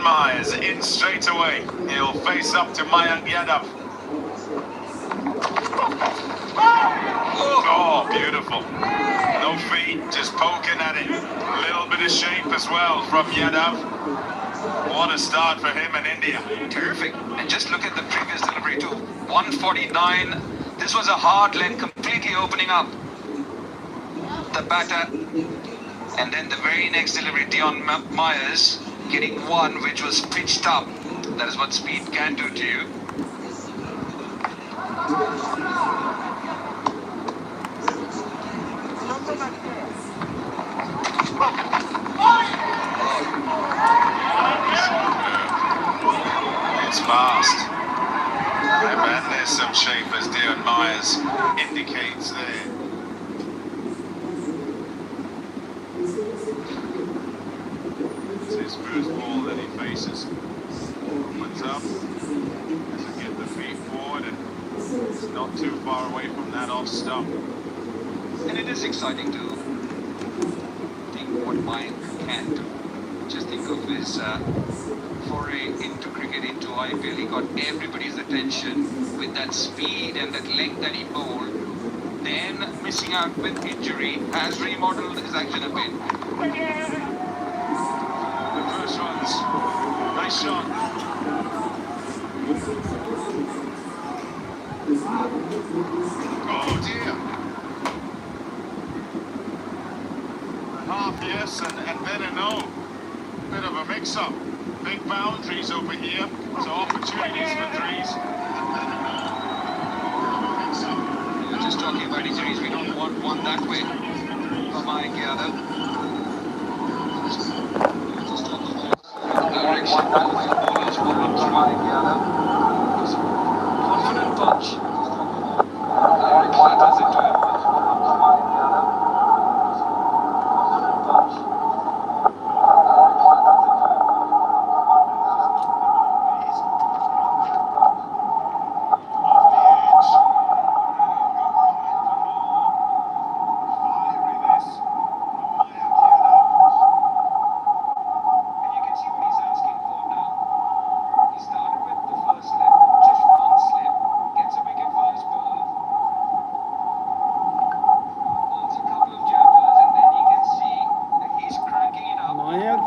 Myers in straight away. He'll face up to Mayank Yadav. Oh, beautiful. No feet, just poking at it. A little bit of shape as well from Yadav. What a start for him in India. Terrific. And just look at the previous delivery too. 149. This was a hard length, completely opening up the batter. And then the very next delivery, Dion Myers getting one which was pitched up. That is what speed can do to you. It's fast. I bet there's some shape as Dion Myers indicates there. His first ball that he faces. Opens up, doesn't get the feet forward, and it's not too far away from that off stump. And it is exciting to think what Mayank can do. Just think of his foray into cricket, into IPL. He got everybody's attention with that speed and that length that he bowled. Then missing out with injury has remodeled his action a bit. First runs. Nice shot. Oh dear. Half yes and then a no. Bit of a mix-up. Big boundaries over here, so opportunities for threes. We were just talking about injuries. We don't want one that way for Mayank Yadav. Confident punch. Flatters into him.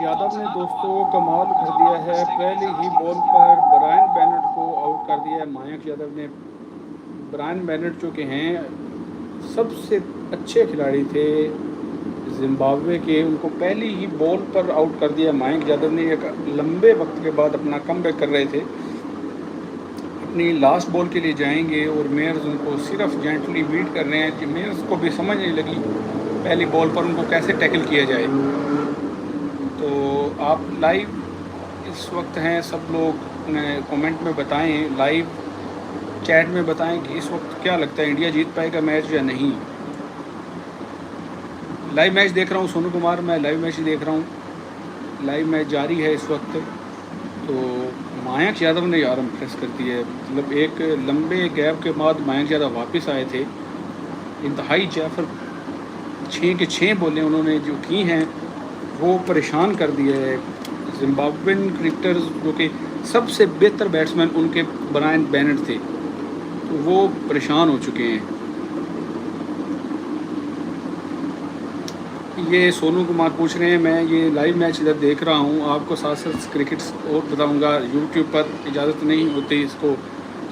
Yadav ने दोस्तों कमाल कर दिया है। पहले ही ball पर Brian Bennett को out कर दिया है। मयंक यादव ने ब्रायन बेनेट जो के हैं सबसे अच्छे खिलाड़ी थे जिम्बाब्वे के, उनको पहली ही बॉल पर आउट कर दिया मयंक यादव ने। एक लंबे वक्त के बाद अपना कमबैक कर रहे थे, अपनी लास्ट बॉल के लिए जाएंगे और मेयर्स उनको सिर्फ जेंटली बीट कर रहे हैं कि मेयर्स को भी समझ नहीं लगी पहली बॉल पर उनको कैसे टैकल किया जाए। तो आप लाइव इस वक्त हैं, सब लोग कमेंट में बताएं, लाइव चैट में बताएं कि इस वक्त क्या लगता है इंडिया जीत पाएगा मैच या नहीं। लाइव मैच देख रहा हूँ सोनू कुमार, मैं लाइव मैच ही देख रहा हूँ, लाइव मैच जारी है इस वक्त। तो मयंक यादव ने यार इम्प्रेस कर दिया है, मतलब एक लंबे गैप के बाद मयंक यादव वापस आए थे। इंतहाई जैफर 6 के 6 बॉलें उन्होंने जो की हैं वो परेशान कर दिया है जिम्बाब्वेन क्रिकेटर्स, जो कि सबसे बेहतर बैट्समैन उनके ब्रायन बेनेट थे, तो वो परेशान हो चुके हैं। ये सोनू कुमार पूछ रहे हैं, मैं ये लाइव मैच इधर देख रहा हूँ, आपको साथ साथ क्रिकेट और बताऊँगा। यूट्यूब पर इजाज़त नहीं होती इसको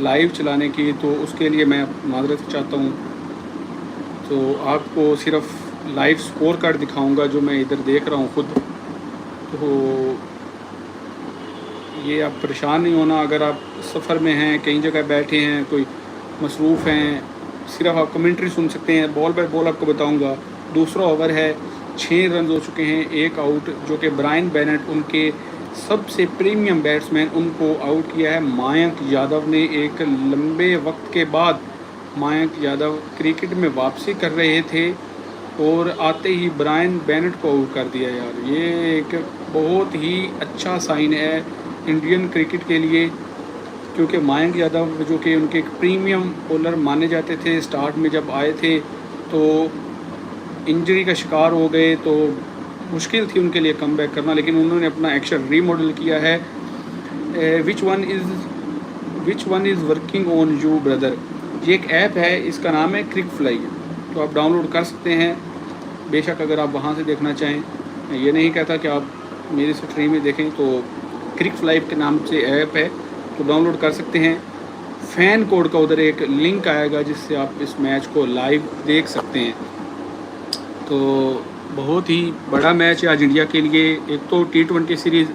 लाइव चलाने की, तो उसके लिए मैं माजरत चाहता हूँ। तो आपको सिर्फ लाइव स्कोर कार्ड दिखाऊँगा जो मैं इधर देख रहा हूँ खुद। तो ये आप परेशान नहीं होना, अगर आप सफ़र में हैं, कहीं जगह बैठे हैं, कोई मसरूफ़ हैं, सिर्फ आप कमेंट्री सुन सकते हैं। बॉल बाय बॉल आपको बताऊंगा। दूसरा ओवर है, 6 रन हो चुके हैं, 1 आउट, जो कि ब्रायन बेनेट उनके सबसे प्रीमियम बैट्समैन उनको आउट किया है मयंक यादव ने। एक लंबे वक्त के बाद मयंक यादव क्रिकेट में वापसी कर रहे थे और आते ही ब्रायन बेनेट को आउट कर दिया। यार ये एक बहुत ही अच्छा साइन है इंडियन क्रिकेट के लिए, क्योंकि मयंक यादव जो कि उनके एक प्रीमियम बॉलर माने जाते थे, स्टार्ट में जब आए थे तो इंजरी का शिकार हो गए, तो मुश्किल थी उनके लिए कमबैक करना, लेकिन उन्होंने अपना एक्शन रीमॉडल किया है। Which one is working on you brother, ये एक ऐप है, इसका नाम है क्रिक फ्लाई, तो आप डाउनलोड कर सकते हैं बेशक अगर आप वहाँ से देखना चाहें। मैं ये नहीं कहता कि आप मेरे से फ्री में देखें, तो क्रिक फ्लाई के नाम से ऐप है, तो डाउनलोड कर सकते हैं। फ़ैन कोड का उधर एक लिंक आएगा जिससे आप इस मैच को लाइव देख सकते हैं। तो बहुत ही बड़ा मैच है आज इंडिया के लिए। एक तो T20 सीरीज़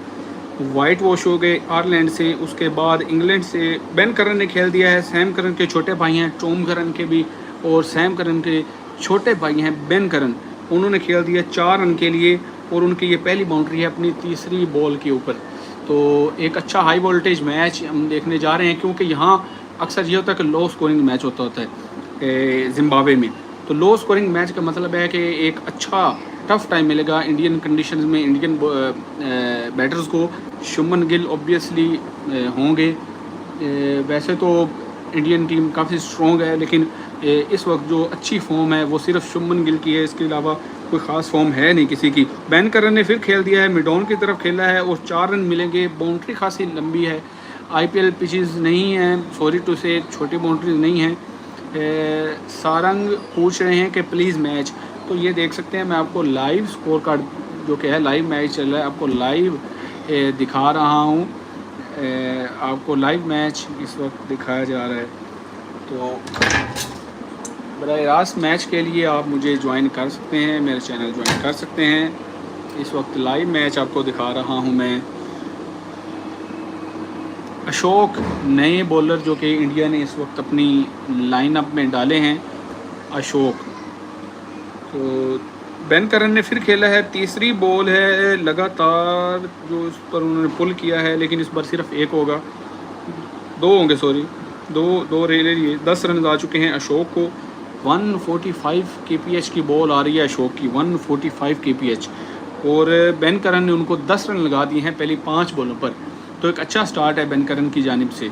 वाइट वॉश हो गए आयरलैंड से, उसके बाद इंग्लैंड से बेन करन ने खेल दिया है। सैम करन के छोटे भाई हैं टॉम करन के भी, और सैम करन के छोटे भाई हैं बेन करन, उन्होंने खेल दिया 4 रन के लिए, और उनकी ये पहली बाउंड्री है अपनी तीसरी बॉल के ऊपर। तो एक अच्छा हाई वोल्टेज मैच हम देखने जा रहे हैं, क्योंकि यहाँ अक्सर ये होता है कि लो स्कोरिंग मैच होता है जिम्बाब्वे में। तो लो स्कोरिंग मैच का मतलब है कि एक अच्छा टफ टाइम मिलेगा इंडियन कंडीशंस में इंडियन बैटर्स को। शुभमन गिल ऑब्वियसली होंगे। वैसे तो इंडियन टीम काफ़ी स्ट्रॉन्ग है, लेकिन इस वक्त जो अच्छी फॉर्म है वो सिर्फ शुभमन गिल की है, इसके अलावा कोई ख़ास फॉर्म है नहीं किसी की। बैन करन ने फिर खेल दिया है, मिड ऑन की तरफ खेला है और 4 रन मिलेंगे। बाउंड्री खासी लंबी है, IPL पिचेस नहीं है, सॉरी टू से छोटी बाउंड्रीज नहीं है। सारंग पूछ रहे हैं कि प्लीज़ मैच, तो ये देख सकते हैं मैं आपको लाइव स्कोर कार्ड जो कि है, लाइव मैच चल रहा है, आपको लाइव दिखा रहा हूँ। आपको लाइव मैच इस वक्त दिखाया जा रहा है। तो बराह रास्त मैच के लिए आप मुझे ज्वाइन कर सकते हैं, मेरे चैनल ज्वाइन कर सकते हैं। इस वक्त लाइव मैच आपको दिखा रहा हूं मैं। अशोक नए बॉलर जो कि इंडिया ने इस वक्त अपनी लाइनअप में डाले हैं, अशोक। तो बेन करन ने फिर खेला है, तीसरी बॉल है लगातार जो इस पर उन्होंने पुल किया है, लेकिन इस बार सिर्फ 1 होगा, 2 होंगे, सॉरी, दो रेले लिए 10 रन आ चुके हैं अशोक को। 145 kph की बॉल आ रही है अशोक की, 145 kph, और बेन करन ने उनको 10 रन लगा दिए हैं पहली 5 बॉलों पर। तो एक अच्छा स्टार्ट है बेन करन की जानिब से,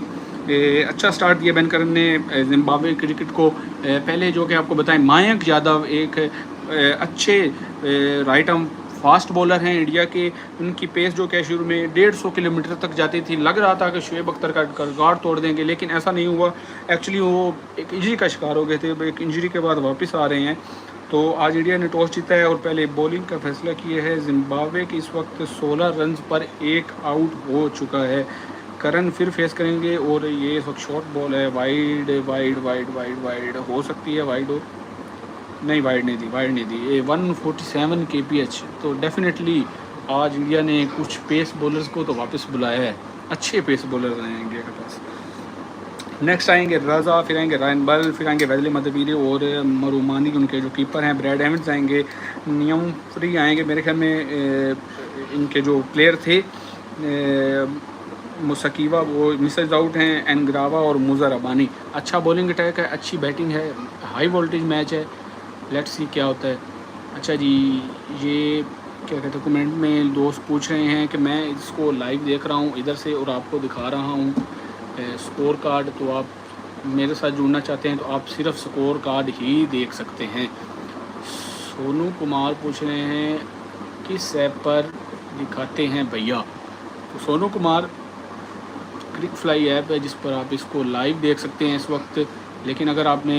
अच्छा स्टार्ट दिया बेन करन ने जिम्बाब्वे क्रिकेट को। पहले जो कि आपको बताएं, मयंक यादव एक अच्छे राइट आर्म फास्ट बॉलर हैं इंडिया के। उनकी पेस जो कि शुरू में 150 किलोमीटर तक जाती थी, लग रहा था कि शुएब अख्तर का रिकॉर्ड तोड़ देंगे, लेकिन ऐसा नहीं हुआ। एक्चुअली वो एक इंजरी का शिकार हो गए थे, एक इंजरी के बाद वापस आ रहे हैं। तो आज इंडिया ने टॉस जीता है और पहले बॉलिंग का फैसला किया है। जिम्बाब्वे की इस वक्त 16 रन पर 1 आउट हो चुका है। करन फिर फेस करेंगे, और ये इस वक्त शॉर्ट बॉल है, wide wide wide wide wide हो सकती है, वाइड हो। नहीं, वाइड नहीं दी, वाइड नहीं दी। ये 147 kph, तो डेफिनेटली आज इंडिया ने कुछ पेस बॉलर्स को तो वापस बुलाया है। अच्छे पेस बॉलर हैं इंडिया के पास। नेक्स्ट आएंगे रज़ा, फिर आएंगे रायन बल, फिर आएंगे वेदली मदवीरी और मरूमानी, उनके जो कीपर हैं। ब्रैड एवंस आएंगे, नियम फ्री आएंगे। मेरे ख्याल में इनके जो प्लेयर थे मुसकीवा, वो मिसेज आउट हैं। एनग्रावा और मुजर अबानी। अच्छा बॉलिंग अटैक है, अच्छी बैटिंग है, हाई वोल्टेज मैच है। लेट्स सी क्या होता है। अच्छा जी, ये क्या कहते हैं, कमेंट में दोस्त पूछ रहे हैं कि मैं इसको लाइव देख रहा हूँ इधर से और आपको दिखा रहा हूँ स्कोर कार्ड, तो आप मेरे साथ जुड़ना चाहते हैं तो आप सिर्फ स्कोर कार्ड ही देख सकते हैं। सोनू कुमार पूछ रहे हैं किस ऐप पर दिखाते हैं भैया। तो सोनू कुमार, क्रिक फ्लाई ऐप है जिस पर आप इसको लाइव देख सकते हैं इस वक्त, लेकिन अगर आपने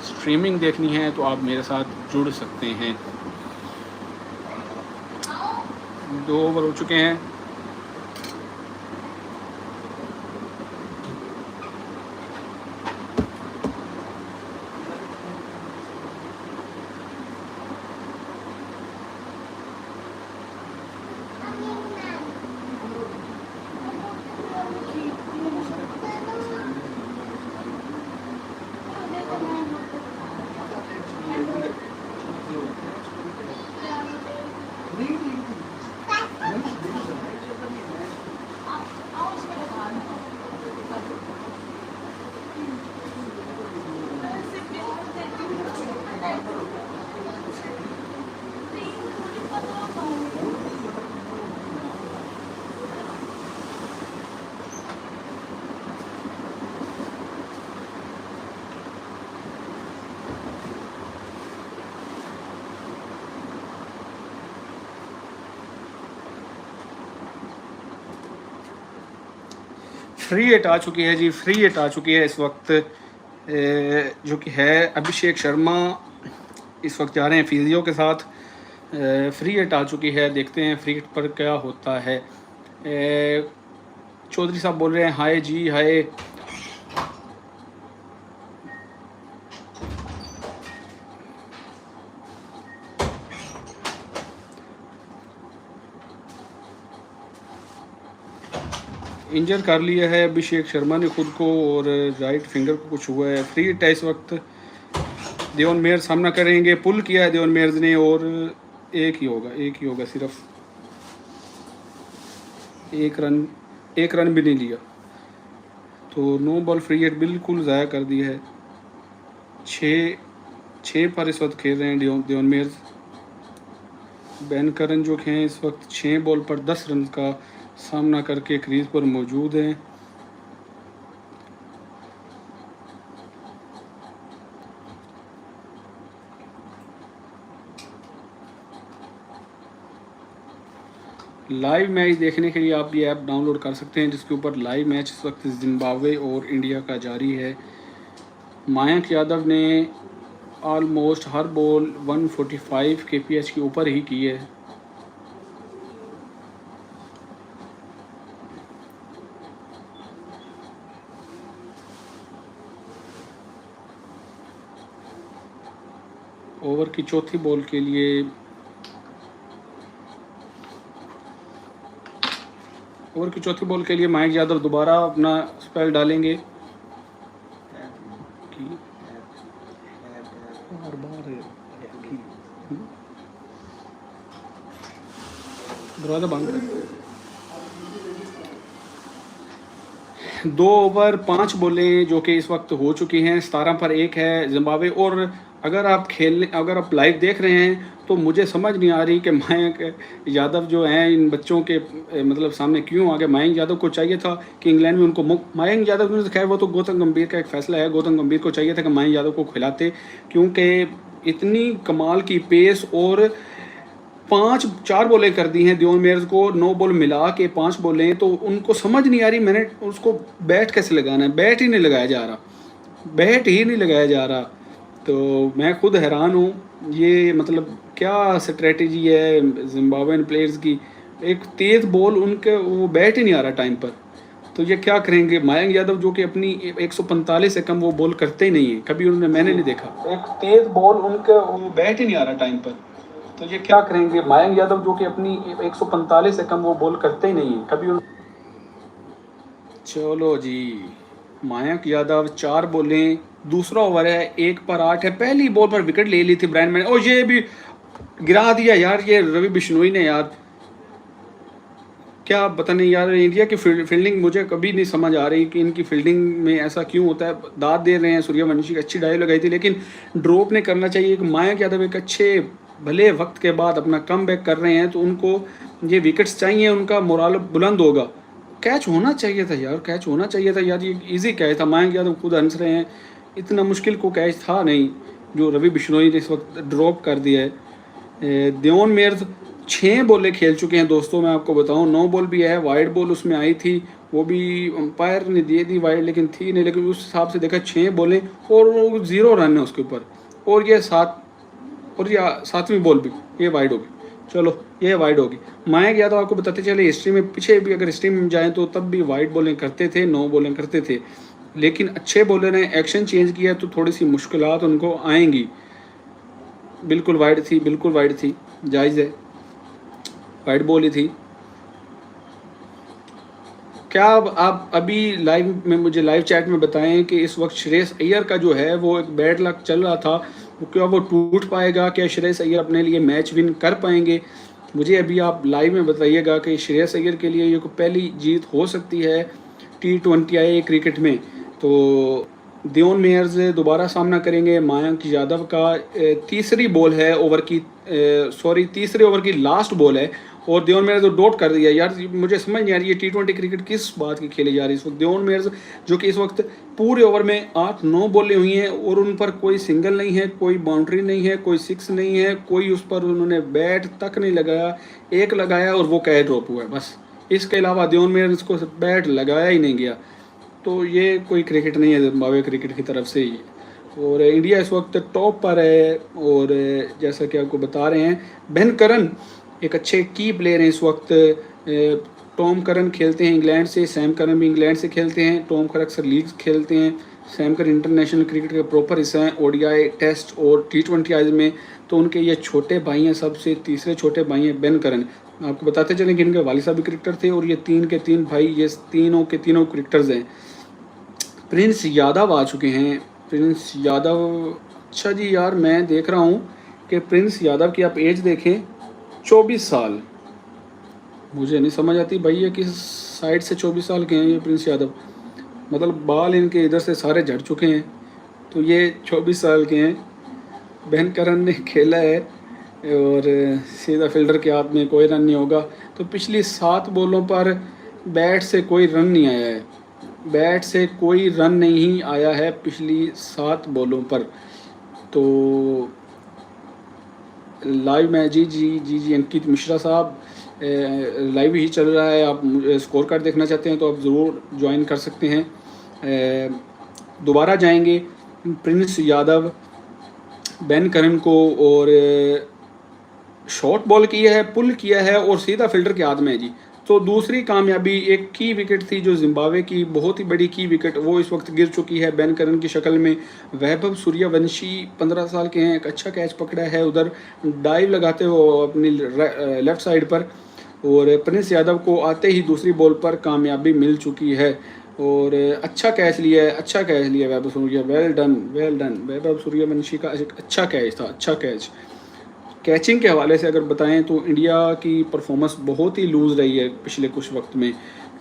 स्ट्रीमिंग देखनी है तो आप मेरे साथ जुड़ सकते हैं। 2 ओवर हो चुके हैं। फ्री हिट आ चुकी है जी, फ्री हिट आ चुकी है इस वक्त, जो कि है अभिषेक शर्मा इस वक्त जा रहे हैं फिजियो के साथ। फ्री हिट आ चुकी है, देखते हैं फ्री हिट पर क्या होता है। चौधरी साहब बोल रहे हैं हाय जी, हाय। इंजर कर लिया है अभिषेक शर्मा ने खुद को और राइट फिंगर को कुछ हुआ है। फ्री हिट है इस वक्त। देवन मेयर सामना करेंगे, पुल किया है देवन मेयर्स ने और एक ही होगा सिर्फ। एक रन भी नहीं लिया, तो नो बॉल फ्री हिट बिल्कुल ज़ाया कर दी है। 6 पर इस वक्त खेल रहे हैं देवन मेयर्स। बैन करन जो हैं इस वक्त 6 बॉल पर 10 रन का सामना करके क्रीज पर मौजूद हैं। लाइव मैच देखने के लिए आप ये ऐप डाउनलोड कर सकते हैं, जिसके ऊपर लाइव मैच इस वक्त जिम्बाब्वे और इंडिया का जारी है। मयंक यादव ने ऑलमोस्ट हर बॉल 145 kph के ऊपर ही की है। ओवर की चौथी बॉल के लिए मयंक यादव दोबारा अपना स्पेल डालेंगे। दरवाजा बंद कर। 2 ओवर 5 बॉलें जो कि इस वक्त हो चुकी हैं। 17 पर 1 है जिम्बाब्वे। और अगर आप लाइव देख रहे हैं तो मुझे समझ नहीं आ रही कि मयंक यादव जो हैं इन बच्चों के मतलब सामने क्यों आ गए। मयंक यादव को चाहिए था कि इंग्लैंड में उनको मयंक यादव ने, खैर वो तो गौतम गंभीर का एक फैसला है। गौतम गंभीर को चाहिए था कि मयंक यादव को खिलाते, क्योंकि इतनी कमाल की पेस और 4 बॉलें कर दी हैं देवन मेयर्स को। 9 बॉल मिला के 5 बॉलें, तो उनको समझ नहीं आ रही मैंने उसको बैट कैसे लगाना है। बैट ही नहीं लगाया जा रहा। तो मैं खुद हैरान हूँ, ये मतलब क्या स्ट्रेटजी है जिम्बाब्वेन प्लेयर्स की। एक तेज़ बॉल उनके वो बैट ही नहीं आ रहा टाइम पर। तो ये क्या करेंगे? मयंक यादव जो कि अपनी 145 से कम वो बॉल करते ही नहीं है, कभी उन्होंने, मैंने नहीं देखा एक तेज बॉल उनका, वो बैट ही नहीं आ रहा टाइम पर। तो ये क्या करेंगे? मयंक यादव जो कि अपनी 145 से कम वो बॉल करते ही नहीं है, कभी चलो जी, मयंक यादव 4 बॉलें, दूसरा ओवर है, 1 पर 8 है। पहली बॉल पर विकेट ले ली थी ब्रायन मैन, और ये भी गिरा दिया यार ये रवि बिश्नोई ने यार। क्या पता नहीं यार, इंडिया की फील्डिंग मुझे कभी नहीं समझ आ रही कि इनकी फील्डिंग में ऐसा क्यों होता है। दाद दे रहे हैं सूर्यवंशी की, अच्छी डाइव लगाई थी, लेकिन ड्रॉप नहीं करना चाहिए। कि मयंक यादव एक अच्छे भले वक्त के बाद अपना कम बैक कर रहे हैं, तो उनको ये विकेट्स चाहिए, उनका मोराल बुलंद होगा। कैच होना चाहिए था यार, कैच होना चाहिए था यार, ये इजी कैच था। मयंक यादव खुद हंस रहे हैं, इतना मुश्किल को कैच था नहीं जो रवि बिश्नोई ने इस वक्त ड्रॉप कर दिया है। दियोन मेयर्स 6 बॉलें खेल चुके हैं दोस्तों, मैं आपको बताऊं। 9 बॉल भी है, वाइड बॉल उसमें आई थी, वो भी अंपायर ने दे दी वाइड, लेकिन थी नहीं। लेकिन उस हिसाब से देखा 6 बॉलें और 0 रन है उसके ऊपर, और ये 7वीं बॉल भी ये वाइड होगी। चलो ये वाइड होगी। मयंक यादव आपको बताते चले हिस्ट्री में, पीछे भी अगर हिस्ट्री में जाएँ तो तब भी वाइड बॉलिंग करते थे, 9 बॉलिंग करते थे। लेकिन अच्छे बॉलर ने एक्शन चेंज किया तो थोड़ी सी मुश्किलात उनको आएंगी। बिल्कुल वाइड थी, बिल्कुल वाइड थी, जायज़ है, वाइड बॉल ही थी। क्या आप अभी लाइव में मुझे लाइव चैट में बताएं कि इस वक्त श्रेयस अय्यर का जो है वो एक बैड लक चल रहा था, क्या वो टूट पाएगा? क्या श्रेयस अय्यर अपने लिए मैच विन कर पाएंगे? मुझे अभी आप लाइव में बताइएगा कि श्रेयस अय्यर के लिए ये पहली जीत हो सकती है T20I क्रिकेट में। तो दियोन मेयर्स दोबारा सामना करेंगे मयंक यादव का। तीसरी बॉल है ओवर की, तीसरे ओवर की लास्ट बॉल है, और दियोन मेयर्स तो डॉट कर दिया यार। मुझे समझ नहीं आ रही है T20 क्रिकेट किस बात की खेली जा रही है इस वक्त। दियोन मेयर्स जो कि इस वक्त पूरे ओवर में 8-9 बॉलें हुई हैं और उन पर कोई सिंगल नहीं है, कोई बाउंड्री नहीं है, कोई 6 नहीं है, कोई उस पर उन्होंने बैट तक नहीं लगाया। एक लगाया और वो कैच ड्रॉप हुआ है बस, इसके अलावा दियोन मेयर्स को बैट लगाया ही नहीं गया। तो ये कोई क्रिकेट नहीं है जिम्बाब्वे क्रिकेट की तरफ से ही। और इंडिया इस वक्त टॉप पर है, और जैसा कि आपको बता रहे हैं बेन करन एक अच्छे की प्लेयर हैं इस वक्त। टॉम करन खेलते हैं इंग्लैंड से, सैम करन भी इंग्लैंड से खेलते हैं। टॉम करन अक्सर लीग्स खेलते हैं, सैम करन इंटरनेशनल क्रिकेट के प्रॉपर हिस्सा हैं ODI टेस्ट और T20I में। तो उनके ये छोटे भाई हैं, सबसे तीसरे छोटे भाई हैं बेन करन। आपको बताते चलें कि इनके वालिद साहब भी क्रिकेटर थे, और ये 3 के 3 भाई, ये तीनों के तीनों क्रिकेटर्स हैं। प्रिंस यादव आ चुके हैं, प्रिंस यादव। अच्छा जी यार, मैं देख रहा हूँ कि प्रिंस यादव की आप एज देखें, 24 साल। मुझे नहीं समझ आती भाई ये किस साइड से 24 साल के हैं ये प्रिंस यादव। मतलब बाल इनके इधर से सारे झड़ चुके हैं, तो ये 24 साल के हैं। बेन करन ने खेला है और सीधा फील्डर के हाथ में, कोई रन नहीं होगा। तो पिछली 7 बॉलों पर बैट से कोई रन नहीं आया है, बैट से कोई रन नहीं आया है पिछली 7 बॉलों पर। तो लाइव में जी अंकित मिश्रा साहब, लाइव ही चल रहा है। आप स्कोर कार्ड देखना चाहते हैं तो आप ज़रूर ज्वाइन कर सकते हैं। दोबारा जाएंगे प्रिंस यादव बेन करन को, और शॉर्ट बॉल किया है, पुल किया है, और सीधा फील्डर के हाथ में है जी। तो दूसरी कामयाबी, एक की विकेट थी जो जिम्बाब्वे की बहुत ही बड़ी की विकेट, वो इस वक्त गिर चुकी है बेन करन की शक्ल में। वैभव सूर्यवंशी 15 साल के हैं, एक अच्छा कैच पकड़ा है उधर डाइव लगाते हुए अपनी लेफ्ट साइड पर, और प्रिंस यादव को आते ही दूसरी बॉल पर कामयाबी मिल चुकी है, और अच्छा कैच लिया है, अच्छा कैच लिया वैभव सूर्य, वेल डन वैभव सूर्यवंशी का एक अच्छा कैच था, अच्छा कैच। कैचिंग के हवाले से अगर बताएं तो इंडिया की परफॉर्मेंस बहुत ही लूज़ रही है पिछले कुछ वक्त में,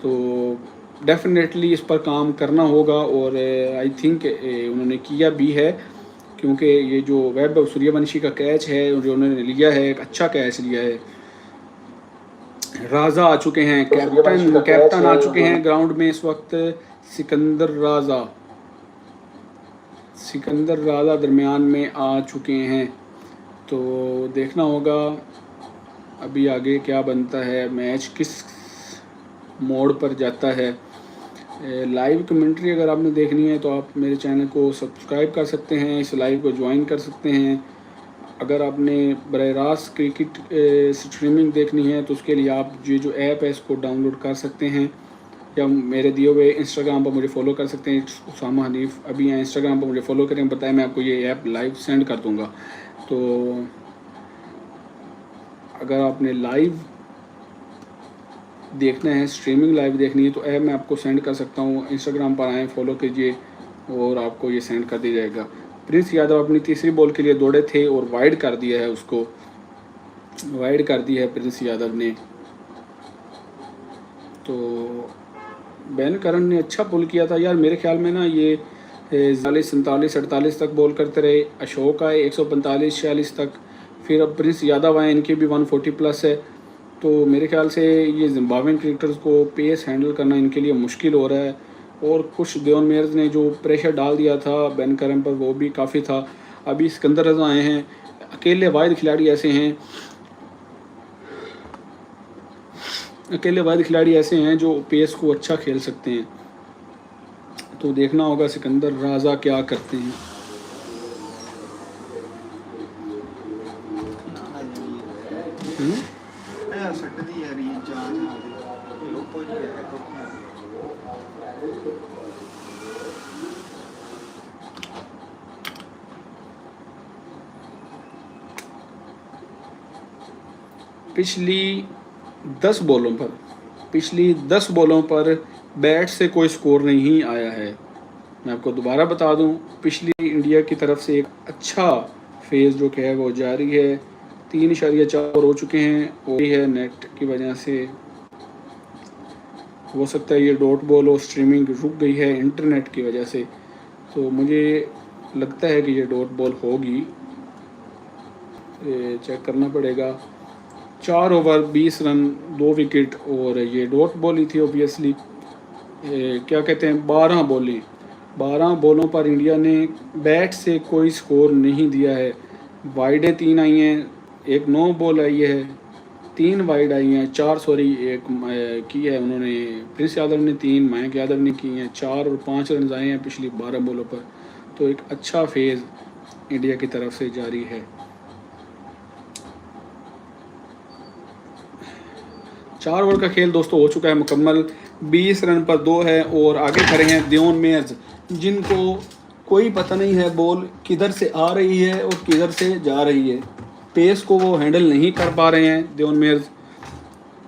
तो डेफिनेटली इस पर काम करना होगा, और आई थिंक उन्होंने किया भी है, क्योंकि ये जो वैभव सूर्यवंशी का कैच है जो उन्होंने लिया है, एक अच्छा कैच लिया है। राजा आ चुके हैं, कैप्टन आ चुके हैं ग्राउंड में इस वक्त। सिकंदर राजा दरमियान में आ चुके हैं, तो देखना होगा अभी आगे क्या बनता है, मैच किस मोड़ पर जाता है। लाइव कमेंट्री अगर आपने देखनी है तो आप मेरे चैनल को सब्सक्राइब कर सकते हैं, इस लाइव को ज्वाइन कर सकते हैं। अगर आपने बराह रास्त क्रिकेट स्ट्रीमिंग देखनी है तो उसके लिए आप ये जो ऐप है इसको डाउनलोड कर सकते हैं, या मेरे दिए हुए इंस्टाग्राम पर मुझे फॉलो कर सकते हैं। उसामा हनीफ अभी यहाँ इंस्टाग्राम पर मुझे फॉलो करें, बताएं, मैं आपको ये ऐप लाइव सेंड कर दूँगा। तो अगर आपने लाइव देखना है, स्ट्रीमिंग लाइव देखनी है, तो ऐप मैं आपको सेंड कर सकता हूँ। इंस्टाग्राम पर आएँ, फॉलो कीजिए और आपको ये सेंड कर दिया जाएगा। प्रिंस यादव अपनी तीसरी बॉल के लिए दौड़े थे और वाइड कर दिया है, उसको वाइड कर दिया है प्रिंस यादव ने। तो बैन करन ने अच्छा पुल किया था यार, मेरे ख्याल में ना ये 40, 47, 48 तक बॉल करते रहे। अशोक आए 145, 46 तक, फिर अब प्रिंस यादव आए, इनके भी 140 प्लस है। तो मेरे ख्याल से ये जिम्बाब्वेन क्रिकेटर्स को पेस हैंडल करना इनके लिए मुश्किल हो रहा है। और कुछ देवन मेयर्स ने जो प्रेशर डाल दिया था बैन करन पर, वो भी काफ़ी था। अभी सिकंदर रजा आए हैं, अकेले वाहिद खिलाड़ी ऐसे हैं, अकेले वाहिद खिलाड़ी ऐसे हैं जो पेस को अच्छा खेल सकते हैं। तो देखना होगा सिकंदर राजा क्या करते हैं। पिछली 10 बॉलों पर बैट से कोई स्कोर नहीं आया है। मैं आपको दोबारा बता दूं, पिछली इंडिया की तरफ से एक अच्छा फेज़ जो कि है वो जारी है। 3.4 हो चुके हैं और ये है नेट की वजह से, हो सकता है ये डॉट बॉल और स्ट्रीमिंग रुक गई है इंटरनेट की वजह से। तो मुझे लगता है कि ये डॉट बॉल होगी, चेक करना पड़ेगा। 4 ओवर 20 रन 2 विकेट, और ये डॉट बॉल ही थी ऑब्वियसली। क्या कहते हैं, 12 बॉलों पर इंडिया ने बैट से कोई स्कोर नहीं दिया है। वाइडें 3 आई हैं, एक 9 बॉल आई है, 3 वाइड आई हैं, 4 सॉरी एक की है उन्होंने, प्रिंस यादव ने 3, मयंक यादव ने की हैं, 4 और 5 रन आए हैं पिछली 12 बॉलों पर। तो एक अच्छा फेज़ इंडिया की तरफ से जारी है। 4 ओवर का खेल दोस्तों हो चुका है मुकम्मल। 20 रन पर 2 है और आगे खड़े हैं देवन मेयर्स, जिनको कोई पता नहीं है बॉल किधर से आ रही है और किधर से जा रही है। पेस को वो हैंडल नहीं कर पा रहे हैं देवन मेयर्स।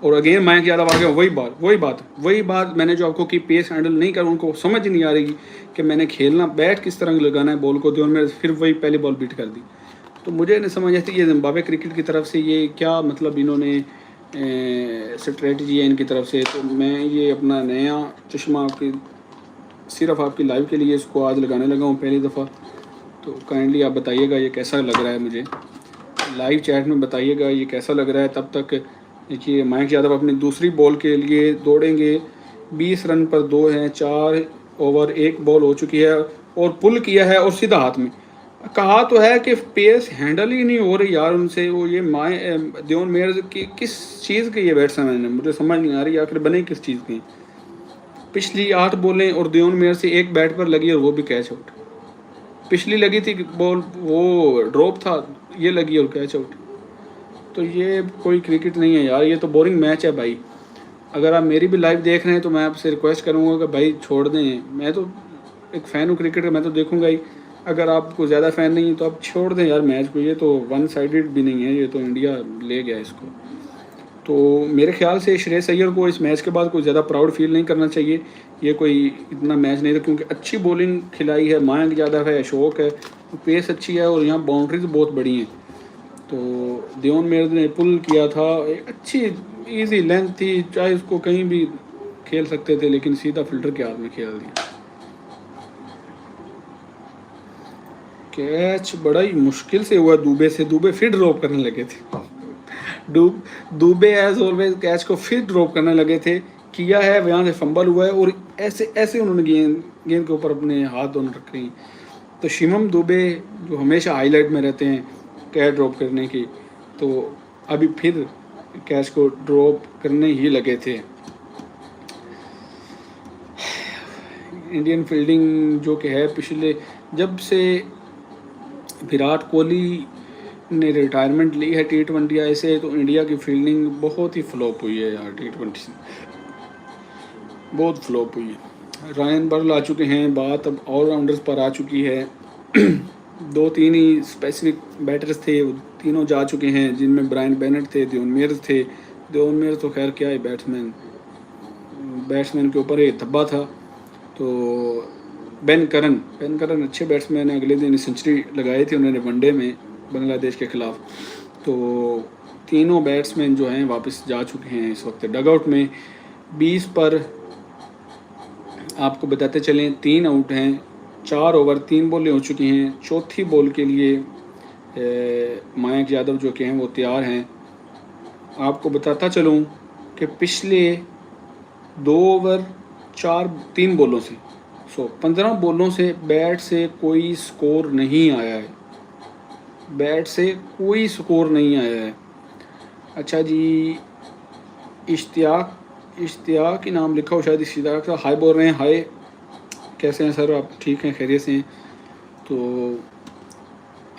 और अगेन मयंक यादव आ गया, वही बात मैंने जो आपको की, पेस हैंडल नहीं कर, उनको समझ नहीं आ रही कि मैंने खेलना बैट किस तरह लगाना है बॉल को। देवन मेयर्स फिर वही पहली बॉल बीट कर दी। तो मुझे नहीं समझ आती ये जिम्बाब्वे क्रिकेट की तरफ से ये क्या मतलब इन्होंने स्ट्रेटजी है इनकी तरफ से। तो मैं ये अपना नया चश्मा आपकी सिर्फ आपकी लाइव के लिए इसको आज लगाने लगा हूँ पहली दफ़ा। तो काइंडली आप बताइएगा ये कैसा लग रहा है, मुझे लाइव चैट में बताइएगा ये कैसा लग रहा है। तब तक देखिए मयंक यादव अपनी दूसरी बॉल के लिए दौड़ेंगे। 20 रन पर 2 हैं, 4 ओवर 1 बॉल हो चुकी है और पुल किया है और सीधा हाथ में। कहा तो है कि पेस हैंडल ही नहीं हो रही यार उनसे। वो ये देवन मेयर्स की किस चीज़ के ये बैट्समैन है, मुझे समझ नहीं आ रही आखिर बने किस चीज़ के। पिछली 8 बॉलें और देवन मेयर से एक बैट पर लगी और वो भी कैच आउट। पिछली लगी थी बॉल, वो ड्रॉप था, ये लगी और कैच आउट। तो ये कोई क्रिकेट नहीं है यार, ये तो बोरिंग मैच है भाई। अगर आप मेरी भी लाइव देख रहे हैं तो मैं आपसे रिक्वेस्ट करूँगा कि भाई छोड़ दें। मैं तो एक फ़ैन हूँ क्रिकेट का, मैं तो देखूँगा ही। अगर आपको ज़्यादा फ़ैन नहीं है तो आप छोड़ दें यार मैच को। ये तो 1 साइडेड भी नहीं है, ये तो इंडिया ले गया इसको। तो मेरे ख्याल से श्रेयस अय्यर को इस मैच के बाद कोई ज़्यादा प्राउड फील नहीं करना चाहिए। ये कोई इतना मैच नहीं था, क्योंकि अच्छी बॉलिंग खिलाई है, मयंक यादव है, अशोक है, पेस अच्छी है और यहाँ बाउंड्रीज बहुत बड़ी हैं। तो देवन मेयर ने पुल किया था, एक अच्छी इजी लेंथ थी, चाहे उसको कहीं भी खेल सकते थे, लेकिन सीधा फिल्टर के हाथ में खेल दिया। कैच बड़ा ही मुश्किल से हुआ दुबे से, दुबे फिर ड्रॉप करने लगे थे। दुबे एज ऑलवेज कैच को फिर ड्रॉप करने लगे थे, किया है यहाँ से फंबल हुआ है और ऐसे उन्होंने गेंद के ऊपर अपने हाथ दोनों रख रही। तो शिवम दुबे जो हमेशा हाईलाइट में रहते हैं कैच ड्रॉप करने की, तो अभी फिर कैच को ड्रॉप करने ही लगे थे। इंडियन फील्डिंग जो कि है, पिछले जब से विराट कोहली ने रिटायरमेंट ली है T20I से, तो इंडिया की फील्डिंग बहुत ही फ्लॉप हुई है यार T20 से। बहुत फ्लॉप हुई है। रायन बर्ल आ चुके हैं, बात अब ऑलराउंडर्स पर आ चुकी है। दो तीन ही स्पेसिफिक बैटर्स थे, वो तीनों जा चुके हैं, जिनमें ब्रायन बेनेट थे, डियोन मेयर्स थे। डियोन मेयर्स तो खैर क्या है, बैट्समैन के ऊपर एक धब्बा था। तो बेन करन अच्छे बैट्समैन हैं, अगले दिन सेंचुरी लगाई थी उन्होंने वनडे में बांग्लादेश के ख़िलाफ़। तो तीनों बैट्समैन जो हैं वापस जा चुके हैं इस वक्त डगआउट में। 20 पर आपको बताते चलें 3 आउट हैं, 4 ओवर 3 बॉलें हो चुकी हैं। चौथी बॉल के लिए मयंक यादव जो कि हैं वो तैयार हैं। आपको बताता चलूँ कि पिछले 2 ओवर 3 बॉलों से 15 बॉलों से बैट से कोई स्कोर नहीं आया है, बैट से कोई स्कोर नहीं आया है। अच्छा जी, इश्तियाक की नाम लिखा हो शायद, इश्तियाक साहब हाय बोल रहे हैं। हाय, कैसे हैं सर आप? ठीक हैं, खैरियत से हैं? तो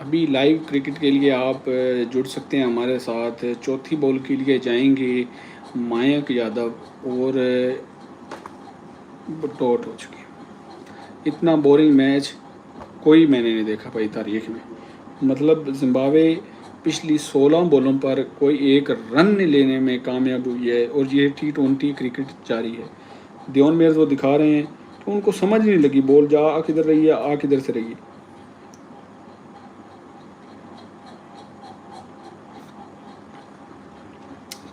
अभी लाइव क्रिकेट के लिए आप जुड़ सकते हैं हमारे साथ। चौथी बॉल के लिए जाएंगे मयंक यादव और डॉट हो चुकी है। इतना बोरिंग मैच कोई मैंने नहीं देखा भाई तारीख में। मतलब जिम्बाब्वे पिछली 16 बॉलों पर कोई एक रन लेने में कामयाब हुई है, और ये T20 क्रिकेट जारी है। डियोन मेयर्स वो दिखा रहे हैं, तो उनको समझ नहीं लगी बॉल जा किधर रही है, आ किधर से रही है।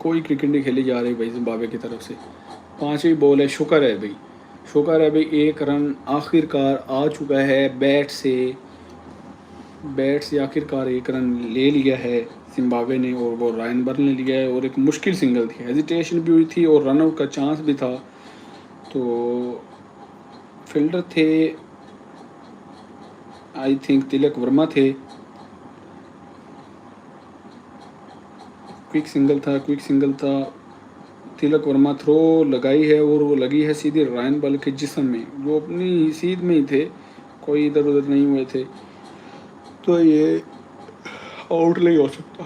कोई क्रिकेट नहीं खेली जा रही भाई जिम्बाब्वे की तरफ से। 5वीं बॉल है, शुक्र है भाई एक रन आखिरकार आ चुका है बैट से आखिरकार एक रन ले लिया है जिम्बाब्वे ने, और वो रायन बर्ल ने लिया है। और एक मुश्किल सिंगल थी, हेजिटेशन भी हुई थी और रन आउट का चांस भी था। तो फील्डर थे आई थिंक तिलक वर्मा थे। क्विक सिंगल था। तिलक वर्मा थ्रो लगाई है, और वो लगी है सीधे रायन बर्ल के जिस्म में, जो अपनी सीध में ही थे, कोई इधर उधर नहीं हुए थे। तो ये आउट नहीं हो सकता।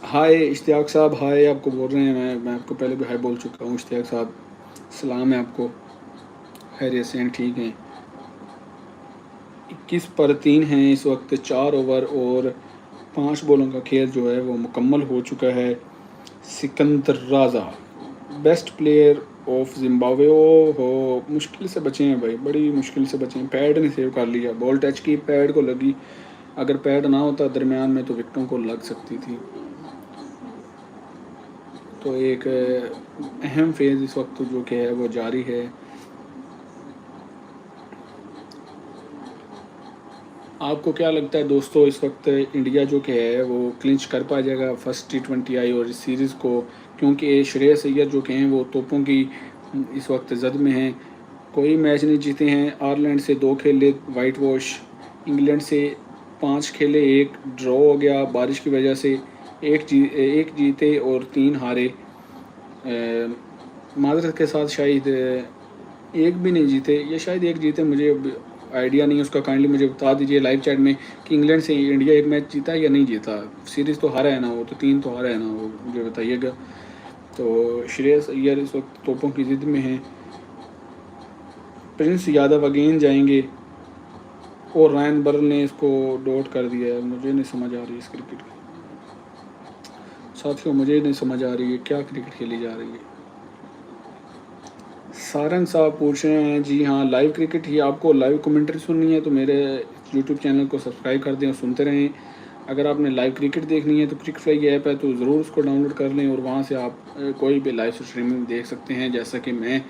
हाय इश्तियाक साहब, हाय आपको बोल रहे हैं। मैं आपको पहले भी हाय बोल चुका हूँ। इश्तियाक साहब सलाम है आपको, खैरियत से हैं? ठीक हैं। 21 पर 3 हैं इस वक्त। 4 ओवर और 5 बॉलों का खेल जो है वो मुकम्मल हो चुका है। सिकंदर राजा बेस्ट प्लेयर ऑफ जिम्बाब्वे। ओ हो, मुश्किल से बचे हैं भाई, बड़ी मुश्किल से बचे हैं। पैड ने सेव कर लिया, बॉल टच की, पैड को लगी। अगर पैड ना होता दरमियान में तो विकेटों को लग सकती थी। तो एक अहम फेज़ इस वक्त जो कि है वो जारी है। आपको क्या लगता है दोस्तों, इस वक्त इंडिया जो कि है वो क्लिंच कर पा जाएगा फर्स्ट T20I और इस सीरीज़ को? क्योंकि श्रेयस अय्यर जो कि हैं वो तोपों की इस वक्त जद में हैं। कोई मैच नहीं जीते हैं। आयरलैंड से 2 खेले वाइट वॉश, इंग्लैंड से 5 खेले, 1 ड्रॉ हो गया बारिश की वजह से, एक जीते और 3 हारे। माजरत के साथ शायद एक भी नहीं जीते, या शायद एक जीते, मुझे आइडिया नहीं है उसका। काइंडली मुझे बता दीजिए लाइव चैट में कि इंग्लैंड से इंडिया एक मैच जीता या नहीं जीता। सीरीज़ तो हारा है ना, वो तो 3 तो हारा है ना, वो मुझे बताइएगा। तो श्रेयस अय्यर इस वक्त तोपों की ज़िद में हैं। प्रिंस यादव अगेन जाएंगे, और रायन बर्ल ने इसको डॉट कर दिया है। मुझे नहीं समझ आ रही इस क्रिकेट की साथियों, मुझे नहीं समझ आ रही है क्या क्रिकेट खेली जा रही है। सारंग साहब पूछ रहे हैं, जी हाँ लाइव क्रिकेट ही आपको लाइव कमेंट्री सुननी है तो मेरे यूट्यूब चैनल को सब्सक्राइब कर दें और सुनते रहें। अगर आपने लाइव क्रिकेट देखनी है तो क्रिक फ्लाई ऐप है, तो ज़रूर उसको डाउनलोड कर लें, और वहाँ से आप कोई भी लाइव स्ट्रीमिंग देख सकते हैं, जैसा कि मैं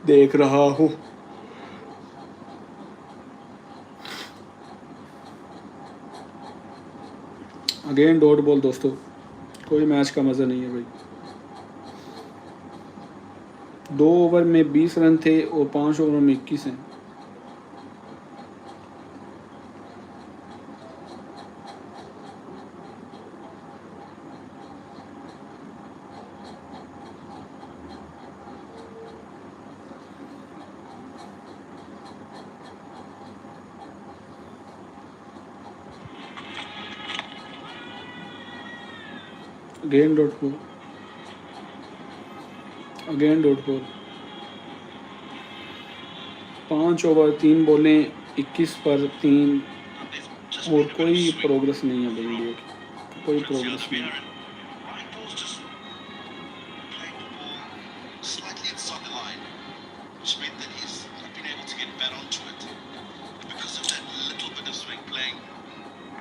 देख रहा हूँ। अगेन डॉट बॉल दोस्तों, कोई मैच का मज़ा नहीं है भाई। 2 ओवर में 20 रन थे और 5 ओवर में 21 हैं। Again dot ball, again dot ball. 5 over 3 बॉलें 21 पर 3, और कोई प्रोग्रेस नहीं है भाई इंडिया की, कोई प्रोग्रेस नहीं है।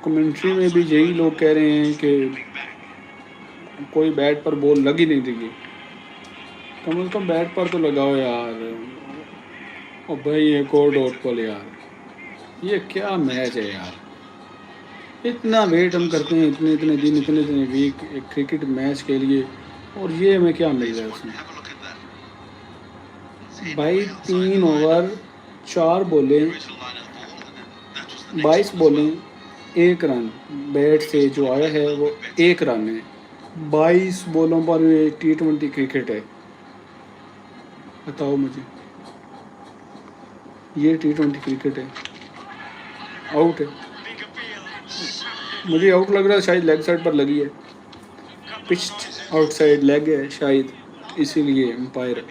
कमेंट्री में भी यही लोग कह रहे हैं कि कोई बैट पर बॉल लग ही नहीं रही, कम से कम बैट पर तो लगाओ यार। और भाई एक और डॉट बॉल यार, ये क्या मैच है यार। इतना वेट हम करते हैं, इतने इतने दिन, इतने इतने वीक एक क्रिकेट मैच के लिए, और ये हमें क्या मिल रहा है उसमें। भाई 3 ओवर 4 बॉलें 22 बॉलें 1 रन, बैट से जो आया है वो 1 रन है। 22 बॉलों पर ये T20 क्रिकेट है, बताओ मुझे, ये T20 क्रिकेट है। आउट है, मुझे आउट लग रहा है, शायद लेग साइड पर लगी है, पिच आउटसाइड लेग है शायद, इसीलिए एम्पायर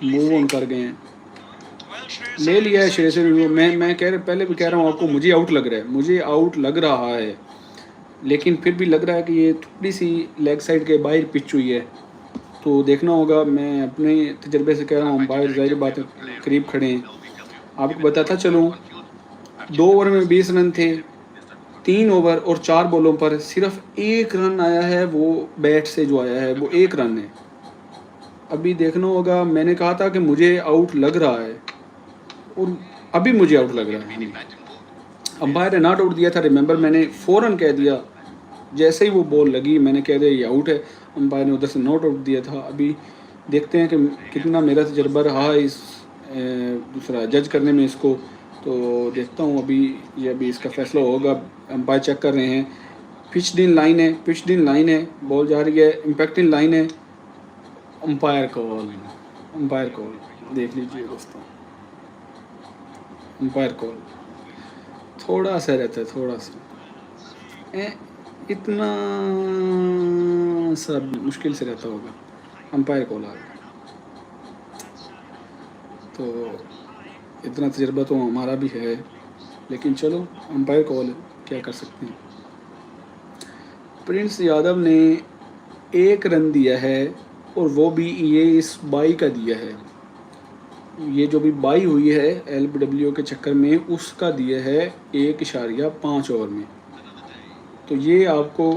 मूव ऑन कर गए हैं। ले लिया है श्रेयस अय्यर। मैं पहले भी कह रहा हूँ आपको, मुझे आउट लग रहा है, मुझे आउट लग रहा है, लेकिन फिर भी लग रहा है कि ये थोड़ी सी लेग साइड के बाहर पिच हुई है, तो देखना होगा। मैं अपने तजर्बे से कह रहा हूँ, बाहर ज़ाहिर बात है करीब खड़े हैं। आपको बताता चलूँ, 2 ओवर में 20 रन थे, 3 ओवर और 4 बॉलों पर सिर्फ 1 रन आया है, वो बैट से जो आया है वो 1 रन है। अभी देखना होगा, मैंने कहा था कि मुझे आउट लग रहा है, और अभी मुझे आउट लग रहा है। अंपायर ने नॉट आउट दिया था, रिमेंबर, मैंने फ़ौरन कह दिया, जैसे ही वो बॉल लगी मैंने कह दिया ये आउट है। अंपायर ने उधर से नॉट आउट दिया था। अभी देखते हैं कि कितना मेरा तजर्बा रहा इस दूसरा जज करने में इसको, तो देखता हूँ अभी इसका फैसला होगा। अंपायर चेक कर रहे हैं, पिच्ड इन लाइन है, पिच्ड इन लाइन है, बॉल जा रही है, इम्पैक्ट इन लाइन है। अंपायर कॉल, अंपायर कॉल देख लीजिए दोस्तों, अंपायर कॉल थोड़ा सा रहता है, थोड़ा सा इतना सा मुश्किल से रहता होगा। अंपायर कॉल आ गया, तो इतना तजर्बा तो हमारा भी है, लेकिन चलो अंपायर कॉल है, क्या कर सकते हैं। प्रिंस यादव ने 1 रन दिया है, और वो भी ये इस बाई का दिया है, ये जो भी बाई हुई है LBW के चक्कर में, उसका दिया है 1.5 ओवर में। तो ये आपको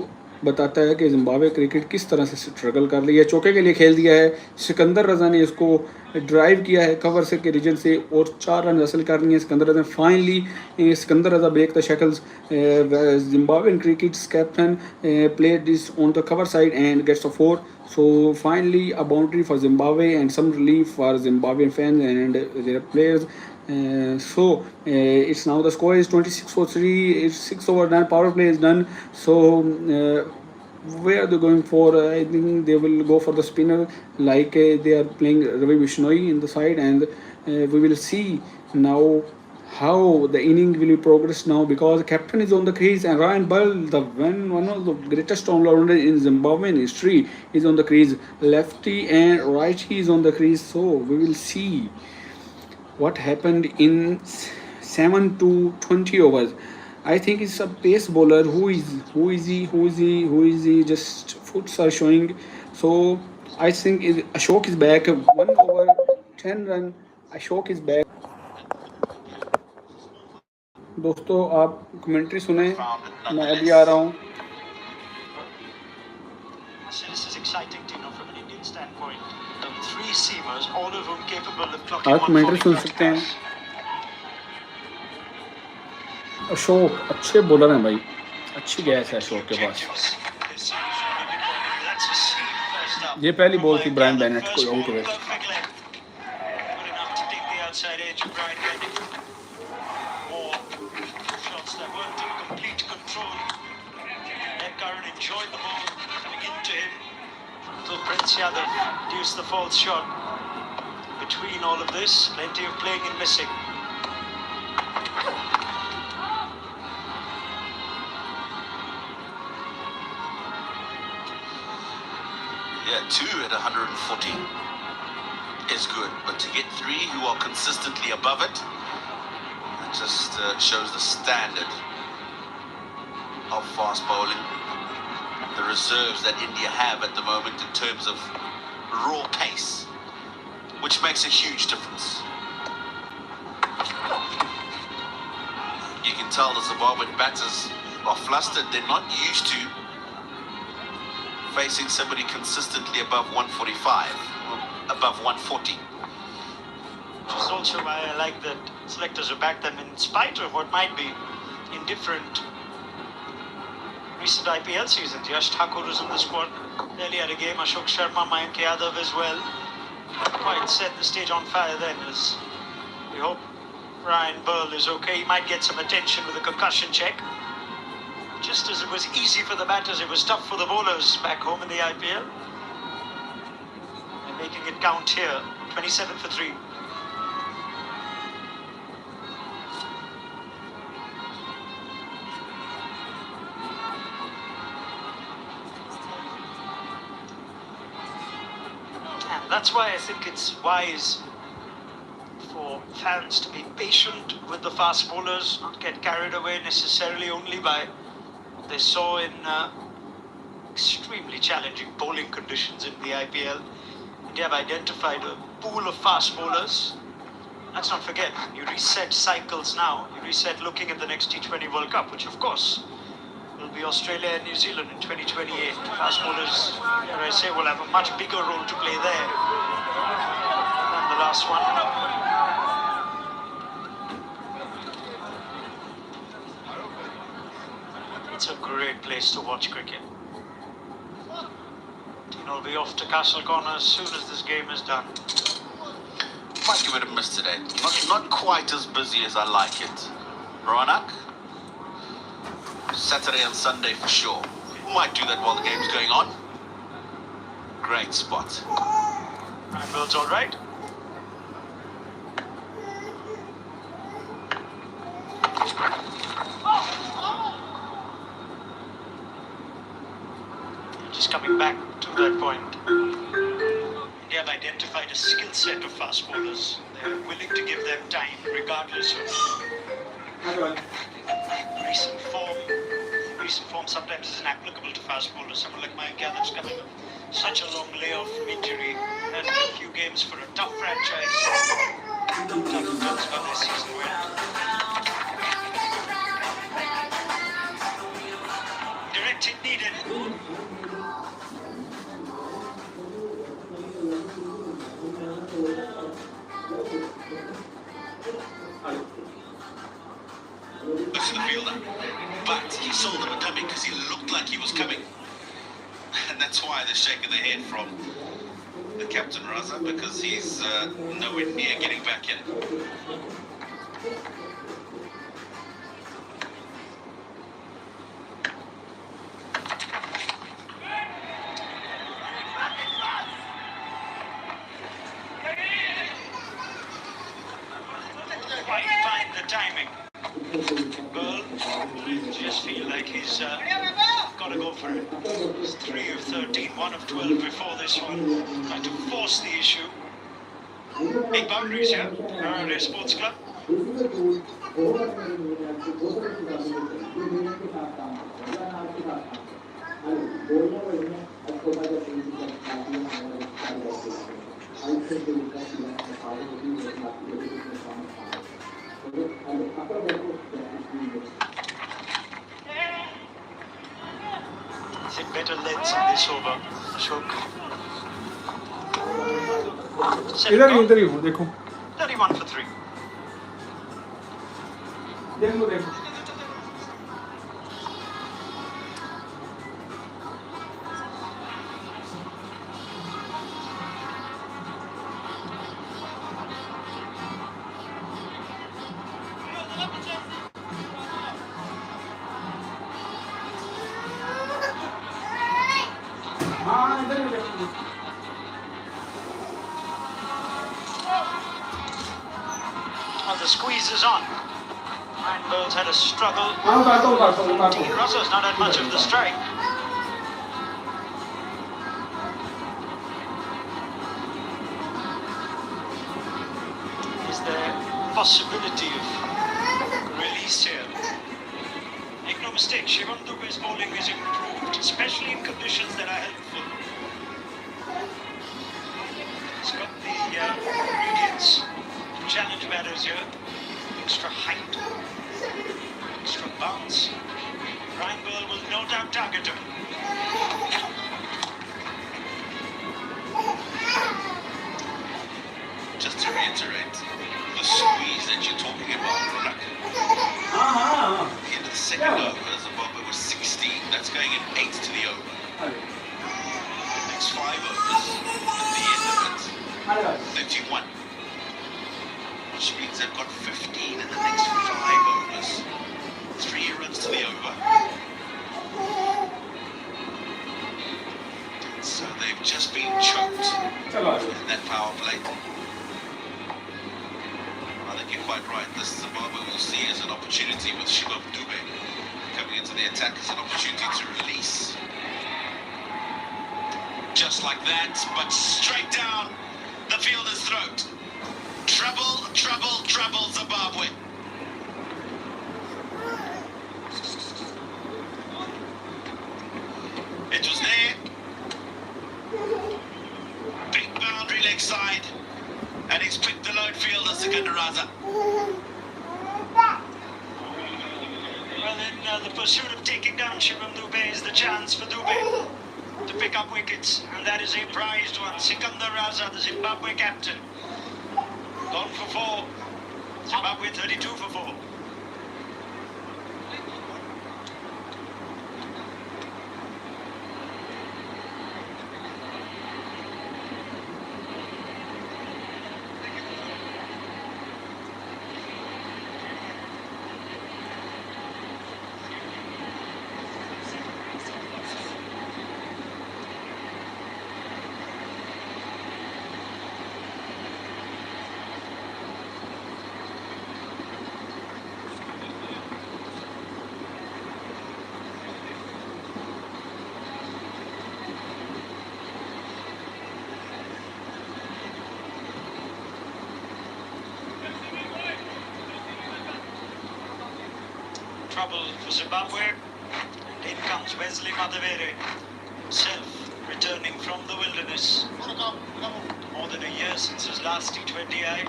बताता है कि जिम्बाब्वे क्रिकेट किस तरह से स्ट्रगल कर रही है। चौके के लिए खेल दिया है, सिकंदर रजा ने इसको ड्राइव किया है कवर से के रीजन से, और 4 रन हासिल कर रही है Sikandar Raza. Finally Sikandar Raza break the shackles, Zimbabwean cricket's captain played this on the cover side and gets a 4. So finally a boundary for Zimbabwe and some relief for Zimbabwean fans and their players. It's now the score is 26-3. It's 6 over 9. Power play is done. So where are they going for? I think they will go for the spinner, like they are playing Ravi Bishnoi in the side, and we will see now how the inning will be progressed now, because the captain is on the crease and Ryan Bell, one of the greatest all-rounders in Zimbabwean history, is on the crease. Lefty and righty is on the crease. So we will see what happened in 7 to 20 overs. I think it's a pace bowler. Who is he? Just foots are showing. So I think Ashok is back. 1 over 10 run. Ashok is back. दोस्तों आप commentary सुने, मैं अभी आ रहा हूँ। आप commentary सुन सकते हैं। अशोक अच्छे बॉलर हैं भाई, अच्छी गैस है अशोक के पास। ये पहली बॉल थी ब्रायन बेनेट को आउट हुए। Prince Yadav produced the fourth shot. Between all of this, plenty of playing and missing. Yeah, 2 at 140 is good, but to get 3 who are consistently above it, that just shows the standard of fast bowling, the reserves that India have at the moment in terms of raw pace, which makes a huge difference. You can tell the Zimbabwean batters are flustered. They're not used to facing somebody consistently above 145, above 140. Which is also why I like that selectors who back them in spite of what might be indifferent recent IPL seasons. Yash Thakur is in the squad. Early had a game. Ashok Sharma, Mayank Yadav as well. Quite set the stage on fire then, as we hope Ryan Burl is okay. He might get some attention with a concussion check. Just as it was easy for the batters, it was tough for the bowlers back home in the IPL. They're making it count here. 27 for 3. And that's why I think it's wise for fans to be patient with the fast bowlers, not get carried away necessarily only by what they saw in extremely challenging bowling conditions in the IPL. India have identified a pool of fast bowlers. Let's not forget, you reset cycles now. You reset looking at the next T20 World Cup, which of course will be Australia and New Zealand in 2028. Fast bowlers, dare I say, will have a much bigger role to play there than the last one. It's a great place to watch cricket. Tino will be off to Castle Corner as soon as this game is done. Might give it a miss today. Not quite as busy as I like it. Ronak? Saturday and Sunday for sure. Might do that while the game's going on. Great spot. Ryan Burl's all right. Just coming back to that point, India have identified a skill set of fast bowlers. They're willing to give them time regardless of recent form. Recent form sometimes isn't applicable to fast bowlers. Someone like Mayank Yadav's coming off such a long layoff from injury, had a few games for a tough franchise. Tough in terms of how their season went. Direct hit needed. Looks to the fielder, but he sold him a dummy because he looked like he was coming. And that's why they're shaking their head from the captain Raza, because he's nowhere near getting back in. Quite find the timing. Burl just feel like he's got to go for it. He's 3 of 13, 1 of 12 before this one. Trying to force the issue. Big boundaries here. Area Sports Club. Is it better lengths in this over? Ashok. इधर ही हो देखो 31 for 3. देखो देखो हाँ इधर ही देखो Oh, the squeeze is on. Ryan Burl's had a struggle. हाँ काटो T. Russell's not had much of the strike. the possibility of release here. Make no mistake, Shivam Dube's bowling is improved, especially in conditions that are helpful. He's got the ingredients to challenge batters here. Extra height, extra bounce. Ryan Burl will no doubt target him. Just to reiterate, the squeeze that you're talking about, Ronak, at the end of the second over, Zimbabwe was 16. That's going in 8 to the over. Next 5 overs, at the end of it, 31. Which means they've got 15 in the next 5 overs. 3 runs to the over. So they've just been choked in that power play. I think you're quite right. This Zimbabwe will see as an opportunity with Shivam Dube coming into the attack as an opportunity to release. Just like that, but straight down the fielder's throat. Trouble, trouble, trouble, Zimbabwe. It was there. Big boundary leg side. And he's picked the lone fielder, Sikandaraza. Well, in the pursuit of taking down Shivam Dube is the chance for Dube to pick up wickets, and that is a prized one. Sikandaraza, the Zimbabwe captain, gone for 4. Zimbabwe 32 for 4. Trouble for Zimbabwe, and in comes Wesley Madhavere, himself returning from the wilderness. More than a year since his last T20I.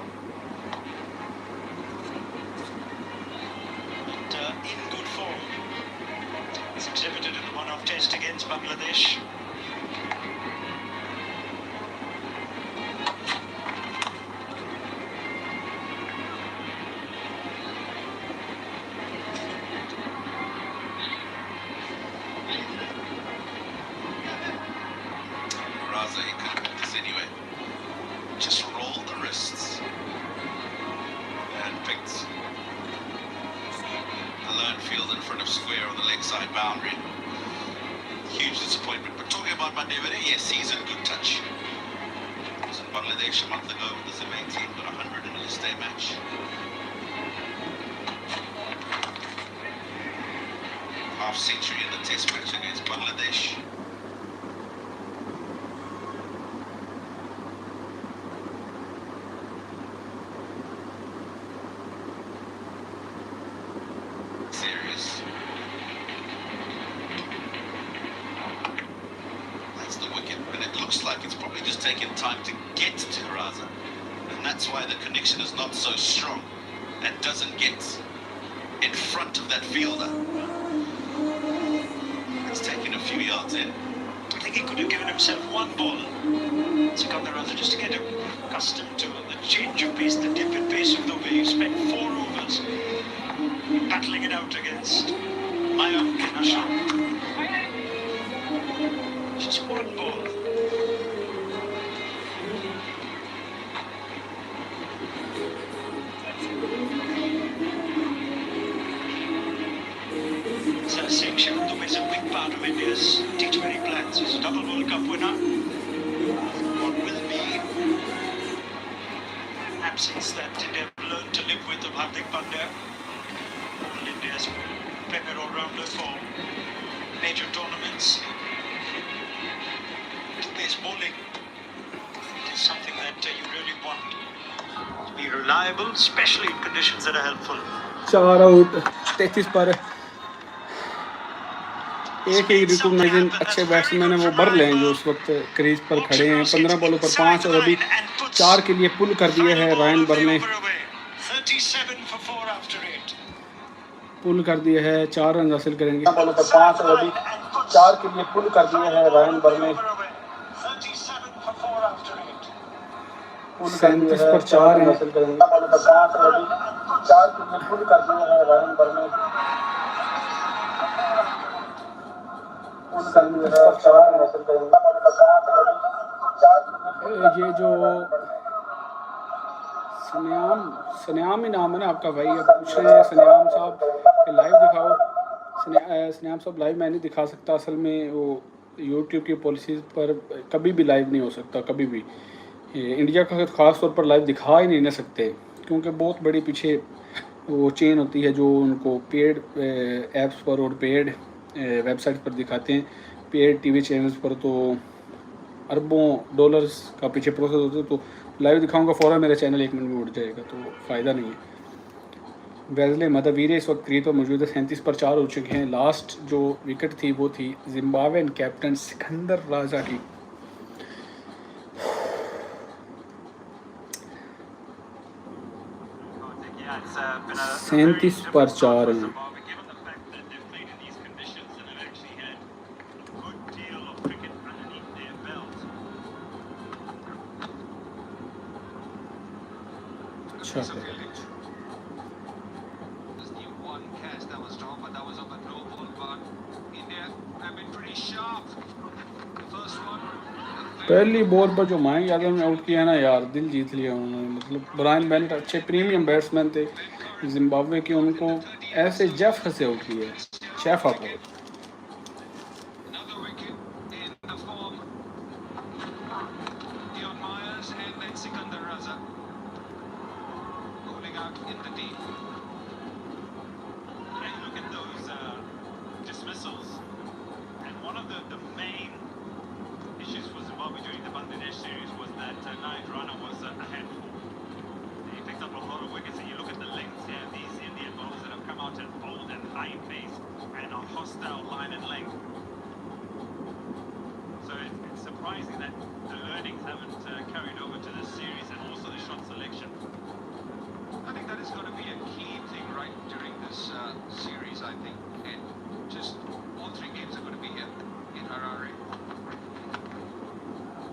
But in good form. He's exhibited in the one-off test against Bangladesh. Raza, he could have this anyway. Just rolled the wrists and picked the lone field in front of square on the leg side boundary. Huge disappointment. But talking about Mandevere, yes, he's in good touch. He was in Bangladesh a month ago with the Zimbabwe team, got 100 in a list day match. Half century in the test match against Bangladesh. Serious. That's the wicket, and it looks like it's probably just taken time to get to Raza, and that's why the connection is not so strong and doesn't get in front of that fielder. It's taken a few yards in. I think he could have given himself one ball, Sikandaraza, just to get him accustomed to the change of pace, the dip in pace of the way he spent 4 overs battling it out against Mayank and Ashram. Just one ball. So I was saying Shivam Dube is a big part of India's T20 plans. He's a double World Cup winner. What will be an absence that India have learned to live with of Hardik Pandya. India's premier all-rounder for major tournaments. Pace bowling is something that you really want to be be reliable, especially in conditions that are helpful. 4 out 33 पर एक ही रिकॉग्नाइजन अच्छे batsman हैं वो बर्ल हैं जो उस वक्त crease पर खड़े हैं। 15 बॉलों पर 5 और अभी 4 के लिए पुल कर दिए है रायन बर ने। पुल कर दिए है, 4 रन हासिल करेंगे। बॉलों पर 5 और अभी 4 के लिए पुल कर दिए है रायन बर ने। 37 पर 4 हासिल करेंगे। बॉलों पर 5 और अभी 4 के लिए पुल कर दिए है रायन बर ने। ये जो सन्याम ही नाम है ना आपका भाई, अब पूछ रहे हैं सन्याम साहब लाइव दिखाओ। सन्याम साहब लाइव मैं नहीं दिखा सकता, असल में वो यूट्यूब की पॉलिसीज़ पर कभी भी लाइव नहीं हो सकता, कभी भी। इंडिया का ख़ास तौर पर लाइव दिखा ही नहीं ना सकते क्योंकि बहुत बड़ी पीछे वो चेन होती है जो उनको पेड ऐप्स पर और पेड वेबसाइट पर दिखाते हैं। पेड टीवी चैनल्स पर तो अरबों डॉलर्स का पीछे प्रोसेस होता है, तो लाइव दिखाऊंगा फ़ौरन मेरा चैनल 1 मिनट में उठ जाएगा, तो फ़ायदा नहीं है। वेज़ले मदवीरे इस वक्त क्रीज पर मौजूद है, 37 पर 4 हो चुके हैं। लास्ट जो विकेट थी वो थी जिम्बाब्वेन कैप्टन सिकंदर राजा की। Yeah, 37 पर 4 हैं। given the fact that they've played in these conditions and have actually had a good deal of cricket underneath their belt. अच्छा है। This new one catch that was drawn, but that was off a no ball. But India have been pretty sharp. The first one. पहली ball पर जो मयंक यादव ने out किया ना यार, दिल जीत लिया उन्होंने। मतलब ब्रायन बेनेट अच्छे प्रीमियम बैट्समैन थे जिम्बाब्वे के, उनको ऐसे जेफ से आउट किया, शेफा को। Another wicket in the form. Dion Myers and then Sikandar Raza bowling out in the deep. Yeah, you look at those dismissals, and one of the main issues for Zimbabwe during the Bangladesh series was that Nige Rana was a handful. He picked up a lot of wickets, and you look at the lengths here, these Indian bowlers that have come out and bowled at high pace and a hostile line and length. So it's surprising that the learnings haven't carried over to this series and also the shot selection. I think that is going to be a key thing right during this series, I think. And just all 3 games are going to be here in Harare.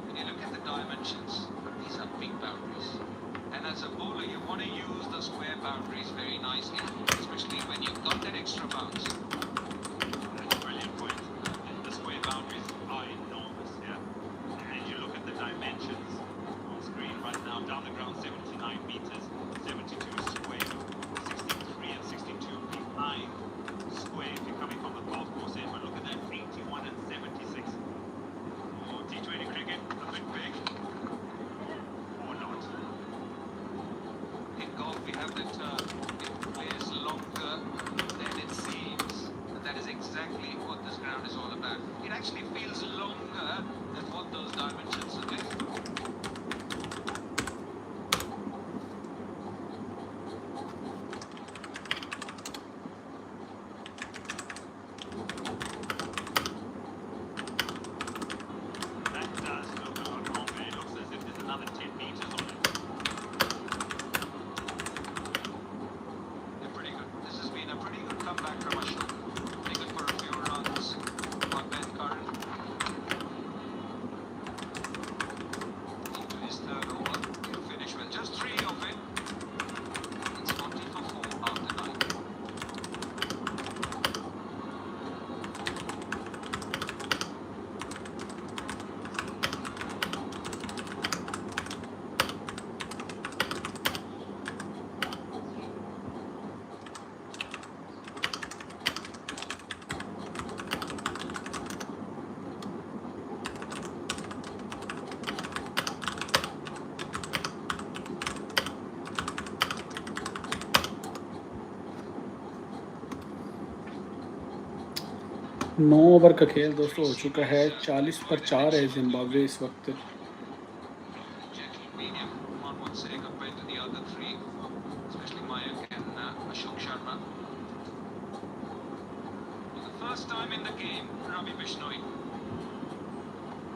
When you look at the dimensions, these are big boundaries. And as a bowler, you want to use the square boundaries very nicely, especially when you've got that extra bounce. That's a brilliant point. The square boundaries are enormous, yeah. And you look at the dimensions on screen right now, down the ground 79 meters, 72 square, 63 and 62 behind square if you're coming from the golf course end. But look at that, 81 and 76. Oh, T20 cricket, a bit big. Or not. In golf, we have that it plays longer than it seems. And that is exactly what this ground is all about. It actually feels longer than what those dimensions suggest. That does look a lot longer. It looks as if there's another 10 meters on it. They're pretty good. This has been a pretty good comeback from Ashok. Pretty good for a few runs on Ben Curran. Into his 3rd over. He'll finish with just 3 of it. It's 40 for 4 after 9. Now over का खेल दोस्तों हो चुका है। 40 पर 4 है Zimbabwe इस वक्त। Gentle medium on one say compared to the other 3. game, Ravi Bishnoi.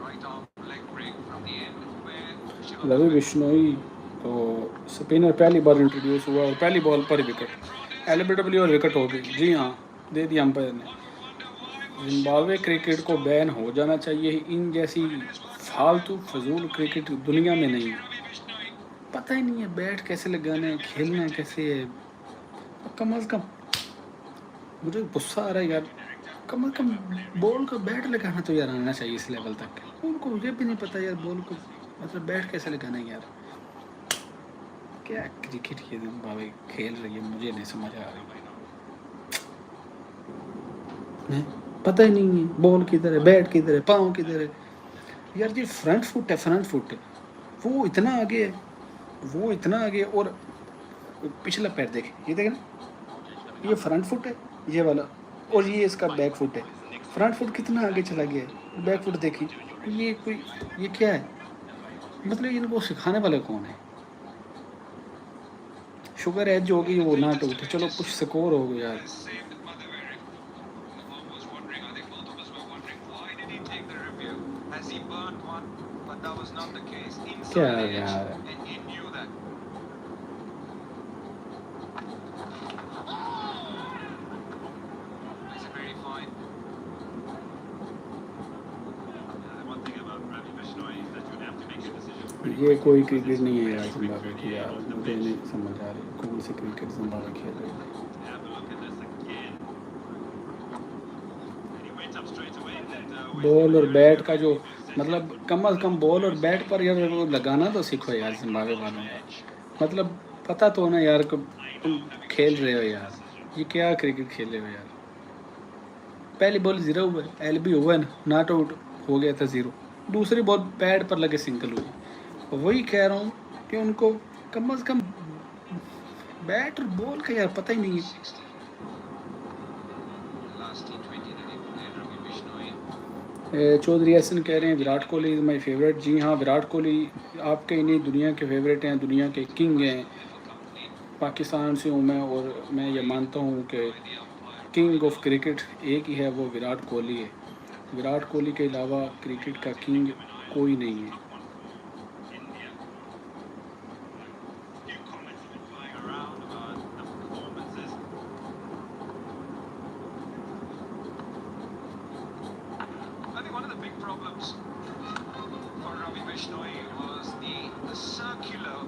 Right arm leg break from the end where Ravi Bishnoi तो स्पिनर पहली बार इंट्रोड्यूस हुआ और पहली बॉल पर विकेट, एलबीडब्ल्यू और विकेट हो गई। जी हाँ, दे दिया अंपायर ने। जिम्बाब्वे क्रिकेट को बैन हो जाना चाहिए। इन जैसी फालतू फजूल क्रिकेट दुनिया में नहीं। पता ही नहीं है बैट कैसे लगाना है, खेलना है कैसे है। कम अज़ कम मुझे गुस्सा आ रहा है यार, कम अज़ कम बॉल को बैट लगाना तो यार आना चाहिए इस लेवल तक। उनको ये भी नहीं पता यार बॉल को मतलब बैट कैसे लगाना है यार। क्या क्रिकेट ये जिम्बाब्वे खेल रही है, मुझे नहीं समझ आ रही। पता ही नहीं है बॉल किधर है, बैट किधर है, पाँव किधर है यार। ये फ्रंट फुट है, फ्रंट फुट है। वो इतना आगे है, वो इतना आगे है। और पिछला पैर देखे, ये देखे ना, ये फ्रंट फुट है ये वाला, और ये इसका बैक फुट है। फ्रंट फुट कितना आगे चला गया है, बैक फुट देखी। ये कोई ये क्या है मतलब, इनको सिखाने वाले कौन है। शुगर एज हो गई वो ना टूटे, चलो कुछ स्कोर हो गया यार। क्या यार ये कोई क्रिकेट नहीं है यार जिम्बाब्वे की यार, मुझे नहीं समझ आ रही कौन सी क्रिकेट जिम्बाब्वे खेल रही है। बॉल और बैट का जो मतलब कम अज़ कम बॉल और बैट पर यार वो लगाना तो सीखो यार जिम्बाब्वे वालों यार। मतलब पता तो ना यार तुम खेल रहे हो यार, ये क्या क्रिकेट खेल रहे हो यार। पहली बॉल 0 हुआ, एलबी हुआ ना, नॉट आउट हो गया था 0। दूसरी बॉल पैड पर लगे सिंगल हुई। वही कह रहा हूँ कि उनको कम अज़ कम बैट और बॉल का यार पता ही नहीं है। चौधरी हसन कह रहे हैं Virat Kohli is my favourite. जी हाँ, विराट कोहली आपके नहीं दुनिया के फेवरेट हैं, दुनिया के किंग हैं। पाकिस्तान से हूँ मैं और मैं ये मानता हूँ कि किंग ऑफ क्रिकेट एक ही है, वो विराट कोहली है। विराट कोहली के अलावा क्रिकेट का किंग कोई नहीं है।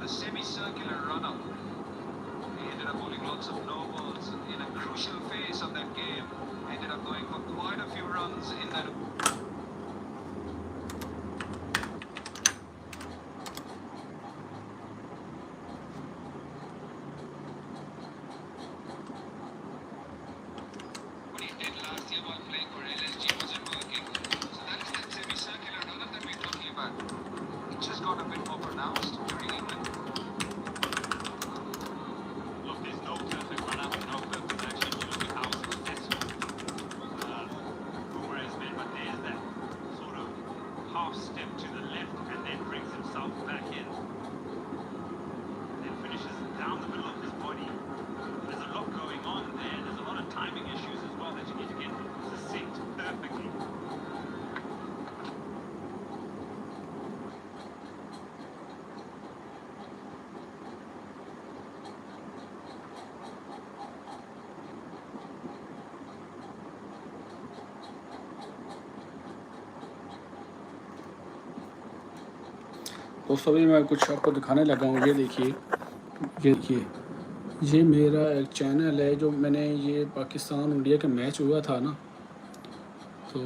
Semicircular run-up. He ended up bowling lots of no balls in a crucial phase of that game. Ended up going for quite a few runs in that. What he did last year while playing for LSG wasn't working. So that is that semicircular run-up that we're talking about. It just got a bit more pronounced during England. Step to the left and then brings himself back in and then finishes down the middle of his body. There's a lot going on there. There's a lot of timing issues as well that you need to get succinct perfectly. दोस्तों अभी मैं कुछ आपको दिखाने लगा हूँ। ये देखिए, ये देखिए, ये मेरा एक चैनल है जो मैंने ये पाकिस्तान इंडिया का मैच हुआ था ना, तो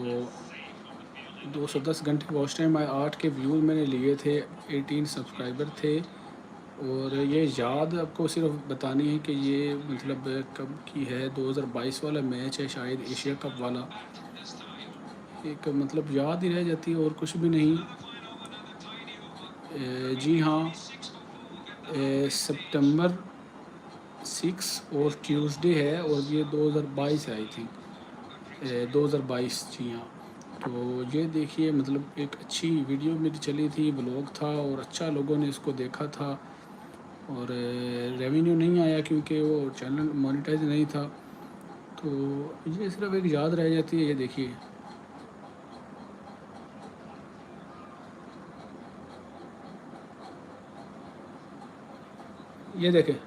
210 घंटे वॉच टाइम 8 के व्यूज़ मैंने लिए थे, 18 सब्सक्राइबर थे। और ये याद आपको सिर्फ बतानी है कि ये मतलब कब की है, 2022 वाला मैच है शायद, एशिया कप वाला। एक मतलब याद ही रह जाती है और कुछ भी नहीं। जी हाँ, सितंबर 6 और ट्यूसडे है और ये 2022 है आई थिंक, 2022। जी हाँ, तो ये देखिए मतलब एक अच्छी वीडियो मेरी चली थी, ब्लॉग था और अच्छा लोगों ने इसको देखा था और रेवेन्यू नहीं आया क्योंकि वो चैनल मोनेटाइज नहीं था। तो ये सिर्फ एक याद रह जाती है। ये देखिए, ये देखें,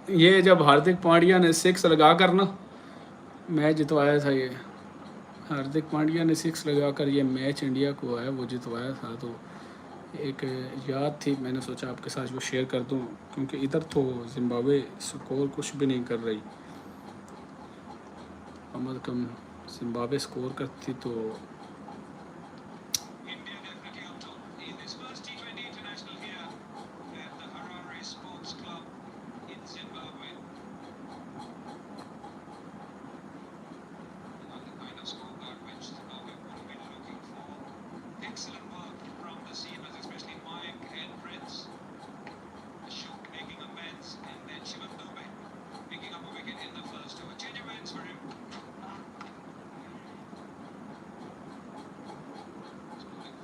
ये जब हार्दिक पांड्या ने 6 लगा कर ना मैच जितवाया था, ये हार्दिक पांड्या ने 6 लगा कर ये मैच इंडिया को है वो जितवाया था, तो एक याद थी, मैंने सोचा आपके साथ वो शेयर कर दूं, क्योंकि इधर तो जिम्बाब्वे स्कोर कुछ भी नहीं कर रही। कम अज़ कम जिम्बाब्वे स्कोर करती तो India definitely on top in this first T20 international here at the Harare Sports Club in Zimbabwe. Not the kind of scorecard which Zimbabwe would have been looking for. Excellent work from the seamers, especially Mike and Prince. Ashok making amends, and then Shivam Dubey picking up a wicket in the first over. Change of ends for him.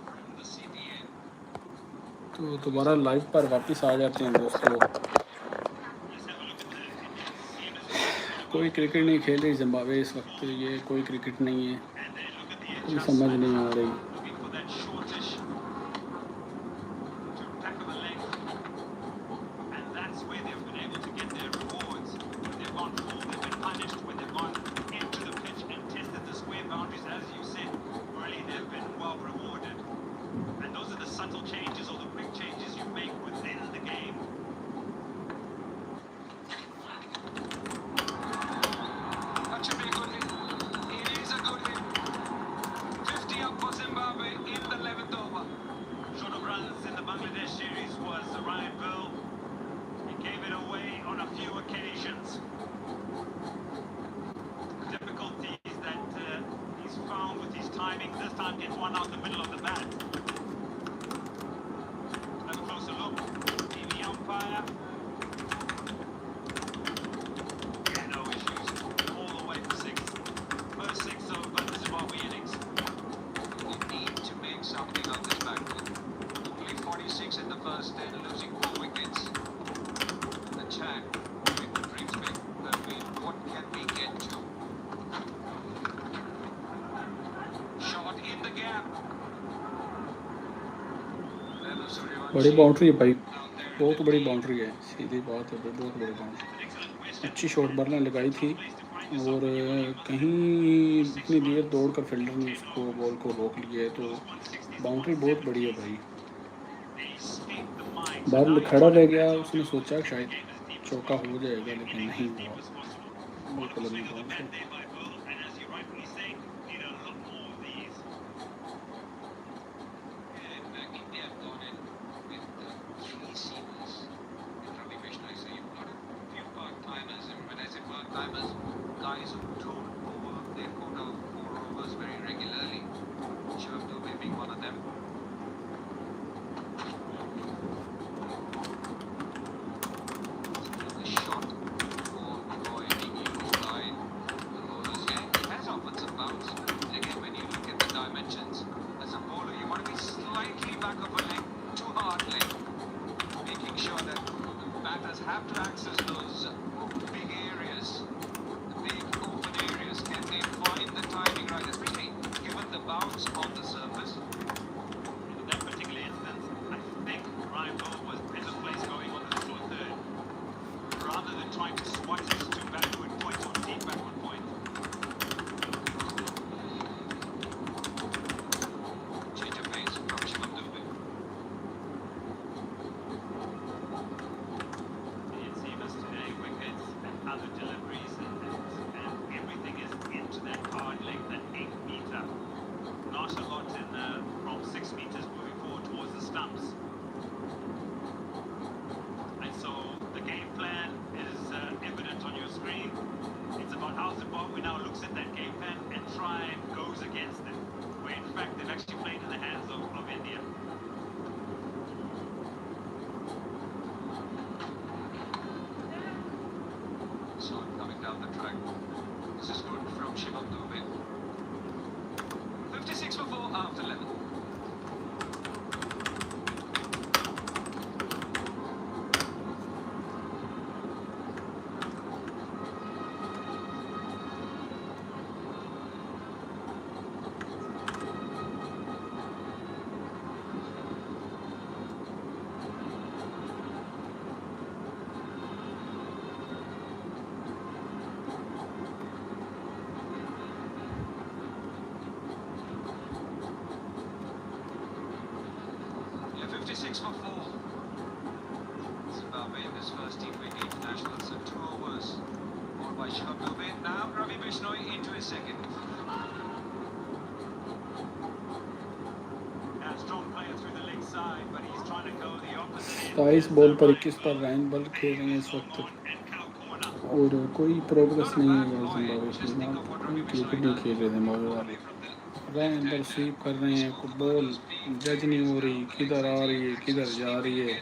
From the CBN. तो दोबारा live पर वापस आ जाते हैं दोस्तों। कोई cricket नहीं खेल रही जिम्बाब्वे इस वक्त, ये कोई क्रिकेट नहीं है, कोई समझ नहीं आ रही। Looking for that shortish to tackle the leg, and that's where they've been able to get their rewards. When they've gone full, they've been punished. When they've gone into the pitch and tested the square boundaries, as you said, really they've been well rewarded. And those are the subtle changes or the quick changes you make within the game. That should be a good hit. It is a good hit. 50 up for Zimbabwe in the 11th over. Short of runs in the Bangladesh series was Ryan Bill. He gave it away on a few occasions. Difficulties that he's found with his timing. This time gets one out the middle of the bat. Have a closer look. TV umpire. Yeah, no issues. All the way for 6. First 6 over the Zimbabwe innings. We need to make something of this backfield. Only 46 in the first 10, losing 4 wickets. The chat, big dreams big. But what can we get to? Shot in the gap. Level Suryavanshi बड़ी boundary है भाई, out there. बहुत बड़ी boundary है, सीधी बात है, बहुत बड़ी बाउंड्री। अच्छी शॉट बॉलर ने लगाई थी और कहीं इतनी देर दौड़कर फील्डर ने उसको बॉल को रोक लिया है, तो बाउंड्री बहुत बड़ी है भाई। बॉल खड़ा रह गया, उसने सोचा कि शायद चौका हो जाएगा, लेकिन नहीं हुआ। बिल्कुल नहीं हुआ। And India have gone in with 3 seamers. And Ravi Vishnu, so you've got a few part-timers. And when I say part-timers, guys who don't over their quota of 4 overs very regularly. Shivam Dubey being one of them. The shot for Roy being used by the bowlers. Yeah, he has offered some bounce. Again, when you look at the dimensions, as a bowler, you want to be slightly back of a leg, too hard leg, making sure that the batters have to access those big areas, the big open areas. Can they find the timing right, especially given the bounce on the surface? In that particular instance, I think Ryan Bill was better placed going on the little third. Rather than trying to swat his 2 backward points or deep backward point. Change of pace from Shivam Dubey. The Seamers today wicket down the track. This is good from Shivam Dubey. 56 for 4 after 11. Yeah, 56 for 4. Zimbabwe in this first T20 international, so 2 overs. Ball by Shivam Dubey. Now Ravi Bishnoi into his second. Now strong player through the leg side, but he's trying to go the opposite. 27 ball पर 21 पर Ryan बल खेल रहे हैं इस वक्त और कोई प्रोग्रेस नहीं है यार जिम्बाब्वे की ना कोई क्रिकेट नहीं खेल रहे जिम्बाब्वे वाले रायन बल स्वीप कर रहे हैं कोई बॉल जज नहीं हो रही किधर आ रही है किधर जा रही है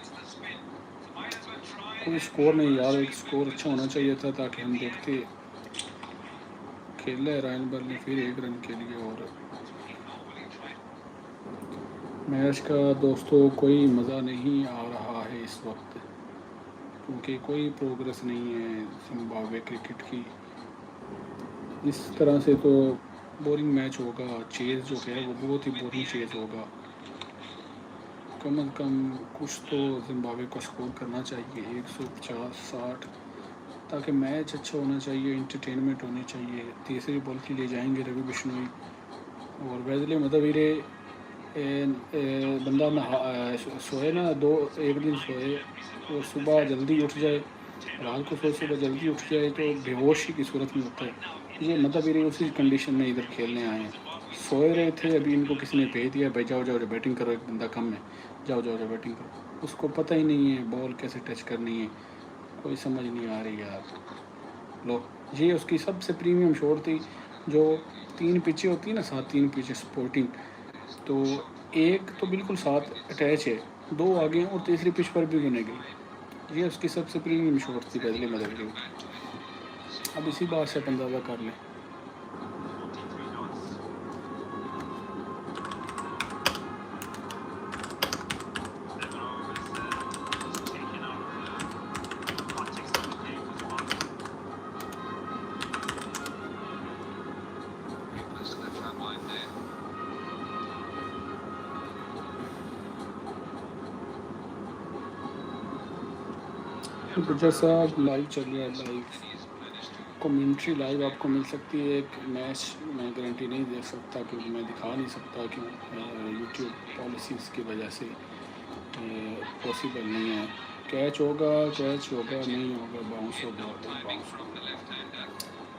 कोई स्कोर नहीं यार एक स्कोर अच्छा होना चाहिए था ताकि हम देखते खेल रहे रायन बल ने फिर 1 रन के लिए और मैच का दोस्तों कोई मज़ा नहीं आ रहा है इस वक्त क्योंकि कोई प्रोग्रेस नहीं है जिम्बाब्वे क्रिकेट की इस तरह से तो बोरिंग मैच होगा चेज़ जो है वो बहुत ही बोरिंग चेज़ होगा कम अज़ कम कुछ तो जिम्बाब्वे को स्कोर करना चाहिए 150-60 ताकि मैच अच्छा होना चाहिए इंटरटेनमेंट होनी चाहिए तीसरी बॉल के लिए जाएंगे रवि बिश्नोई और वैजले मदवीरे बंदा नहा सोए ना 1 दिन सोए और सुबह जल्दी उठ जाए रात को सोए सुबह जल्दी उठ जाए तो बेहोशी की सूरत में होता है ये मतलब उसी कंडीशन में इधर खेलने आए हैं सोए रहे थे अभी इनको किसी ने भेज दिया भाई जाओ जाओ बैटिंग करो एक बंदा कम है जाओ जाओ जाओ बैटिंग करो उसको पता ही नहीं है बॉल कैसे टच करनी है कोई समझ नहीं आ रही यार लो ये उसकी सबसे प्रीमियम शॉट थी जो 3 पिचें होती है ना 7-3 पिचें स्पोर्टिंग तो एक तो बिल्कुल साथ अटैच है 2 आगे हैं और तीसरी पिच पर भी गिने गई ये उसकी सबसे प्रीमियम शॉट थी पहले मदद अब इसी बात से अंदाज़ा कर लें तो जैसा लाइव चल रहा है लाइव कमेंट्री लाइव आपको मिल सकती है एक मैच मैं गारंटी नहीं दे सकता क्योंकि मैं दिखा नहीं सकता कि यूट्यूब पॉलिसीज़ की वजह से पॉसिबल नहीं है कैच होगा नहीं होगा बाउंस होगा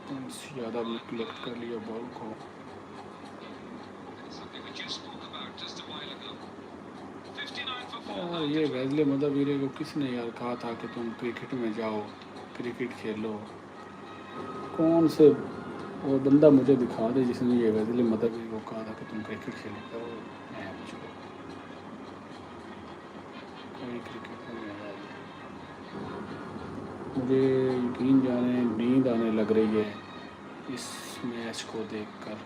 बाउंस ज़्यादा भी कलेक्ट कर लिया बॉल को ये वैजले मदवीरे को किसने यार कहा था कि तुम क्रिकेट में जाओ क्रिकेट खेलो कौन से वो बंदा मुझे दिखा दे जिसने ये वैजले मदवीरे को कहा था कि तुम क्रिकेट खेलो करो कोई क्रिकेट नहीं है मुझे यकीन जाने नींद आने लग रही है इस मैच को देखकर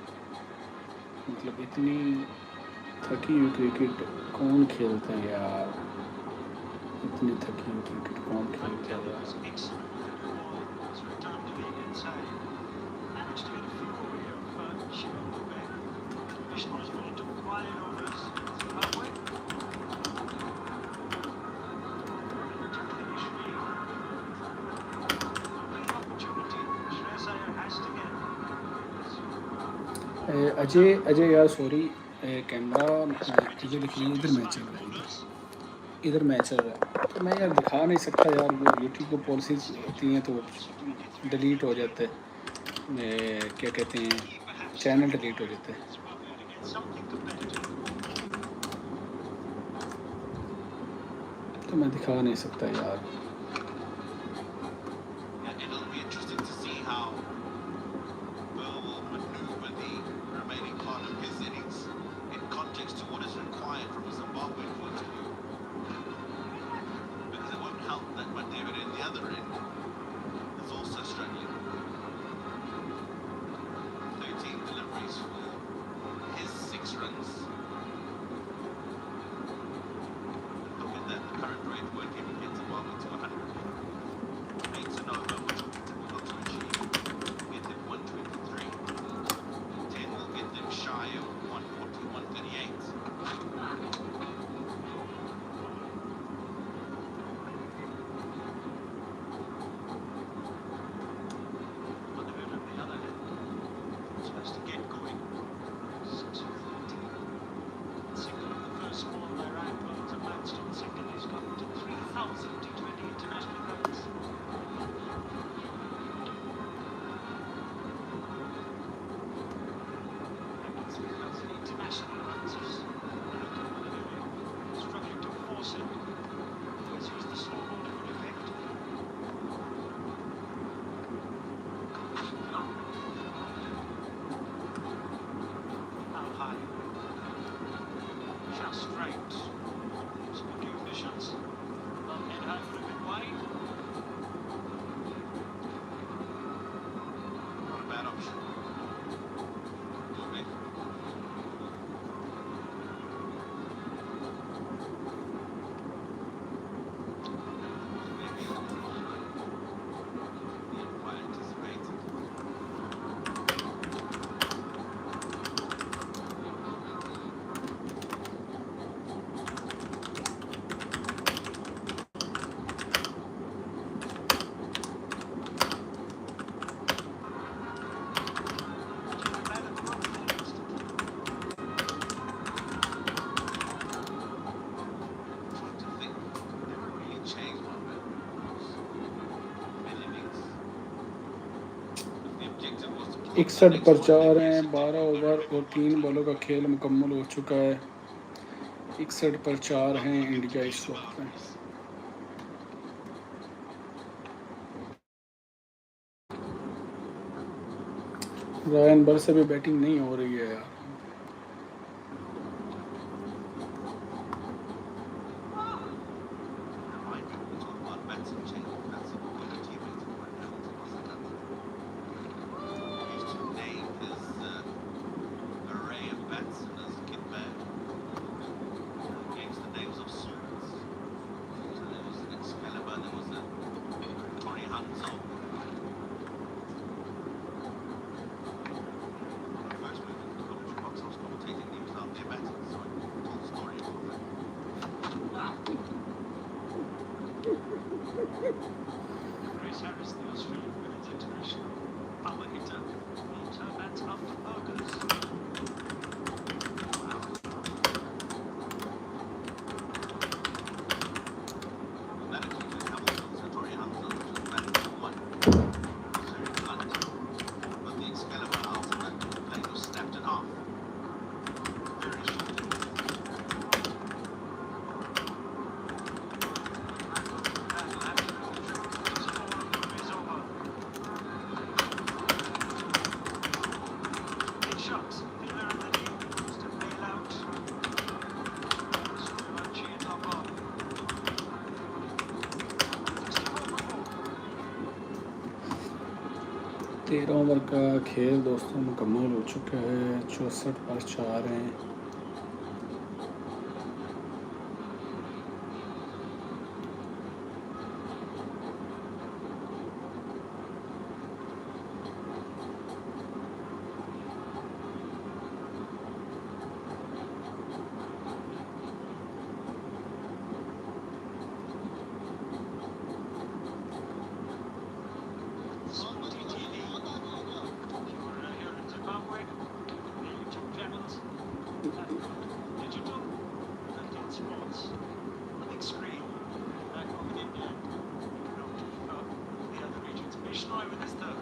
मतलब इतनी थकी हुई क्रिकेट कौन खेलता है यार इतनी थकी हुई क्रिकेट कौन खेलता है यार अजय यार सॉरी कैमरा इधर देखिए इधर मैच चल रहा है इधर मैच चल रहा है तो मैं यार दिखा नहीं सकता यार वो यूट्यूब को पॉलिसीज होती हैं तो डिलीट हो जाते हैं क्या कहते हैं चैनल डिलीट हो जाते हैं तो मैं दिखा नहीं सकता यार 61 पर 4 हैं, 12 ओवर और 3 बॉलों का खेल मुकम्मल हो चुका है। 61 पर 4 हैं इंडिया इस वक्त में। रायन बर से भी बैटिंग नहीं हो रही है यार। Chris Harris, the Australian women's international power hitter, leaves her bats after burgers. तेरह ओवर का खेल दोस्तों मुकम्मल हो चुका है। 64 पर 4 हैं। Here in Zimbabwe, the YouTube channels, digital, and sports, the big screen, back home in India, the other regions. Bishnoy with his third.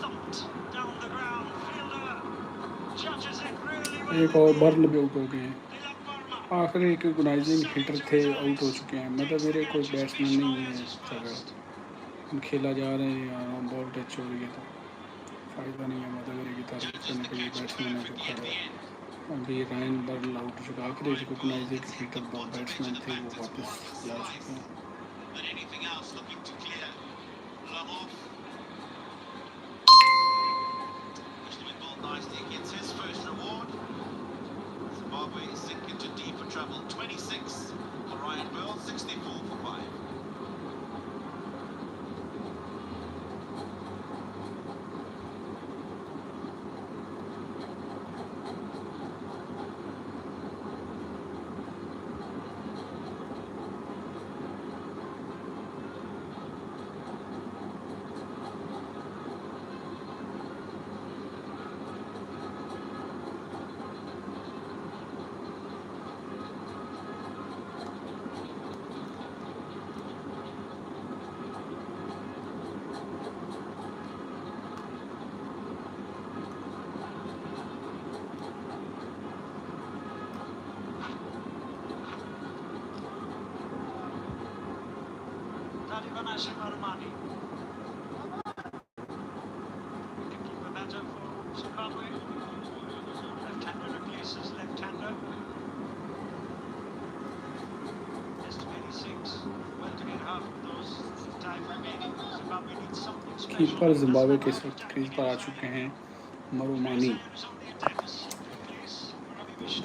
Thumped down the ground, fielder judges it really well. एक और बर्ल भी out हो गए हैं। Tilak Verma. आखिरी recognising heater थे, out हो चुके हैं। मतलब मेरे कोई बैट्समैन नहीं है इस जगह। हम खेला जा रहे हैं यार, बॉल टच हो रही है तो फ़ायदा नहीं है मतलब मेरे की तारीफ करने के लिए। बैट्समैन है जो खड़ा है। अभी रायन बर्ल आउट हो चुका। आखिरी रिकॉग्नाइजिंग हिटर दो बैट्समैन थे वो वापस जा चुके हैं। But anything else looking to clear. Long off. Pushed him in ball nicely. Gets his first reward. Zimbabwe sink into deeper trouble. 26 for Ryan Burl, 64 for 5. Armani. Keeper batter for Zimbabwe. Left-hander replaces left-hander. Just 26. Well to get half of those time remaining. Zimbabwe needs something special. Keeper Zimbabwe के इस वक्त crease पर आ चुके हैं मरुमानी।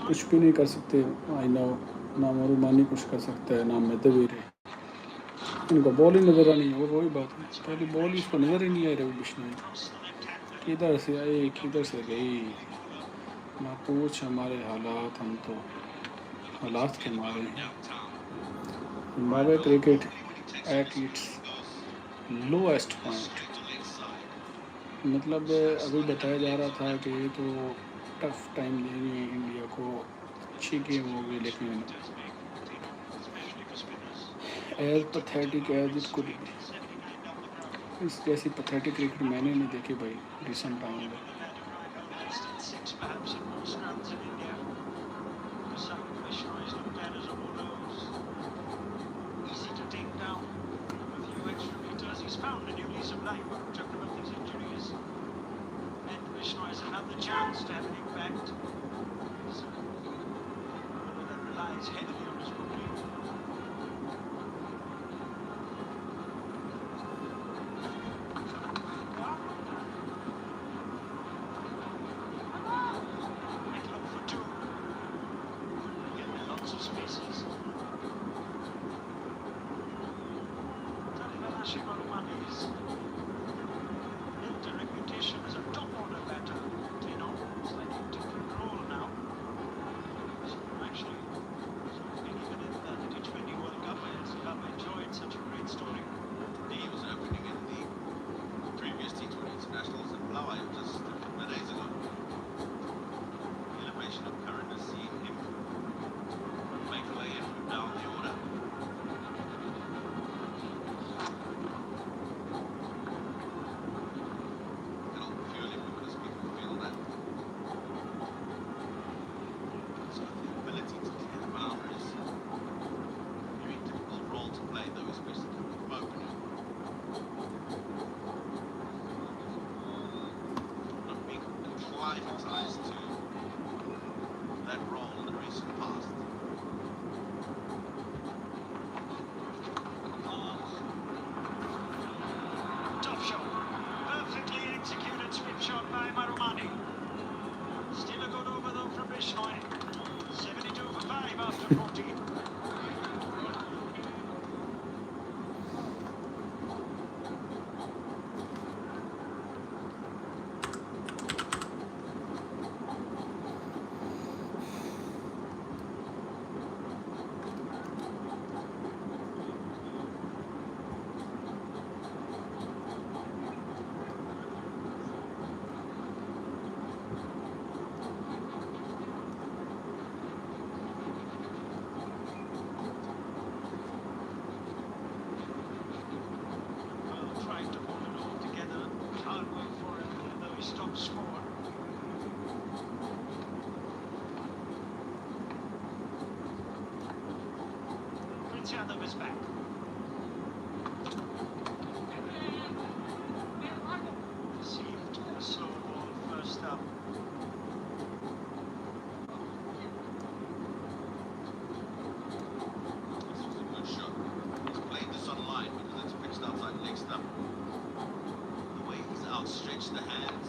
कुछ भी नहीं कर सकते। आई नो ना मरुमानी कुछ कर सकता है ना मेदवीर है। इनको बॉल ही नज़र आनी है। वही बात है, पहली बॉल ही इसको नज़र ही नहीं आ रही। बिश्नोई किधर से आई किधर से गई ना पूछ हमारे हालात, हम तो हालात के मारे हैं। Zimbabwe cricket at its lowest point. मतलब अभी बताया जा रहा था कि ये तो टफ टाइम देनी है इंडिया को, अच्छी गेम होगी, लेकिन as pathetic as it could इस जैसी पैथेटिक क्रिकेट मैंने नहीं देखी भाई रिसेंट टाइम में। Perhaps in most grounds in India, because some Vishnu is looked at as a bowler easy to take down. A few extra meters, he's found a new lease of life. Talking about these injuries, and Vishnu has another chance to have an impact. So, that relies heavily on his bowling. Built a reputation as a top-order batter. You know, slightly different role now. So actually, even in the T20 World Cup, Zimbabwe enjoyed such a great story. He was opening in the previous T20 internationals in Malawi just a couple of days ago. The elevation of current has seen him make a way in from down the order. Purely because people feel that so the ability to clear the boundaries, very difficult role to play though, especially from opening. Not being acclimatized to that role in the recent past. Top shot. Perfectly executed spin shot by Marumani. Still a good over though from Bishnoi. 72 for 5 after 14. Trying to hold it all together. Hard work for him, even though he stopped score. Prince Yadav is back. Received a slow ball first up. This was a good shot. He's played this online because it's pitched outside leg stump. The way he's outstretched the hands,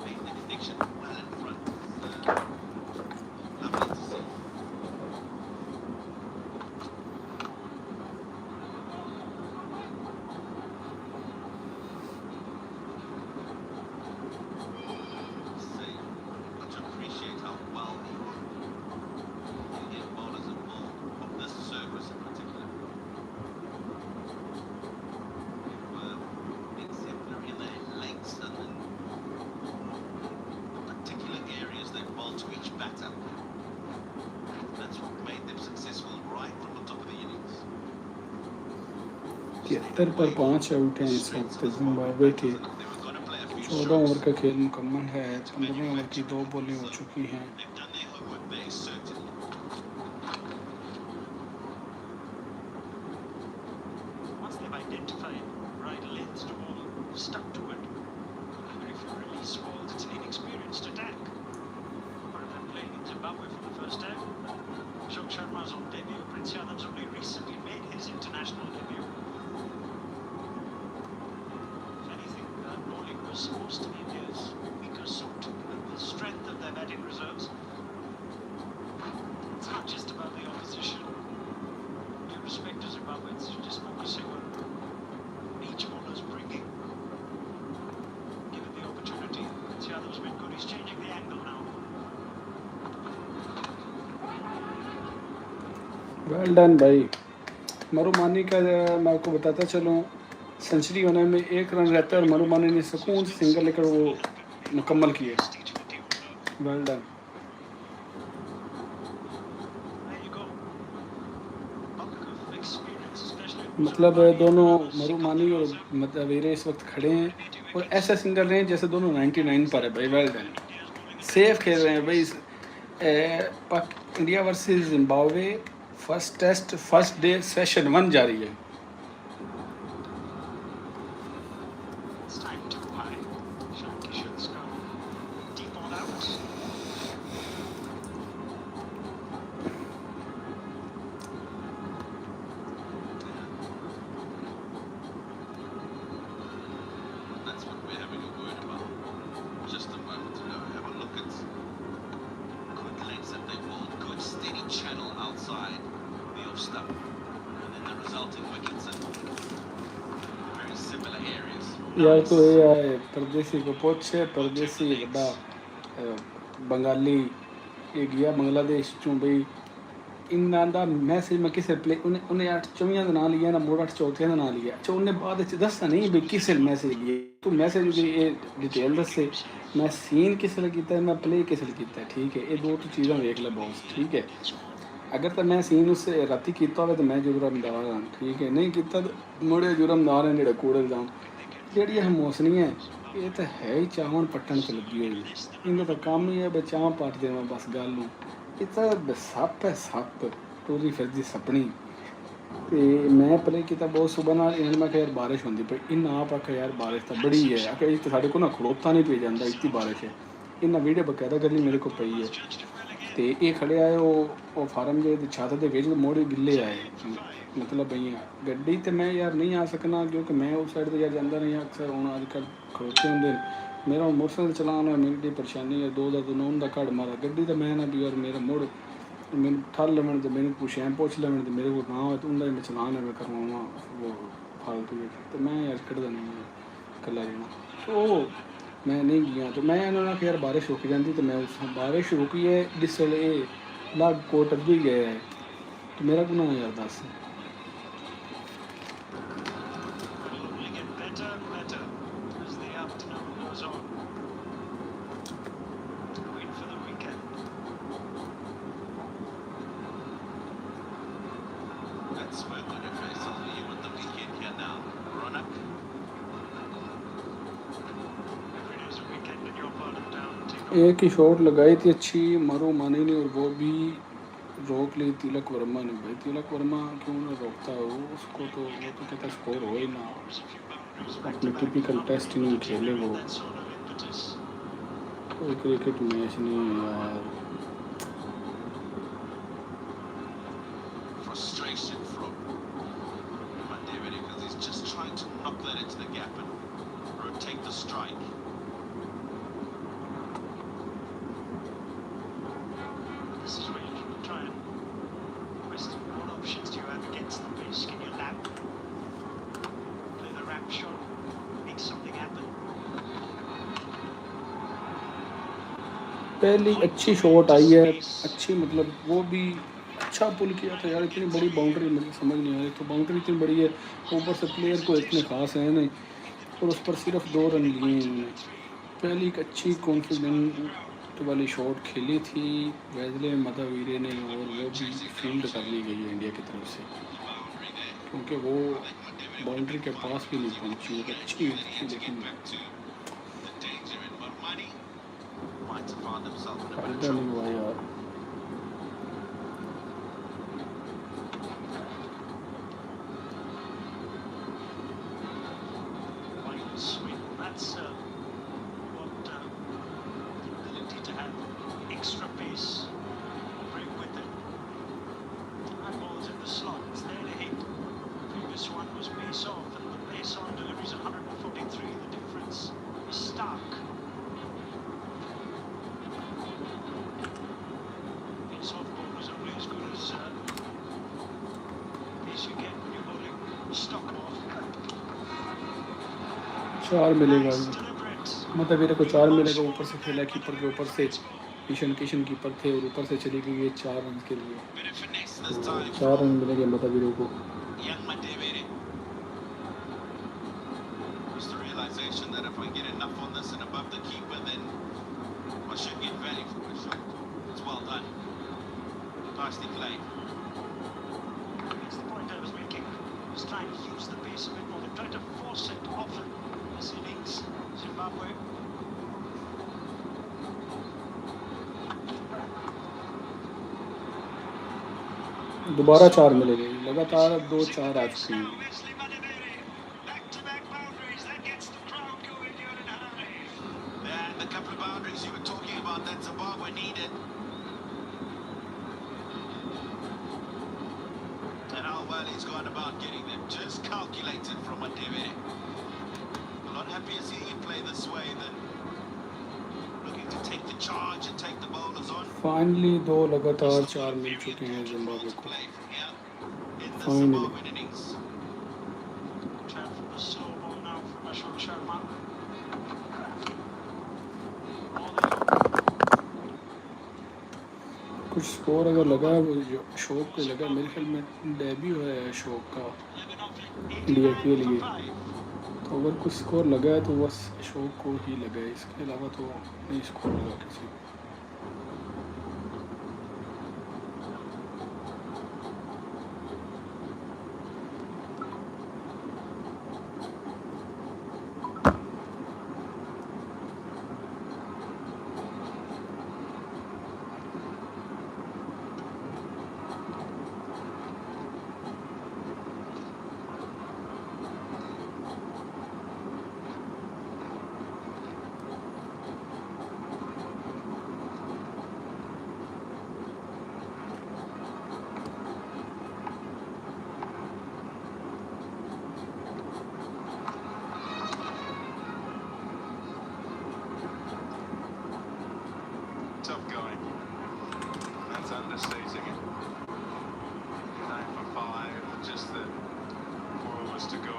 made the connection well in front. It's lovely to see. Say, got to appreciate how well the Indian bowlers have bowled of this service in particular. Were exemplary in their lengths and in the particular areas they bowled to each batter. That's what made them successful right from the top of the innings. 73 पर 5 out हैं इस वक्त Zimbabwe के। 14 over का खेल मुकम्मल है। 15 over की 2 बॉलें हो चुकी हैं। They've done their homework there, certainly. Once they've identified right lengths to ball, stuck to it. But if you release balls, it's an inexperienced attack. Part of them playing in Zimbabwe for the first time. Ashok Sharma's on debut. Prince Yadav's only recently made his international debut. If anything, bowling was supposed to be India's weaker suit, the strength of their batting reserves. It's not just about the opposition. Due respect to Zimbabwe, it's just focusing on each bowler's bringing. Given the opportunity, Prince Yadav's been good. He's changing the angle now. Well done भाई। मरुमानी का मैं आपको बताता चलूँ, century होने में 1 run रहता है और मरुमानी ने सुकून से सिंगल लेकर वो मुकम्मल किए। Well done. There you go. Bulk of experience, especially मतलब दोनों मरुमानी और मतवीरे इस वक्त खड़े हैं और ऐसा सिंगल रहे हैं जैसे दोनों 99 पर है भाई। वेल डन, सेफ खेल रहे हैं भाई। India versus Zimbabwe, first test first day session 1 जारी है। It's time to buy. Shanky should go deep all out. That's what we're having a word about just a moment ago. Have a look at good legs that they pulled, good steady channel outside the off stump, and then the resulting wickets in very similar areas. यार तो ये है परदेसी को पोछे परदेसी बड़ा बंगाली ये गया बांग्लादेश चों बई इन्ना दा मैसेज मैं किसे प्ले उन्हें उन्हें 8 24 ਦਾ ਨਾਂ ਲਿਆ ਨਾ ਮੋੜ 8 ਚੌਥਿਆਂ ਦਾ ਨਾਂ ਲਿਆ। ਅੱਛਾ ਉਹਨੇ ਬਾਅਦ ਵਿੱਚ ਦੱਸਣਾ ਨਹੀਂ ਵੀ ਕਿਸੇ ਮੈਸੇਜ ਗਿਆ ਤੂੰ ਮੈਸੇਜ ਦੀ ਇਹ ਡਿਟੇਲ ਦੱਸੇ ਮੈਂ ਸੀਨ ਕਿਸ ਲਈ ਕੀਤਾ ਮੈਂ ਪਲੇ ਕਿਸ ਲਈ ਕੀਤਾ। ਠੀਕ ਹੈ, ਇਹ ਦੋ ਤੋਂ ਚੀਜ਼ਾਂ ਵੇਖ ਲੈ ਬੌਸ। ਠੀਕ ਹੈ, ਅਗਰ ਤਾਂ ਮੈਂ ਸੀਨ ਉਸ ਰਾਤੀ ਕੀਤਾ ਹੋਵੇ ਤਾਂ ਮੈਂ ਜੁਰਮਦਾਰ ਹਾਂ। ਠੀਕ ਹੈ, ਨਹੀਂ ਕੀਤਾ ਤਾਂ ਮੁੜੇ ਜੁਰਮਦਾਰ ਨੇ ਜਿਹੜੇ ਕੂੜੇ ਇਲਜ਼ਾਮ ਜਿਹੜੀ ਇਹ ਮੌਸਣੀ ਹੈ ਇਹ ਤਾਂ ਹੈ ਹੀ ਚਾਵਣ ਪੱਟਣ 'ਚ ਲੱਗੀ ਹੋਈ। ਇਹਦਾ ਤਾਂ ਕੰਮ ਹੀ ਹੈ ਵੀ ਚਾਹ ਪੱਟ ਦੇਵਾਂ ਬਸ ਗੱਲ ਨੂੰ। ਇਹ ਤਾਂ ਸੱਪ ਹੈ ਸੱਪ ਟੁਰੀ ਫਿਰਦੀ ਸਪਣੀ। ਤੇ ਮੈਂ ਪਲੇ ਕੀਤਾ ਬਹੁਤ ਸੁਬਹ ਨਾਲ ਇਹਨਾਂ ਨੂੰ ਮੈਂ ਕਿਹਾ ਯਾਰ ਬਾਰਿਸ਼ ਹੁੰਦੀ ਪਈ ਇਹਨਾਂ ਆਪ ਆਖਿਆ ਯਾਰ ਬਾਰਿਸ਼ ਤਾਂ ਬੜੀ ਹੈ ਆਖਿਆ ਇੱਥੇ ਸਾਡੇ ਕੋਲ ਨਾ ਖੜੋਤਾ ਨਹੀਂ ਪਈ ਜਾਂਦਾ ਇੱਥੇ ਬਾਰਿਸ਼ ਹੈ। ਇਹਨਾਂ ਵੀਡੀਓ ਬਕਾਇਦਾ ਗੱਲੀ ਮੇਰੇ ਕੋਲ ਪਈ ਹੈ। ਤੇ ਇਹ ਖੜੇ ਆਏ ਉਹ ਫਾਰਮ ਦੇ ਛੱਤ ਦੇ ਵਿੱਚ ਮੋੜੇ ਗਿੱਲੇ ਆਏ मतलब भई गड्डी तो मैं यार नहीं आ सकना क्योंकि मैं उस साइड तो यार जाता नहीं अक्सर हूँ अजकल खड़ोते होंगे मेरा मोटरसाइकिल चलाना मेरी बड़ी परेशानी है 2 ਦਾ तो 9 ਦਾ घड़ मारा गड्डी तो मैं ना भी यार मेरा मुड़ मैंने ठल लवन तो मैंने कुछ पुछ लवन तो मेरे को ना हो तो उनका मैं चलाना मैं करवावा वो फालतू तो मैं यार कटदा नहीं कला रहना तो मैं नहीं गया। तो मैं इन्होंने आखिया यार बारिश रुक जाती तो मैं उस बारिश रुकी है जिस वे लग कोट अगे ही गया है तो मेरा गुनाह यार दस। That's where good advice on you with the weekend here now. Ronak. एक ही शॉट लगाई थी अच्छी मारो मानी ने और वो भी रोक ली तिलक वर्मा ने। भाई तिलक वर्मा क्यों ना रोकता है वो उसको तो वो तो कहता स्कोर हो ही ना अपने टिपिकल टेस्ट नहीं खेले वो कोई क्रिकेट मैच नहीं है यार। Frustration from Mandevere because he's just trying to knock that into the gap and rotate the strike. This is where you can try and question what options do you have against the pace. Can you lap? Play the wrap shot, make something happen. पहली अच्छी shot I है अच्छी मतलब वो भी अच्छा पुल किया था यार। इतनी बड़ी बाउंड्री मुझे समझ नहीं आ रही तो बाउंड्री इतनी बड़ी है ऊपर से प्लेयर को इतने खास है नहीं और उस पर सिर्फ 2 रन लिए इन्होंने। पहली एक अच्छी कॉन्फिडेंट वाली शॉट खेली थी वैजले मतवीरे ने और वो भी फील्ड कर ली गई है इंडिया की तरफ से क्योंकि वो बाउंड्री के पास भी नहीं पहुंची। वो अच्छी थी लेकिन फायदा नहीं हुआ यार। Swing. That's what the ability to have extra pace bring with it. That ball's in the slot. It's there to hit. The previous one was pace off, and the pace on delivery is 143. The difference is stark. Pace off ball is only as good as pace you get when you're bowling stock off. 4 मिलेगा मतवीरे को 4 मिलेगा। ऊपर से खेला keeper के ऊपर से Kishan keeper थे और ऊपर से चली गई है 4 रन के लिए। 4 रन मिलेंगे मतवीरे को। Young Mandevere. Just the realization that if I get enough on this and above the keeper, then I should get value for my shot. It's well done. Nicely played. That's the point I was making. Just trying to दोबारा 4 मिलेंगे, लगातार अब 2-4 आ चुके हैं। And the couple of boundaries you were talking about that Zimbabwe needed. And how well he's gone about getting them. Just calculated from Mandevere. I'm not happy to see him play this way than looking to take the charge and take the bowlers on. Finally 2 लगातार 4 मिल चुके हैं Zimbabwe को। Finally कुछ score अगर लगा है वो जो अशोक को लगा, मेरे ख्याल में डेब्यू है अशोक का इंडिया के लिए, तो अगर कुछ स्कोर लगा है तो बस अशोक को ही लगा है, इसके अलावा तो नहीं स्कोर लगा किसी को। Tough going. That's understating it. 9 for 5, just the 4 overs to go.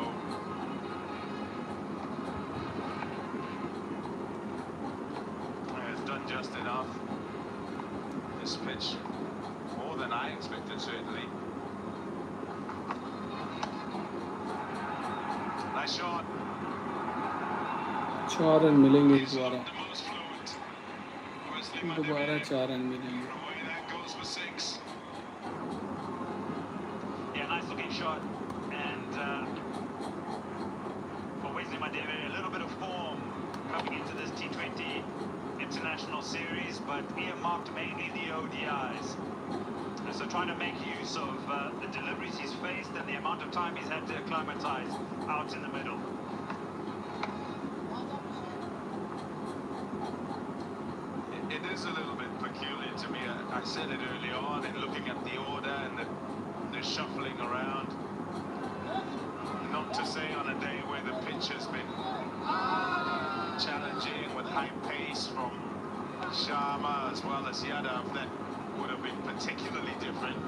It's done just enough. This pitch, more than I expected, certainly. Nice shot. 4 run मिलेंगे दोबारा, The most fluent. दोबारा 4 रन मिलेंगे। Away that goes for 6. Yeah, nice looking shot. And for Wesley Madebe, a little bit of form coming into this T20 international series, but earmarked mainly the ODIs. And so trying to make use of the deliveries he's faced and the amount of time he's had to acclimatize out in the middle. It is a little bit peculiar to me. I said it early on in looking at the order and the shuffling around. Not to say on a day where the pitch has been challenging with high pace from Sharma as well as Yadav, that would have been particularly different.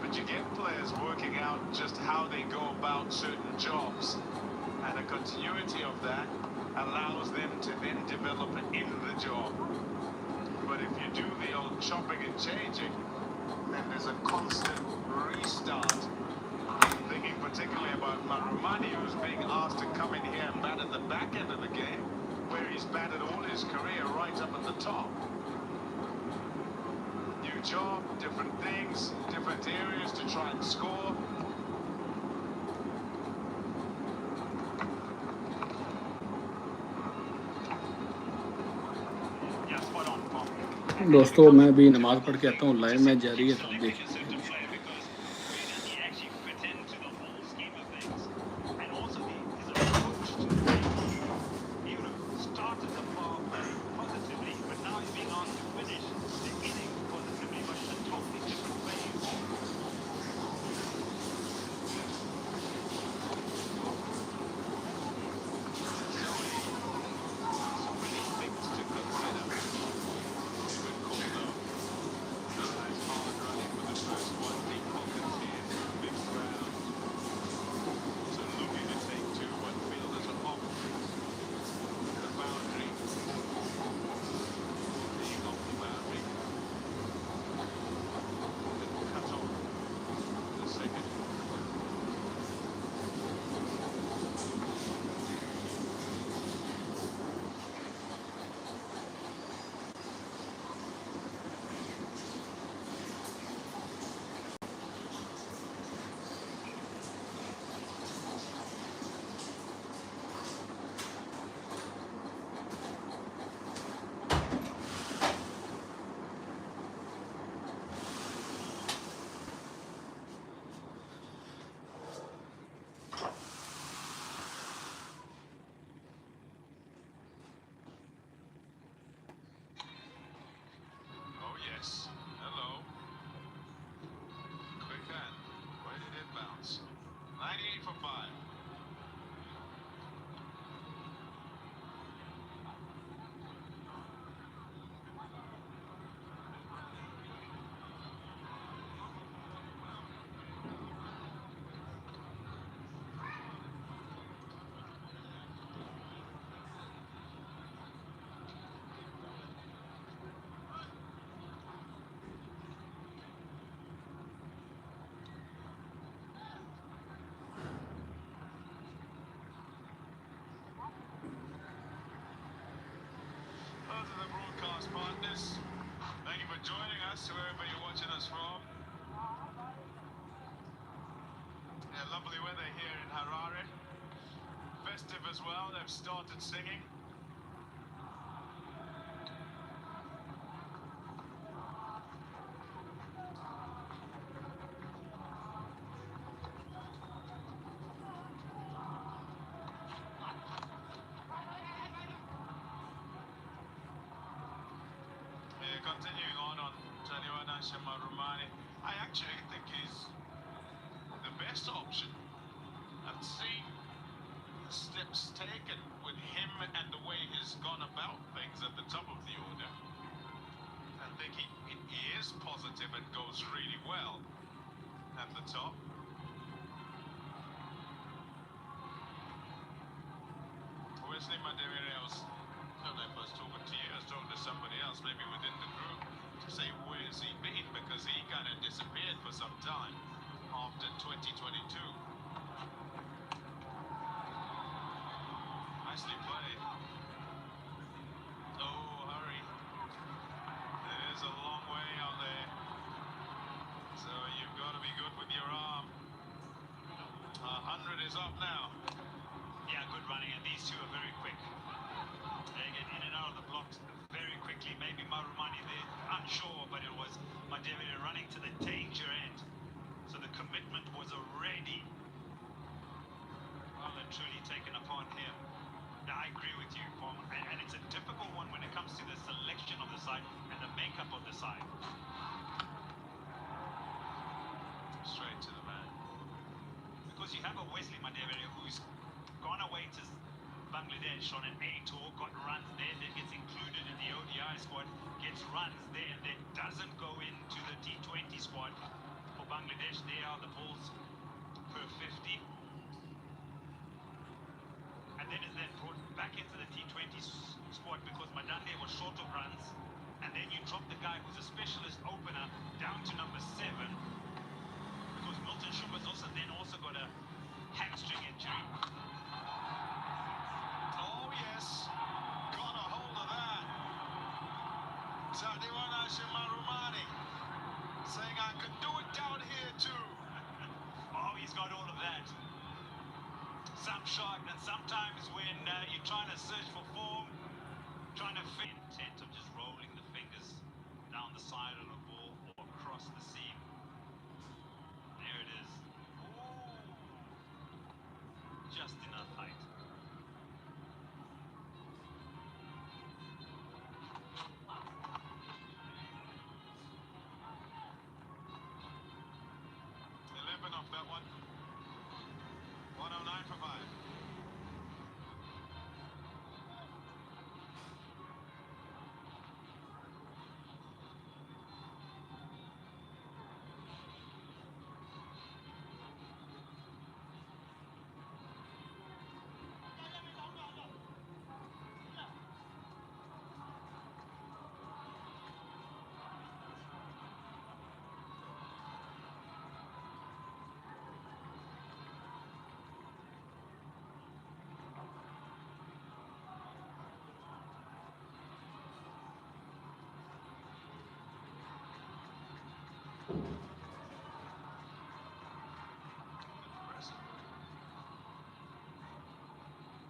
But you get players working out just how they go about certain jobs. And a continuity of that allows them to then develop in the job. But if you do the old chopping and changing, then there's a constant restart. Thinking particularly about Marumani, who's being asked to come in here and bat at the back end of the game, where he's batted all his career right up at the top. New job, different things, different areas to try and score. दोस्तों मैं अभी नमाज़ पढ़ के आता हूँ, live match जारी है, तो आप देखिए। Yes. Hello. Quick hand. Where did it bounce? 98 for 5. To the broadcast partners, thank you for joining us, wherever you're watching us from. Yeah, lovely weather here in Harare. Festive as well, they've started singing. Yeah, continuing on Taniwana Shamarumani, I actually think he's the best option. I've seen the steps taken with him and the way he's gone about things at the top of the order. I think he is positive and goes really well at the top. Wesley Madereos, I don't know if I was talking to you, I was talking to somebody else, maybe within the group, to say where's he been, because he kind of disappeared for some time after 2022. Nicely played. Oh, hurry. It is a long way out there. So you've got to be good with your arm. 100 is up now. Yeah, good running, and these two are very quick. They get in and out of the blocks very quickly. Maybe Marumani there, unsure, but it was Madevere running to the danger end. So the commitment was already well and truly taken upon him. Yeah, I agree with you, Paul. And it's a difficult one when it comes to the selection of the side and the makeup of the side. Straight to the man. Because you have a Wesley Madevere who's gone away to Bangladesh on an A tour, got runs there, then gets included in the ODI squad, gets runs there, and then doesn't go into the T20 squad for Bangladesh. There are the balls per 50. And then is then brought back into the T20 squad because Madande was short of runs. And then you drop the guy who's a specialist opener down to number 7. Because Milton Shumba's also got a hamstring injury. Oh yes, got a hold of that. Tadiwana Shimarumani saying I could do it down here too. Oh, he's got all of that. Some shot, and sometimes when you're trying to search for form, trying to fit intent of just rolling the fingers down the side of the ball or across the seam. There it is. Ooh. Just enough height. Off that one. 109 for 5.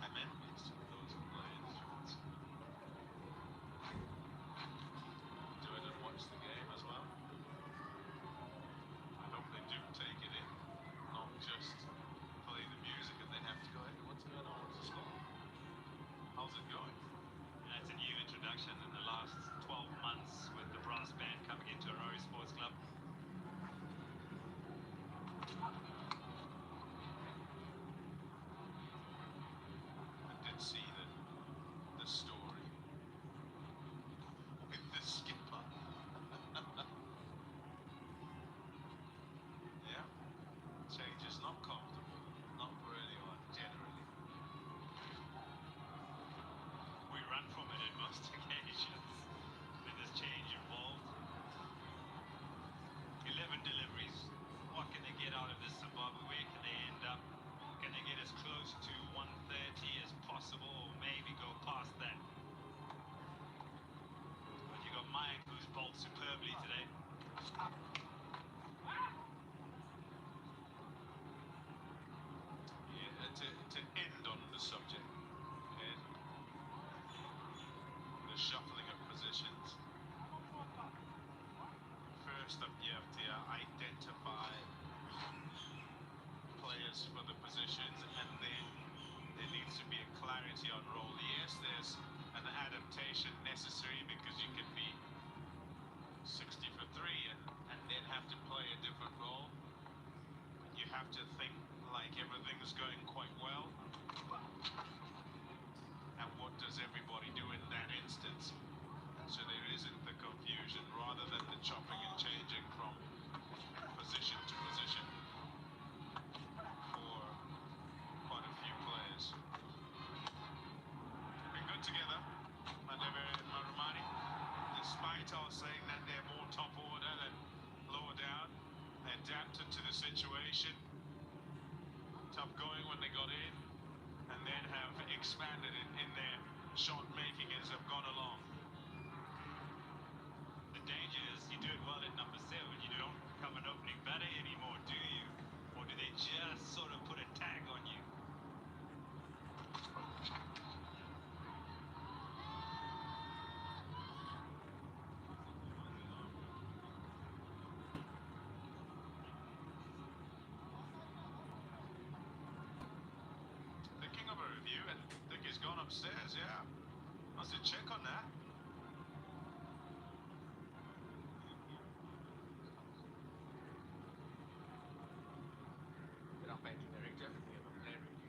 Amendments to those who play instruments. Do it and watch the game as well. I hope they do take it in, not just play the music and then have to go, hey, what's going on? What's the score? How's it going? Yeah, it's a new introduction in the last 12 months with the brass band coming in. first up you have to identify players for the positions, and then there needs to be a clarity on role. Yes, there's an adaptation necessary because you can be 60 for 3 and then have to play a different role. You have to think like everything's going quite well. And what does everybody do in that instance? So there isn't the confusion rather than the chopping and changing from position to position for quite a few players. Been good together, Mandebe and Marumani, despite our saying that they're more top order than lower down. They adapted to the situation. Tough going when they got in, and then have expanded in their shot making as they've gone along. The danger is you do it well at number 7, you don't become an opening batter anymore, do you? Or do they just sort of put a tag on you? Thinking of a review, and I think he's gone upstairs, yeah. Wants to check on that. The umpiring director, we have a player review.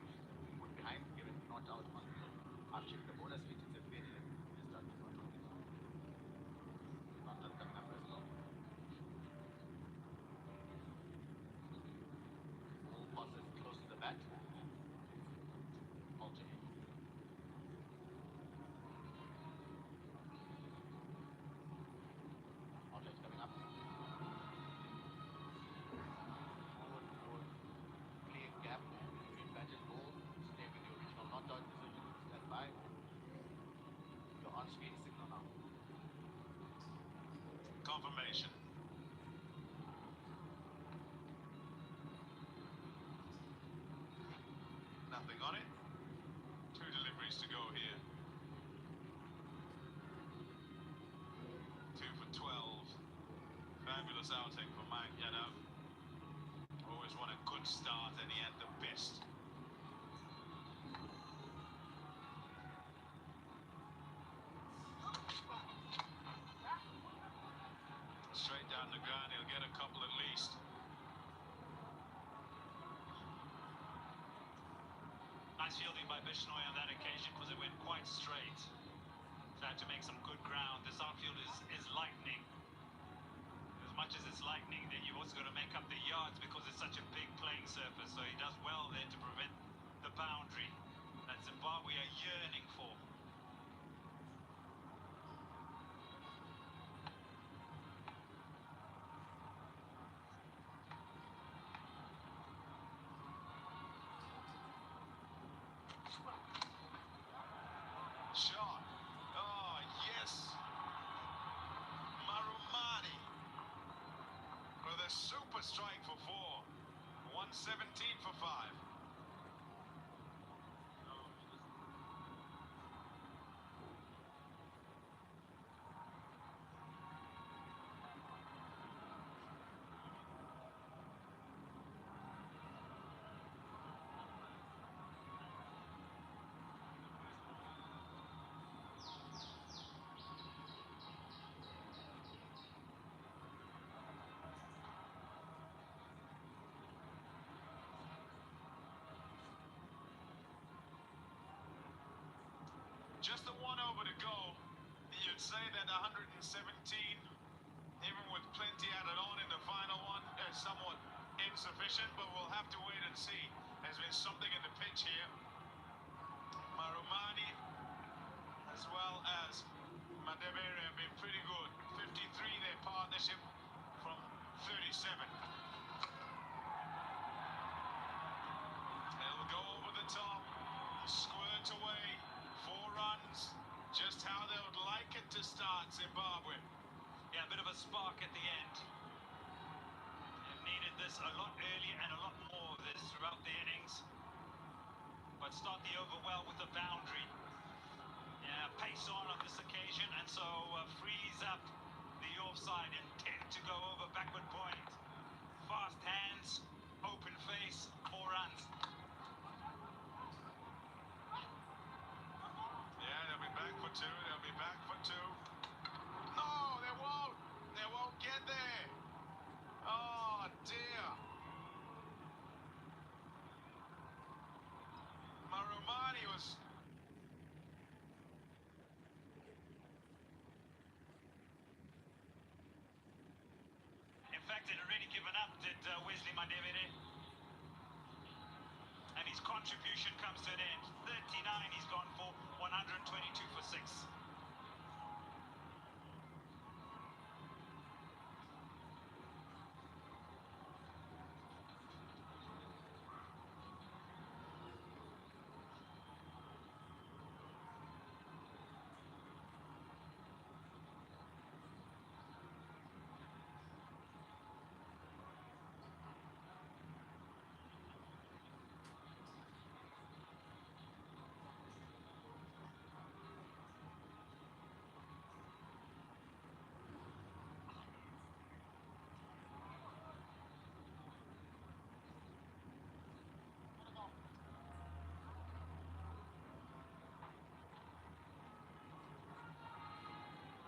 Put behind, given not out on field. I've checked the bonus, which is a failure. Just not done the numbers now. All passes close to the bat. Alternate. Alternate coming up. Play a gap between bat and ball. Stay with the original not out decision. Stand by. Your on-screen signal now. Confirmation. Nothing on it. 2 deliveries to go here. 2 for 12. Fabulous outing for Mike Yadav. Always want a good start, and he had the best. Straight down the ground, he'll get a couple at least. Nice fielding by Bishnoi on that occasion because it went quite straight. So had to make some good ground. This outfield is lightning. As much as it's lightning, then you've also got to make up the yards because it's such a big playing surface. So he does well there to prevent the boundary that Zimbabwe are yearning for. Shot. Oh, yes. Marumani with a super strike for 4. 117 for 5. Just the 1 over to go. You'd say that 117, even with plenty added on in the final one, is somewhat insufficient, but we'll have to wait and see. There's been something in the pitch here. Marumani, as well as Madebere, have been pretty good. 53 their partnership from 37. They'll go over the top, squirt away. 4 runs, just how they would like it to start, Zimbabwe. Yeah, a bit of a spark at the end. They've needed this a lot earlier and a lot more of this throughout the innings. But start the over well with the boundary. Yeah, pace on this occasion, and so frees up the offside intent to go over Madevere. And his contribution comes to an end. 39 he's gone for, 122 for 6.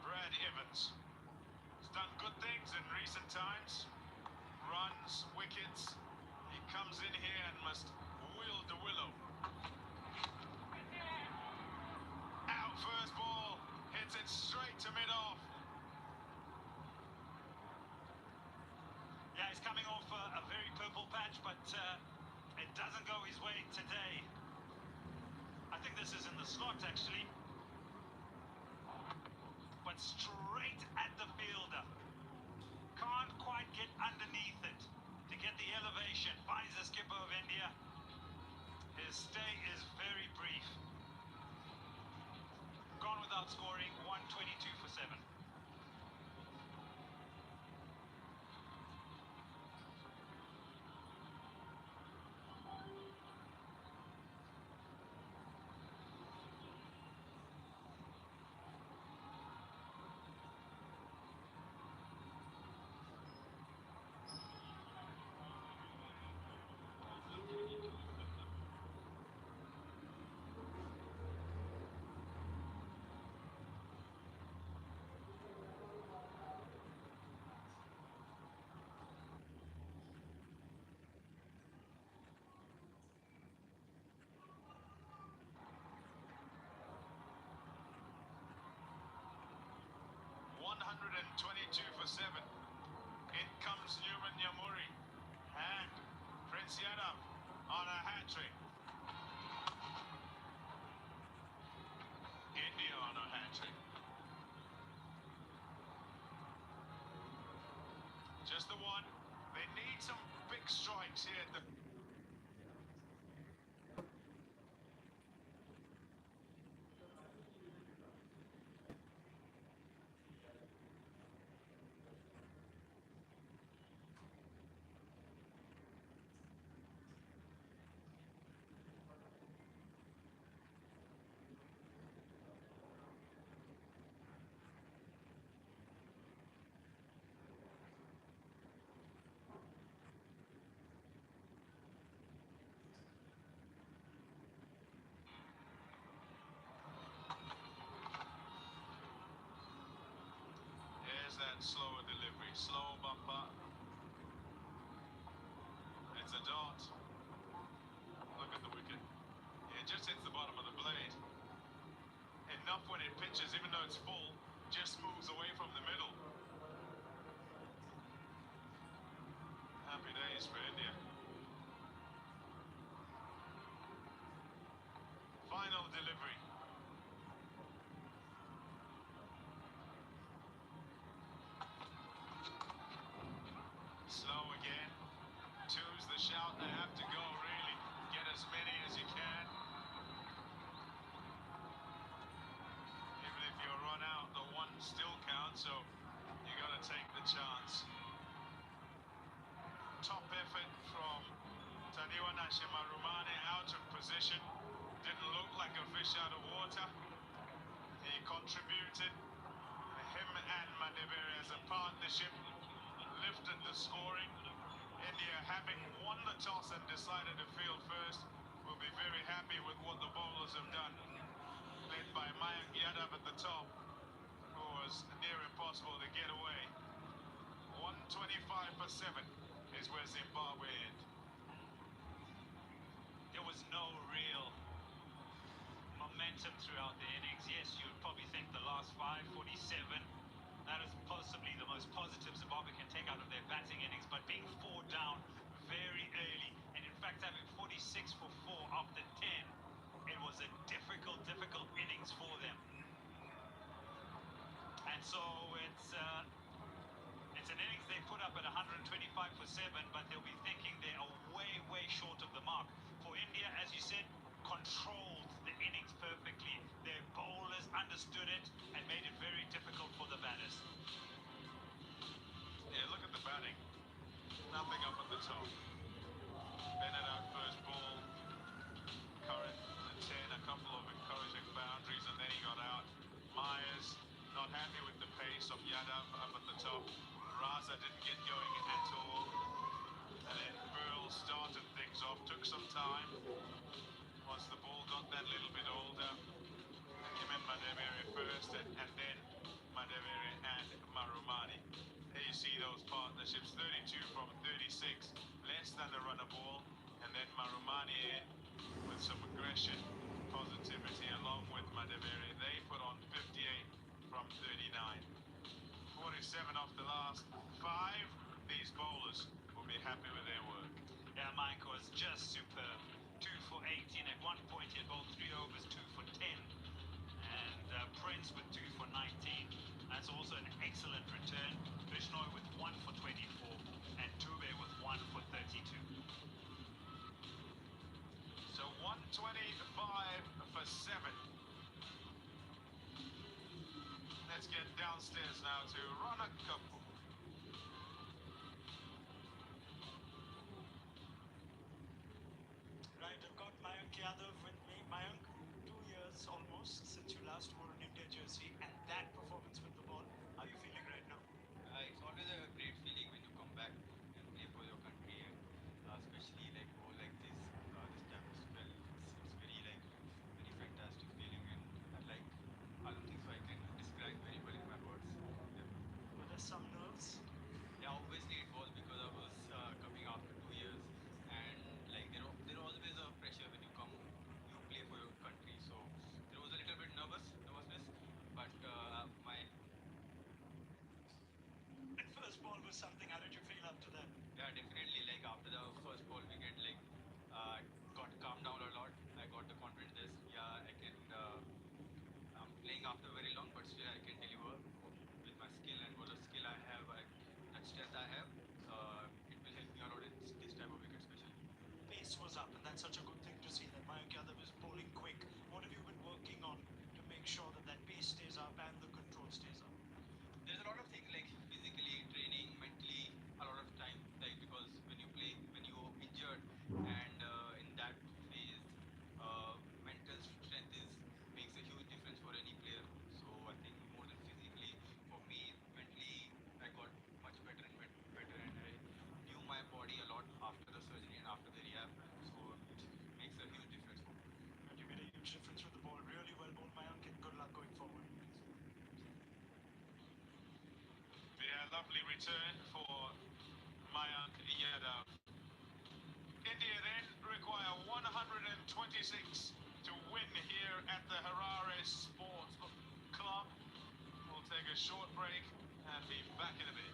Brad Evans. He's done good things in recent times. Runs, wickets. He comes in here and must wield the willow. Out first ball. Hits it straight to mid-off. Yeah, he's coming off a very purple patch, but it doesn't go his way today. I think this is in the slot, actually. But straight at the fielder. Can't quite get underneath it to get the elevation. Finds the skipper of India. His stay is very brief. Gone without scoring, 122 for 7. For 7. In comes Newman Yamuri and Prince Yadav on a hat-trick. India on a hat-trick. Just the one. They need some big strikes here at the that slower delivery, slow bumper. It's a dot. Look at the wicket. It just hits the bottom of the blade. Enough when it pitches, even though it's full, just moves away from the middle. Happy days for India. Final delivery. Slow again. Two's the shout. They have to go, really. Get as many as you can. Even if you run out, the one still counts, so you got to take the chance. Top effort from Taniwa Nashimarumane, out of position. Didn't look like a fish out of water. He contributed. Him and Madevere as a partnership lifted the scoring. India, having won the toss and decided to field first, will be very happy with what the bowlers have done. Led by Mayank Yadav at the top, who was near impossible to get away. 125 for 7 is where Zimbabwe end. There was no real momentum throughout the innings. Yes, you would probably think the last 5:47. That is possibly the most positive Zimbabwe can take out of their batting innings, but being 4 down 7, but they'll be thinking they are way, way short of the mark. For India, as you said, controlled the innings perfectly. Their bowlers understood it and made it very difficult for the batters. Yeah, look at the batting. Nothing up at the top. Bennett out first ball. Curran at 10, a couple of encouraging boundaries, and then he got out. Myers not happy with the pace of Yadav up at the top. Raza didn't get going at all. And then Burl started things off, took some time. Once the ball got that little bit older, him and Madevere first, and then Madevere and Marumani. There you see those partnerships, 32 from 36, less than the runner ball, and then Marumani in with some aggression, positivity, along with Madevere. They put on 58 from 39. 47 off the last 5. These bowlers will be happy with their work. Yeah, Mike was just superb. 2 for 18. At one point, he had bowled 3 overs, 2 for 10. And Prince with 2 for 19. That's also an excellent return. Bishnoi with 1 for 24. And Dube with 1 for 32. So 125 for 7. Let's get downstairs now to Rana Kapoor. Right, I've got Mayank Yadav with me. Mayank, 2 years almost since you last wore an India jersey, and that performance with the ball. How are you feeling right now? It's always a great feeling when you come back and play for your country, and especially like ball like this time as well. It's very very fantastic feeling, and I don't think so I can describe very well in my words. Yeah. Were there some nerves? Yeah, obviously it was because I was coming after 2 years, and like there always a pressure when you come, you play for your country. So there was a little bit nervousness, but my And first ball was something. How did you feel after that? yeah, definitely. Like after the first ball wicket, got calmed down a lot. I got the confidence. This, yeah, I can. I'm playing after very long, but still I can deliver with my skill and what the skill I have, that strength I have. It will help me a lot in this type of wicket, especially. Pace was up, and that's such a good thing to see that Mayank Yadav is bowling quick. What have you been working on to make sure that that pace stays up and the control stays up? There's a lot of things like physically, training, mentally, a lot of time. Like because when you play, when you're injured, and in that phase, mental strength makes a huge difference for any player. So I think more than physically, for me, mentally, I got much better and better, and I knew my body a lot after the surgery and after the rehab. So it makes a huge difference for me. And you made a huge difference with the ball. Really well bowled, Mayank, and good luck going forward. Yeah, lovely return for Mayank Yadav. India then require 126 to win here at the Harare Sports Club. We'll take a short break and be back in a bit.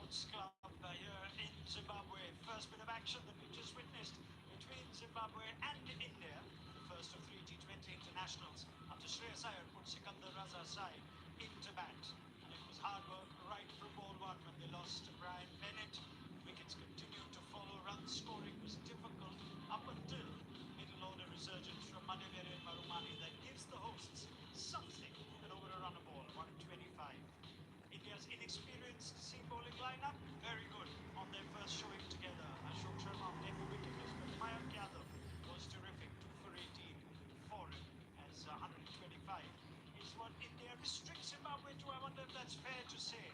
Sports Club here in Zimbabwe. First bit of action that we just witnessed between Zimbabwe and India. The first of three T20 internationals after Shreyas Iyer put Sikandar Raza's side into bat. And it was hard work right from ball one when they lost to Brian Bennett. Wickets continued to follow. Run scoring was difficult up until middle order resurgence from Madhevere and Marumani that gives the hosts something. And over a run of ball, 125. India's inexperienced seam bowling lineup, very good on their first showing together. Ashok Sharma debut wicketless, but Mayank Yadav was terrific, 2 for 18 for him as 125 is what India restricts Zimbabwe to. I wonder if that's fair to say.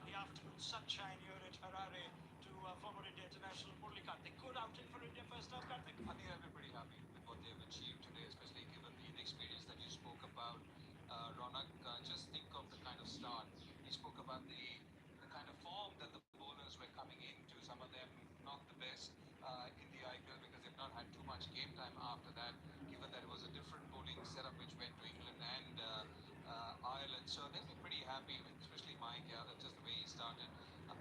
The afternoon sunshine here at Harare to former India international Murali Karthik. Good outing for India first up, Karthik. I think I've been pretty happy with what they've achieved today, especially given the inexperience that you spoke about. Ronak, just think of the kind of start. You spoke about the kind of form that the bowlers were coming into. Some of them not the best in the IPL because they've not had too much game time after that, given that it was a different bowling setup which went to England and Ireland. So they'll be pretty happy with especially Mayank Yadav, just the way he started.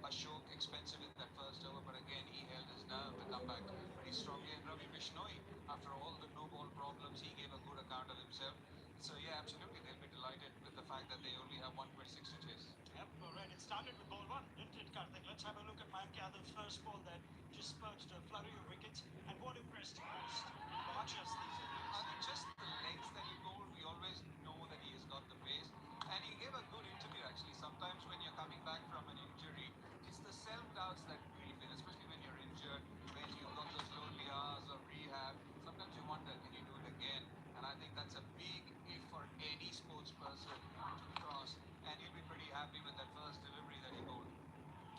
Ashok, expensive in that first over, but again, he held his nerve to come back pretty strongly. And Ravi Bishnoi, after all the no-ball problems, he gave a good account of himself. So yeah, absolutely, they'll be delighted with the fact that they only have 126 to chase. Yep, all right. It started with ball one, didn't it, Karthik? Let's have a look at Mayank Yadav's first ball that just spurged a flurry of wickets. And what impressed him most? Not just these innings. I think just the legs that he bowled, we always know that he has got the pace. And he gave a good interview actually. Sometimes when you're coming back from an injury, it's the self-doubts that creep in, especially when you're injured, when you've got those lonely hours of rehab. Sometimes you wonder, can you do it again? And I think that's a big if for any sports person to cross. And he'll be pretty happy with that first delivery that he bowled.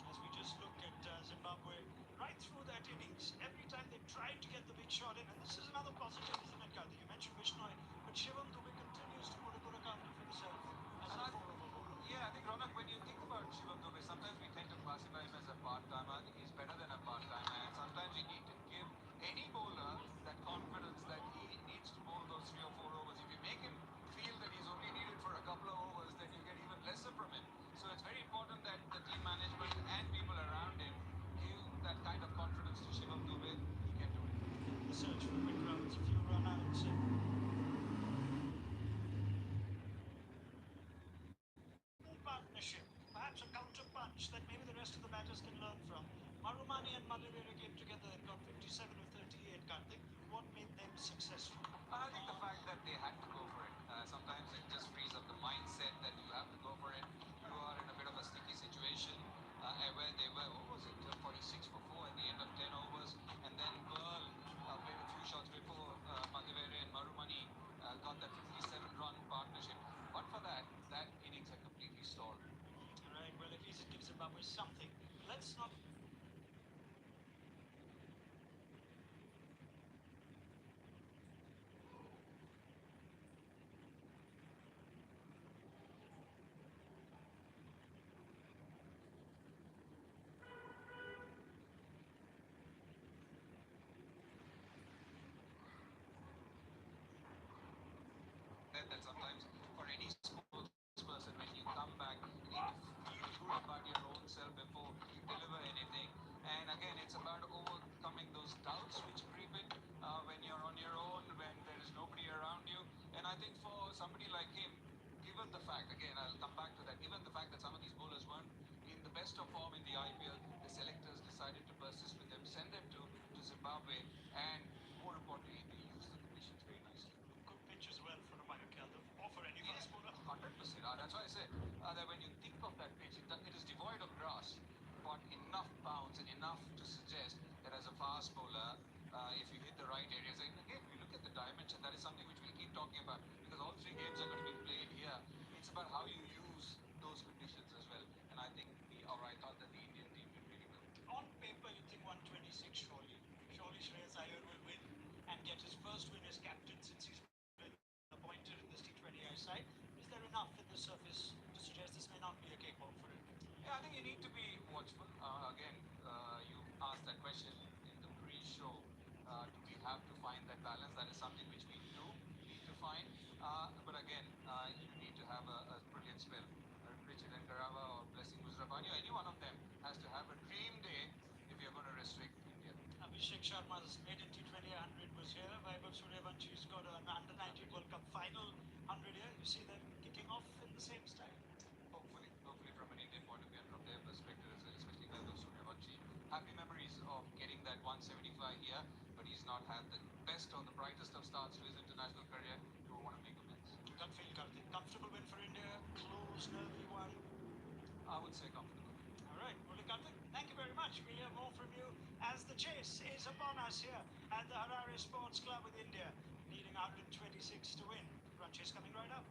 As we just look at Zimbabwe, right through that innings, every time they tried to get the big shot in, and this is another positive, isn't it, Karthik? You mentioned Bishnoi, but Shivam Dubey continues to put a good account of himself as a four-over bowler. Yeah, I think Ronak, when you think about Shivam Dubey, sometimes we tend to classify him as a part-timer. I think he's better than a part-timer, and sometimes you need to give any bowler that confidence that he needs to bowl those 3 or 4 overs. If you make him feel that he's only needed for a couple of overs, then you get even lesser from him. So it's very important that the team management and people around him give that kind of confidence to Shivam Dubey. He can do it. The search for quick runs, a few run-outs. Partnership, perhaps a counter punch that maybe the rest of the batters can learn from. Marumani and Madhevere came together and got 57 of 38, Karthik. What made them successful? I think the fact that they had to go for it. Sometimes it just frees up the mindset that you have to go for it. You are in a bit of a sticky situation where they were, what was it, 46 for 4 at the end of 10 overs. And then Pearl played a few shots before Madhevere and Marumani got that 57-run partnership. But for that, that innings had completely stalled. All right, well, at least it gives Zimbabwe something. Let's not that sometimes for any sports person, when you come back, you need to feel good about your own self before you deliver anything. And again, it's about overcoming those doubts which creep in when you're on your own, when there is nobody around you. And I think for somebody like him, given the fact, again, I'll come back to that, given the fact that some of these bowlers weren't in the best of form in the IPL, the selectors decided to persist with them, send them to Zimbabwe, and more importantly, they used the conditions very nicely. good pitch as well for a Mayank Yadav or for any fast bowler. 100%. That's why I say that when you think of that pitch, it is devoid of grass, but enough bounce and enough to suggest that as a fast bowler, if you hit the right areas, and again, we look at the dimension, that is something which we'll keep talking about because all 3 games are going to be played here. It's about how you use those conditions as well. And I think, I thought that the Indian team did really well. On paper, you think 126 surely. Surely Shreyas Iyer will win and get his first win as captain since he's been appointed in this T20I side. Is there enough in the surface to suggest this may not be a cakewalk for him? Yeah, I think you need to be watchful. Again, you asked that question in the pre-show. Do we have to find that balance? That is something which we do need to find. But again, you need to have a brilliant spell. Richard and Garava or Blessing Musrafani, any one of them has to have a restrict India. Abhishek Sharma's maiden T20 100 was here. Vaibhav Suryavanshi's got an under-19 World Cup final 100 here. You see them kicking off in the same style. Hopefully from an Indian point of view and from their perspective as well, especially Vaibhav Suryavanshi. Happy memories of getting that 175 here, but he's not had the best or the brightest of starts to his international career. He will want to make amends. Gut feel, Karthik. Comfortable win for India. Close, nervy one. I would say comfortable. All right, Murali Karthik, thank you very much. We'll hear more from you as the chase is upon us here at the Harare Sports Club with India, needing 126 to win. Run chase coming right up.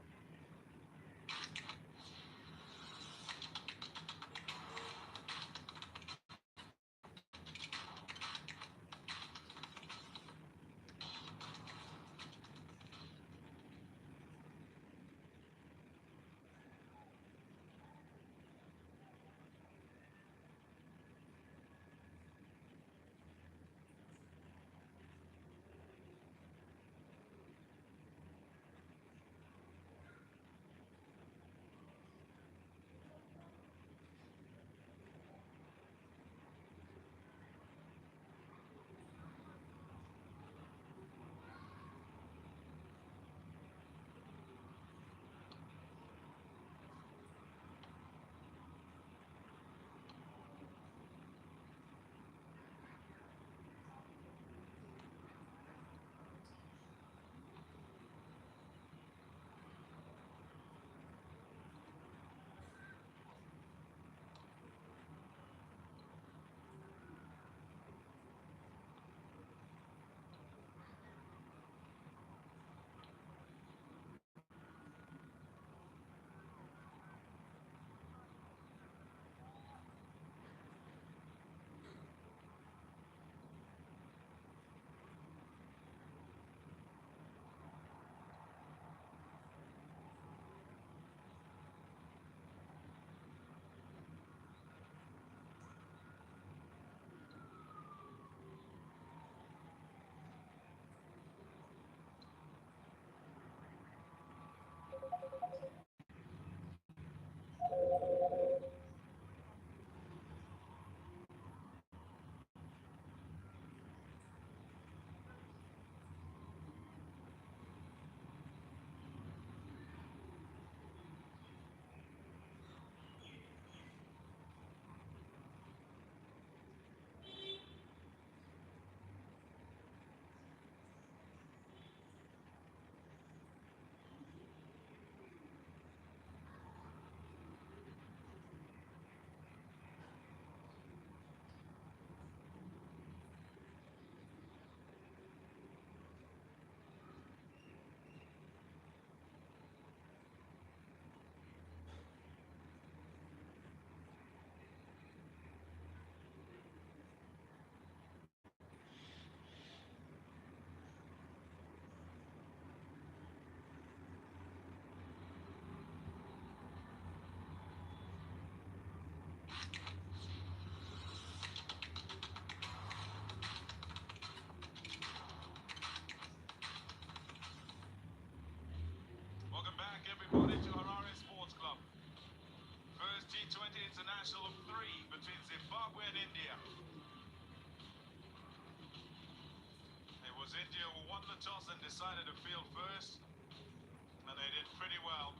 Welcome back, everybody, to Harare Sports Club. First T20 international of 3 between Zimbabwe and India. It was India who won the toss and decided to field first, and they did pretty well.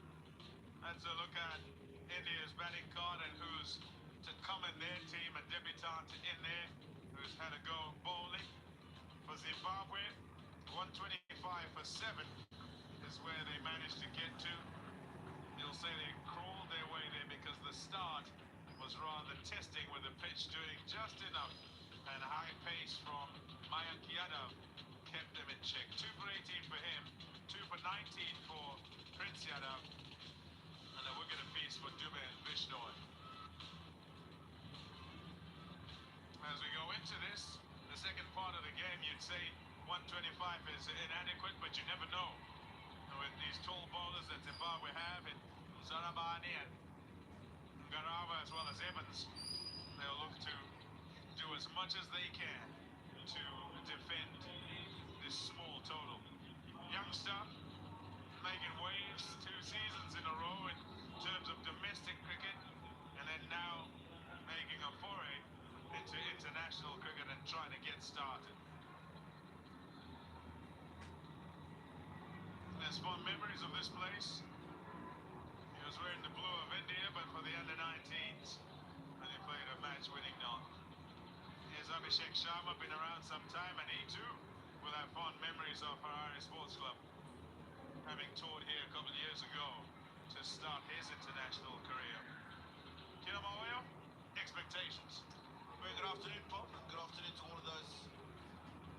Let's look at India's batting card and who's to come in their team, a debutant in there who's had a go bowling. For Zimbabwe, 125 for 7 is where they managed to get to. You'll say they crawled their way there because the start was rather testing with the pitch doing just enough, and high pace from Mayank Yadav kept them in check. 2 for 18 for him, 2 for 19 for Prince Yadav, and a wicket apiece for Dubey and Bishnoi. As we go into this, the second part of the game, you'd say 125 is inadequate, but you never know. With these tall bowlers that Zimbabwe have in Zarabani and Garava as well as Evans, they'll look to do as much as they can to defend this small total. Youngster making waves 2 seasons in a row in terms of domestic cricket, and then now making a foray into international cricket has fond memories of this place. He was wearing the blue of India, but for the under-19s, and he played a match-winning knock. Here's Abhishek Sharma, been around some time, and he too will have fond memories of Harare Sports Club, having toured here a couple of years ago to start his international career. Kinamoyo, expectations. Very good afternoon, Bob, and good afternoon to all of those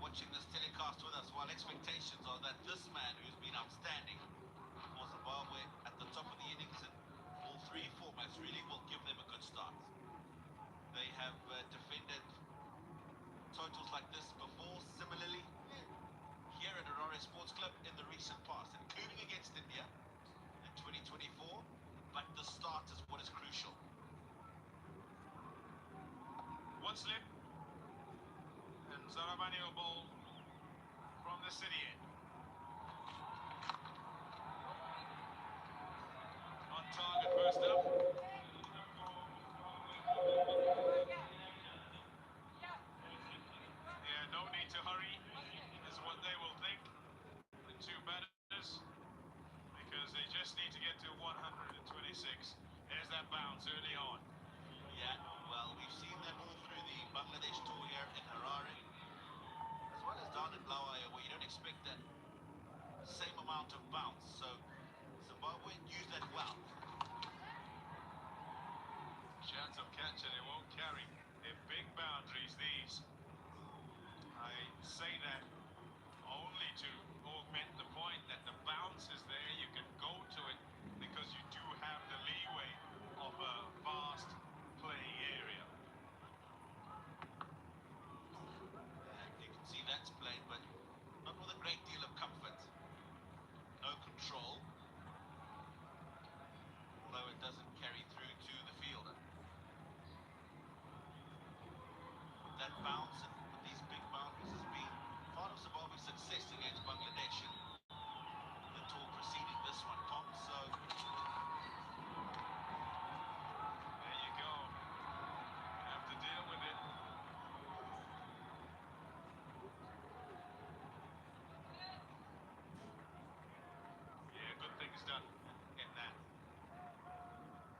watching this telecast with us. While expectations are that this man, who's been outstanding for Zimbabwe at the top of the innings in all three formats, really will give them a good start. They have defended totals like this before, similarly, here at Harare Sports Club in the recent past, including against India in 2024, but the start is what is crucial. One slip, and Zaravani will bowl from the city end. On target first up. Yeah, no need to hurry, is what they will think, the two batters, because they just need to get to 126. There's that bounce early on. Yeah, well, we've seen them all through the Bangladesh tour here in Harare, as well as down in Blawayo, where you don't expect that same amount of bounce. So Zimbabwe used that well. Chance of catch and it won't carry. They're big boundaries, these. I say that only to augment the point that the bounce is there. You can go to it because you do have the leeway of a vast playing area. And you can see that's played, but not with a great deal of comfort. No control, although it doesn't carry through to the fielder. That bounce and with these big boundaries has been part of Zimbabwe's success against Bangladesh in the tour preceding this one, Tom. So There you go. Have to deal with it. Yeah, good things done in that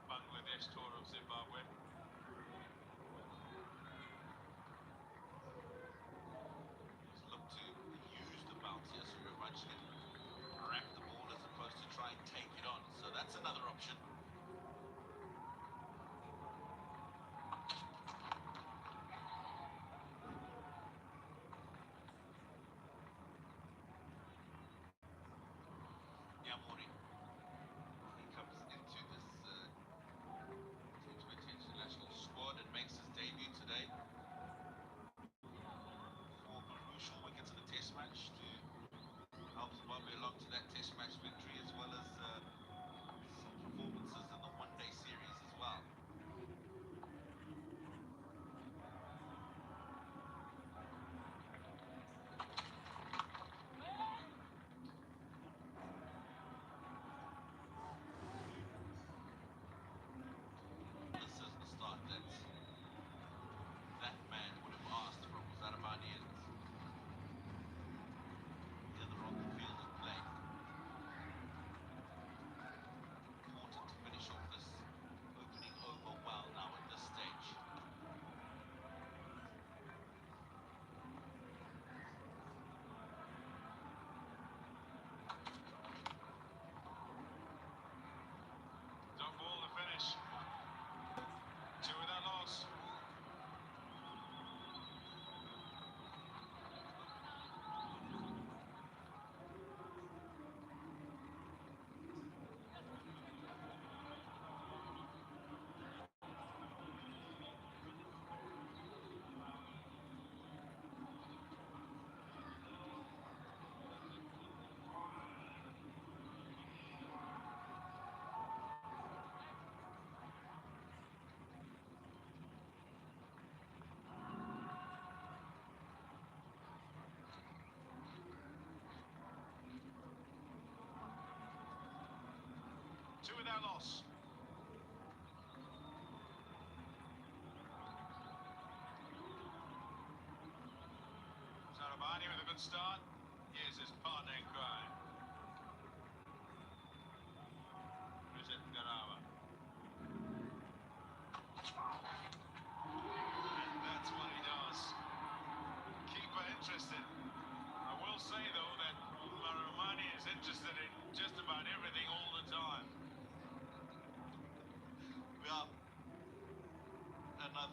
Bangladesh tour of Zimbabwe. just look to use the bounce here so you're much can rack the ball as opposed to try and take it on. So that's another option. Yamuri. He comes into this T20 international squad and makes his debut today. 4 crucial wickets in the test match to help Zimbabwe along to that test match victory, as well as some performances in the one-day series as well. This is the start that man would have asked from Zaravani, and the other on the field of play. Important to finish off this opening over well now at this stage. Dog ball to finish. 2 without loss. Two without loss. Sarabani with a good start. Here's his partner in crime.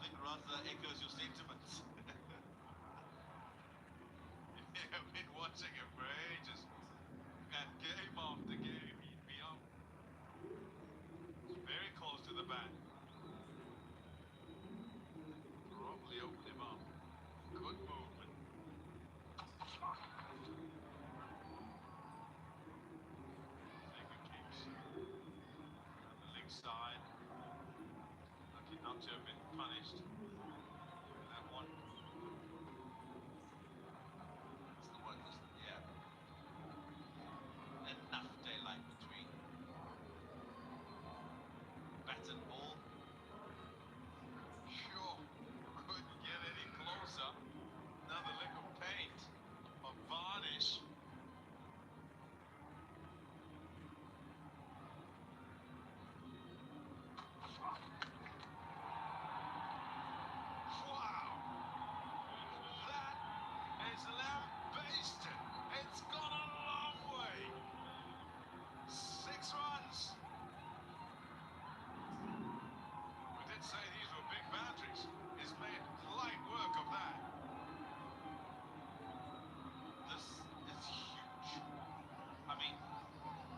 think rather echoes your sentiments. Yeah, I've been watching him for ages. And game after game, he'd be up. Very close to the bat. Probably open him up. Good movement. Taking kicks. On the leg side. Lucky not to have been punished. That one. That's the one, just, yeah. Enough daylight between bat and ball. Sure. Couldn't get any closer. Another lick of paint. Of varnish. Wow! That is lambasted. It's gone a long way. 6 runs. We did say these were big boundaries. He's made light work of that. This is huge. I mean,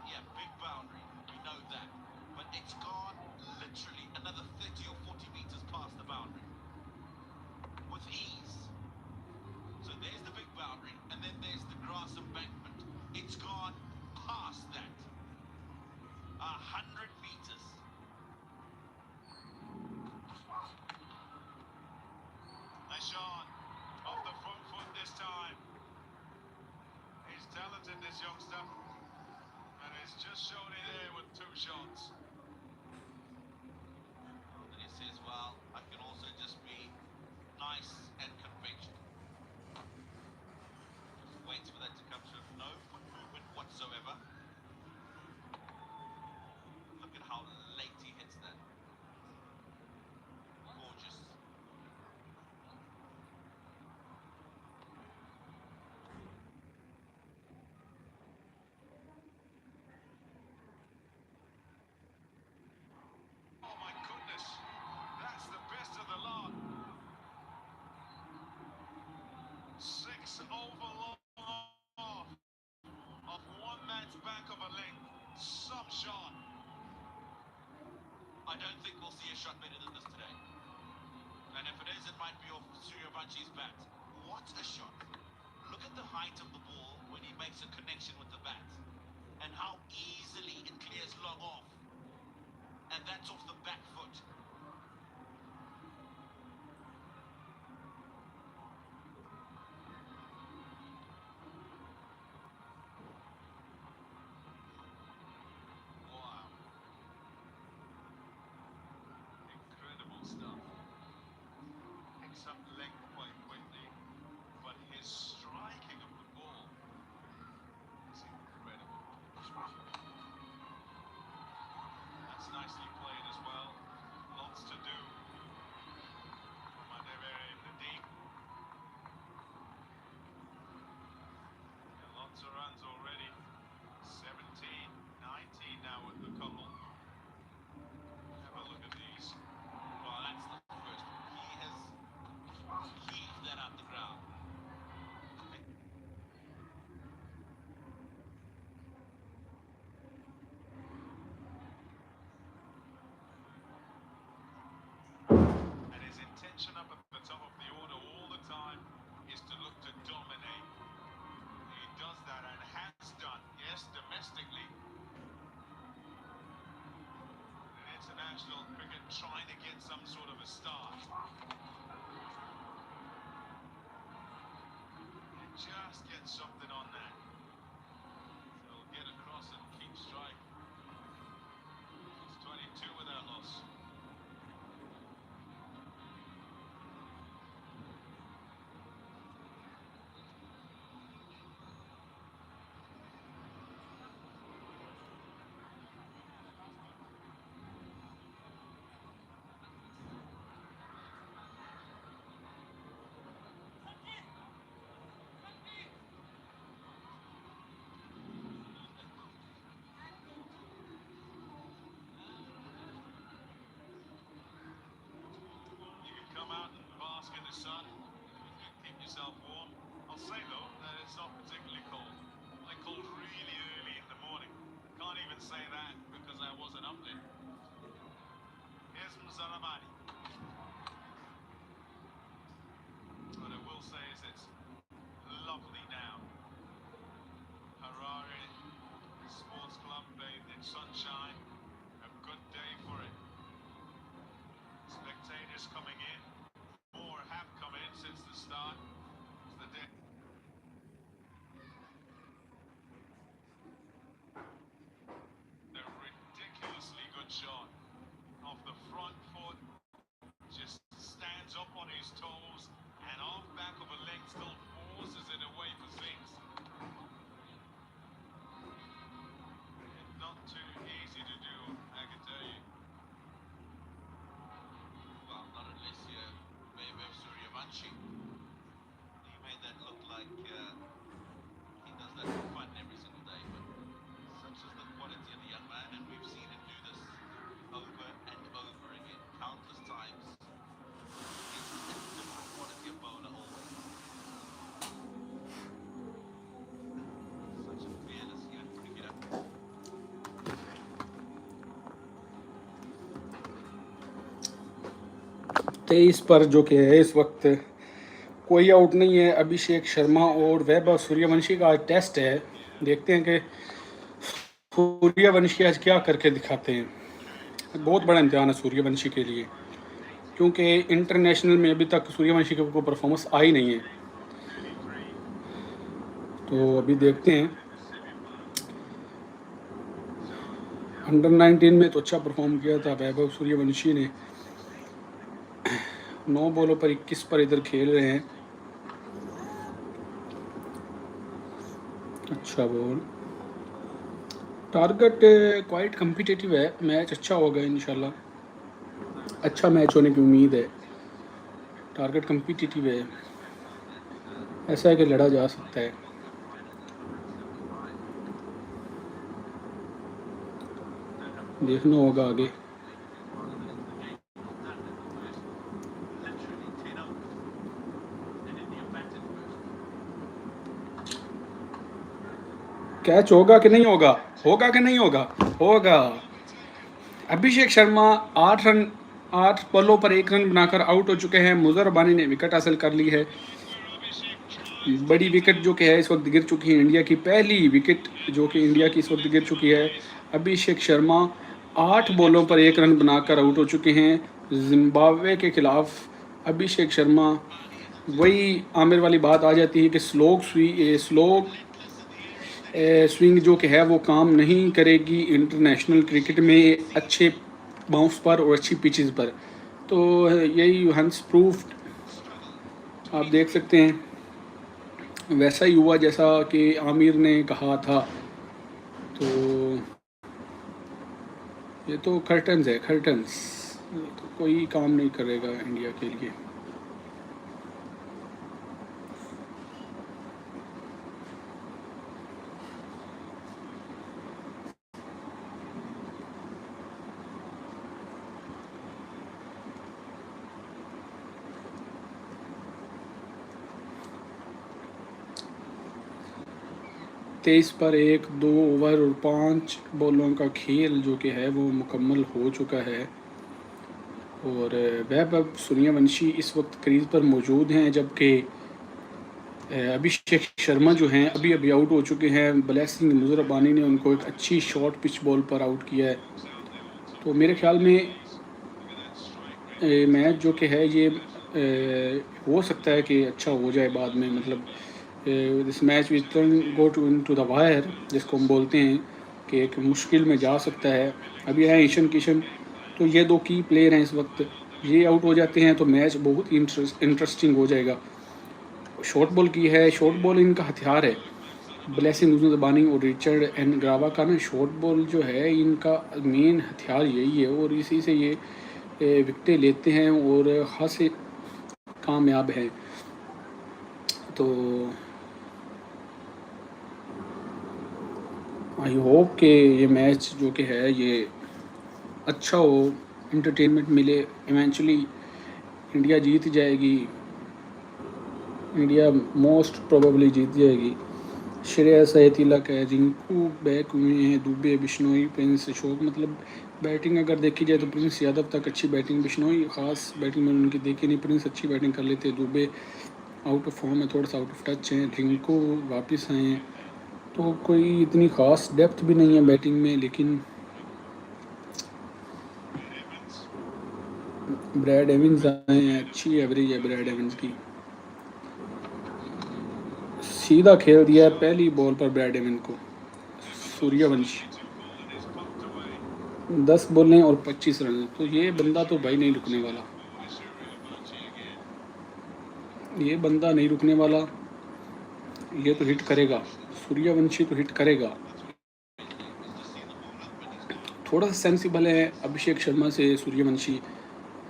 yeah, big boundary. We know that. But it's gone literally another 30 or 40 meters past the boundary. With ease. So there's the big boundary, and then there's the grass embankment. It's gone past that. 100 meters. Nice shot. Off the front foot this time. He's talented, this youngster. And he's just shown it there with 2 shots. And he says, well, I can also just be nice and conventional. Just waits for that to come through. No foot movement whatsoever. Look at how late he hits that. Gorgeous. Oh my goodness. That's the best of the lot. 6 over long off one man's back of a length. Some shot. I don't think we'll see a shot better than this today. And if it is, it might be off Suryavanchi's bat. What a shot. Look at the height of the ball when he makes a connection with the bat. And how easily it clears long off. And that's off the back foot. Wow. Incredible stuff. Picks up length quite quickly, but his striking of the ball is incredible. That's nicely played as well. Lots to do. Madevere in the deep. And lots of runs already. 17, 19 now with the couple. Have a look at these. Well, that's the first one. He has heaved that out the ground. And his intention up at the top of the order all the time is to look to dominate. He does that and has done, yes, domestically. In international cricket, trying to get some sort of a start. And just get something on that. So he'll get across and keep striking. He's 22 without loss. 23 पर जो कि है इस वक्त कोई out नहीं है। अभिषेक शर्मा और वैभव सूर्यवंशी का आज टेस्ट है। देखते हैं कि सूर्यवंशी आज क्या करके दिखाते हैं। बहुत बड़ा इम्तिहान है सूर्यवंशी के लिए, क्योंकि इंटरनेशनल में अभी तक सूर्यवंशी की कोई परफॉर्मेंस आई नहीं है। तो अभी देखते हैं। अंडर 19 में तो अच्छा परफॉर्म किया था वैभव सूर्यवंशी ने। 9 बॉलों पर 21 पर इधर खेल रहे हैं। अच्छा बॉल, टारगेट क्वाइट कम्पिटिटिव है, मैच अच्छा होगा इंशाल्लाह। अच्छा मैच होने की उम्मीद है। टारगेट कम्पिटिटिव है, ऐसा है कि लड़ा जा सकता है। देखना होगा आगे। कैच होगा कि नहीं होगा, होगा कि नहीं होगा, होगा। अभिषेक शर्मा 8 बॉलों पर 1 रन बनाकर आउट हो चुके हैं। मुजर रब्बानी ने विकेट हासिल कर ली है। बड़ी विकेट जो कि है इस वक्त गिर चुकी है। इंडिया की पहली विकेट जो कि इंडिया की इस वक्त गिर चुकी है। अभिषेक शर्मा 8 बॉलों पर 1 रन बनाकर आउट हो चुके हैं जिम्बाब्वे के खिलाफ। अभिषेक शर्मा, वही आमिर वाली बात आ जाती है कि स्लो स्विंग जो कि है वो काम नहीं करेगी इंटरनेशनल क्रिकेट में अच्छे बाउंस पर और अच्छी पिचेस पर। तो यही हंस प्रूफ आप देख सकते हैं, वैसा ही हुआ जैसा कि आमिर ने कहा था। तो ये तो कर्टन्स है, कर्टन्स, तो कोई काम नहीं करेगा इंडिया के लिए। 23 पर 1, 2 ओवर और 5 बॉलों का खेल जो कि है वो मुकम्मल हो चुका है। और वैभव सूर्यवंशी इस वक्त क्रीज पर मौजूद हैं, जबकि अभिषेक शर्मा जो हैं अभी अभी आउट हो चुके हैं। ब्लेसिंग मुजर रब्बानी ने उनको एक अच्छी शॉर्ट पिच बॉल पर आउट किया है। तो मेरे ख्याल में मैच जो कि है ये हो सकता है कि अच्छा हो जाए बाद में। मतलब this match which go to the wire, जिसको हम बोलते हैं कि एक मुश्किल में जा सकता है। अभी है ईशान किशन, तो ये 2 की प्लेयर हैं इस वक्त। ये आउट हो जाते हैं तो मैच बहुत ही इंटरेस्टिंग हो जाएगा। शॉर्ट बॉल की है, शॉर्ट बॉल इनका हथियार है। ब्लेसिंग मुजर रब्बानी और रिचर्ड एन ग्रावा का ना शॉर्ट बॉल जो है इनका मेन हथियार यही है, और इसी से ये विकटें लेते हैं और खासे कामयाब हैं। तो आई होप कि ये मैच जो कि है ये अच्छा हो, इंटरटेनमेंट मिले। इवेंचुअली इंडिया जीत जाएगी, इंडिया मोस्ट प्रोबेबली जीत जाएगी। श्रेयस है, तिलक है, रिंकू बैक हुए हैं, दुबे, बिश्नोई, प्रिंस, अशोक। मतलब बैटिंग अगर देखी जाए तो प्रिंस यादव तक अच्छी बैटिंग, बिश्नोई ख़ास बैटिंग मैंने उनकी देखी नहीं। प्रिंस अच्छी बैटिंग कर लेते हैं। दुबे आउट ऑफ फॉर्म है, थोड़ा सा आउट ऑफ टच हैं। रिंकू वापस आए हैं, तो कोई इतनी ख़ास डेप्थ भी नहीं है बैटिंग में। लेकिन ब्रैड एविंस आए हैं, अच्छी एवरेज है ब्रैड एविंस की। सीधा खेल दिया है पहली बॉल पर ब्रैड एविंस को सूर्यवंशी। 10 बॉलें और 25 रन। तो ये बंदा तो भाई नहीं रुकने वाला, ये बंदा नहीं रुकने वाला। ये तो हिट करेगा, सूर्यवंशी तो हिट करेगा। थोड़ा सा सेंसिबल है अभिषेक शर्मा से सूर्यवंशी।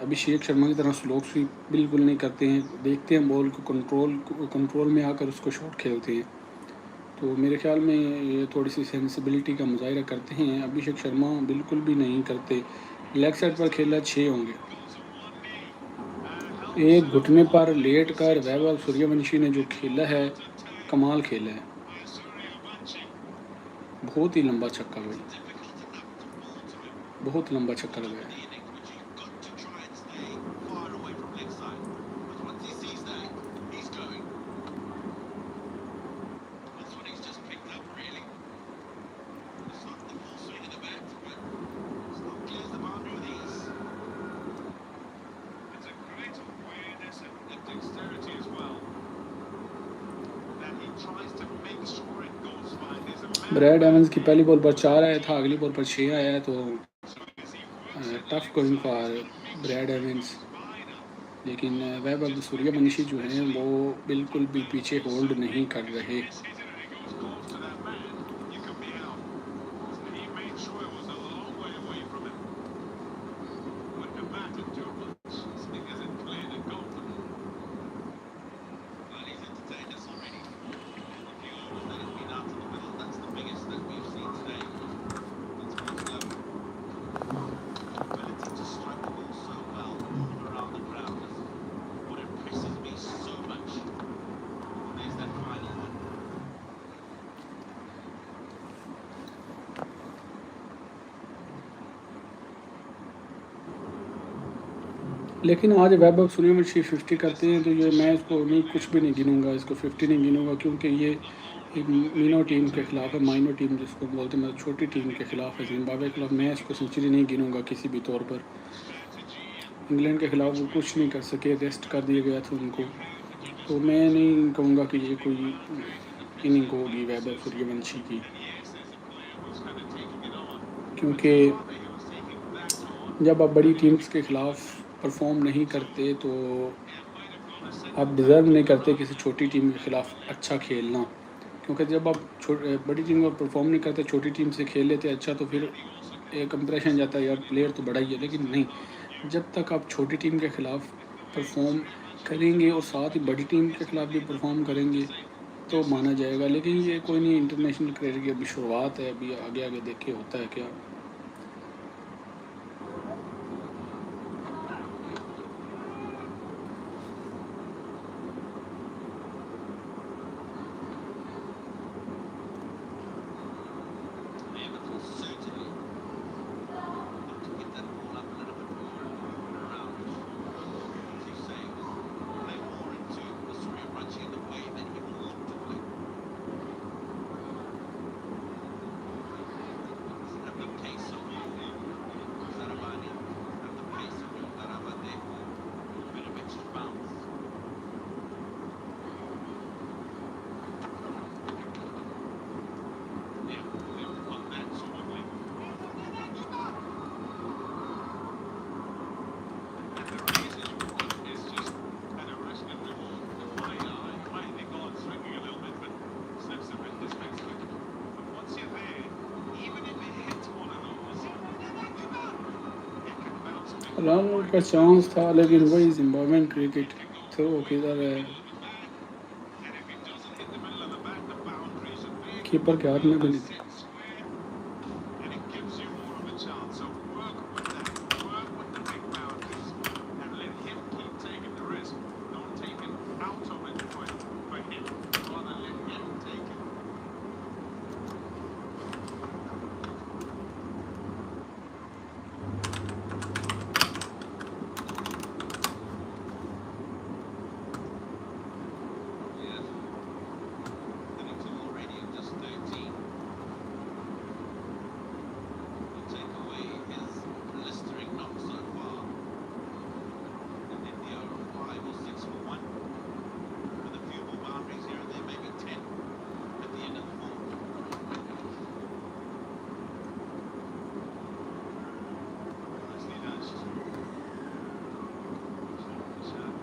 अभिषेक शर्मा की तरह स्लो स्वीप बिल्कुल नहीं करते हैं, देखते हैं बॉल को कंट्रोल में आकर उसको शॉट खेलते हैं। तो मेरे ख्याल में ये थोड़ी सी सेंसिबिलिटी का मुजाहिरा करते हैं। अभिषेक शर्मा बिल्कुल भी नहीं करते। लेग साइड पर खेला 6 होंगे। एक घुटने पर लेट कर वैभव सूर्यवंशी ने जो खेला है कमाल खेला है। बहुत ही लंबा छक्का भाई, बहुत लंबा छक्का लगाया। ब्रैड एवंस की पहली बॉल पर 4 आया था, अगली बॉल पर 6 आया है, तो tough going for Brad Evans. लेकिन वैभव सूर्यवंशी जो हैं वो बिल्कुल भी पीछे होल्ड नहीं कर रहे। Well, he's entertained us already. A few overs that he's been out to the middle. That's the biggest that we've seen today. That's what's ability to strike the ball so well, move around the ground is what impresses me so much. There's that final one. लेकिन आज वैभव सूर्यवंशी 50 करते हैं तो ये मैं इसको नहीं, कुछ भी नहीं गिनूंगा, इसको 50 नहीं गिनूंगा, क्योंकि ये एक मीनो टीम के ख़िलाफ़ है, माइनो टीम जिसको बोलते हैं, मतलब छोटी टीम के ख़िलाफ़ है जिम्बाब्वे के खिलाफ। मैं इसको सेंचुरी नहीं गिनूंगा किसी भी तौर पर। इंग्लैंड के ख़िलाफ़ वो कुछ नहीं कर सके, रेस्ट कर दिया गया था उनको, तो मैं नहीं कहूँगा कि ये कोई इनिंग होगी वैभव सूर्यवंशी की, क्योंकि जब आप बड़ी टीम्स के ख़िलाफ़ परफॉर्म नहीं करते तो आप डिज़र्व नहीं करते किसी छोटी टीम के ख़िलाफ़ अच्छा खेलना। क्योंकि जब आप बड़ी टीम में परफॉर्म नहीं करते, छोटी टीम से खेल लेते अच्छा, तो फिर एक इम्प्रेशन जाता है यार प्लेयर तो बड़ा ही है। लेकिन नहीं, जब तक आप छोटी टीम के ख़िलाफ़ परफॉर्म करेंगे और साथ ही बड़ी टीम के ख़िलाफ़ भी परफॉर्म करेंगे तो माना जाएगा। लेकिन ये कोई नहीं, इंटरनेशनल करियर की अभी शुरुआत है, अभी आगे आगे देखे होता है क्या। Everton certainly have to get that ball up a little bit more and move it around. As you say, play more into the Suryavanshi in the way that he will look to play. Have the pace of Zarabani, have the pace of Zarabade, a bit of extra bounce. Yeah, they've got that sort of thing. And the race is just an arrest and reward. I think God's swinging a little bit, but slips a bit disgracefully. But once you're there, even if it hits one of those, it can bounce back. Run का chance था, लेकिन वही Zimbabwean cricket throw किधर है, And if it doesn't hit the middle of the bat, the boundaries are big. Keeper के हाथ में भी नहीं थी। Set square, and it gives you more of a chance. So work with that. Work with the big boundaries, and let him keep taking the risk. Don't take it out of it for him. Rather let him take it. Yes. Innings already of just 13. Will take away his blistering knock so far. And India are 5 or 6 for 1. With a few more boundaries here and there, maybe 10 at the end of the fourth. Nicely dashed. Shot. 5.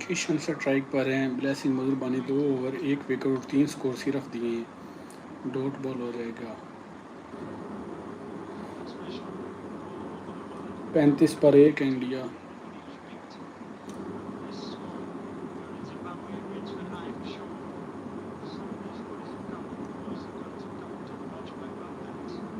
Kishan strike पर हैं, blessing मधुरबानी 2 over 1 wicket और 3 score सिर्फ दिए हैं। Dot ball हो जाएगा 35 पर 1 है India. Zimbabwe reach the knife short. So this was a couple of balls that got to top notch by about that.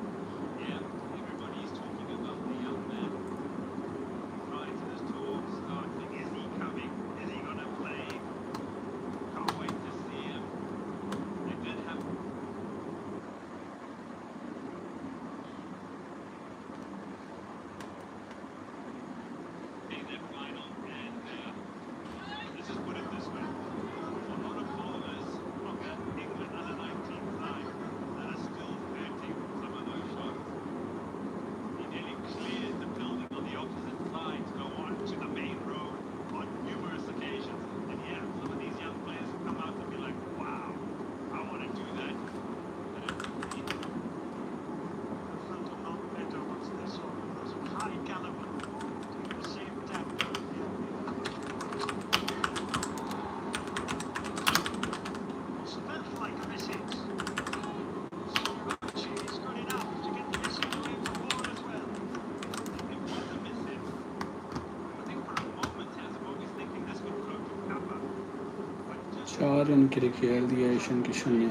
4 run के लिए खेल दिया ईशान किशन ने,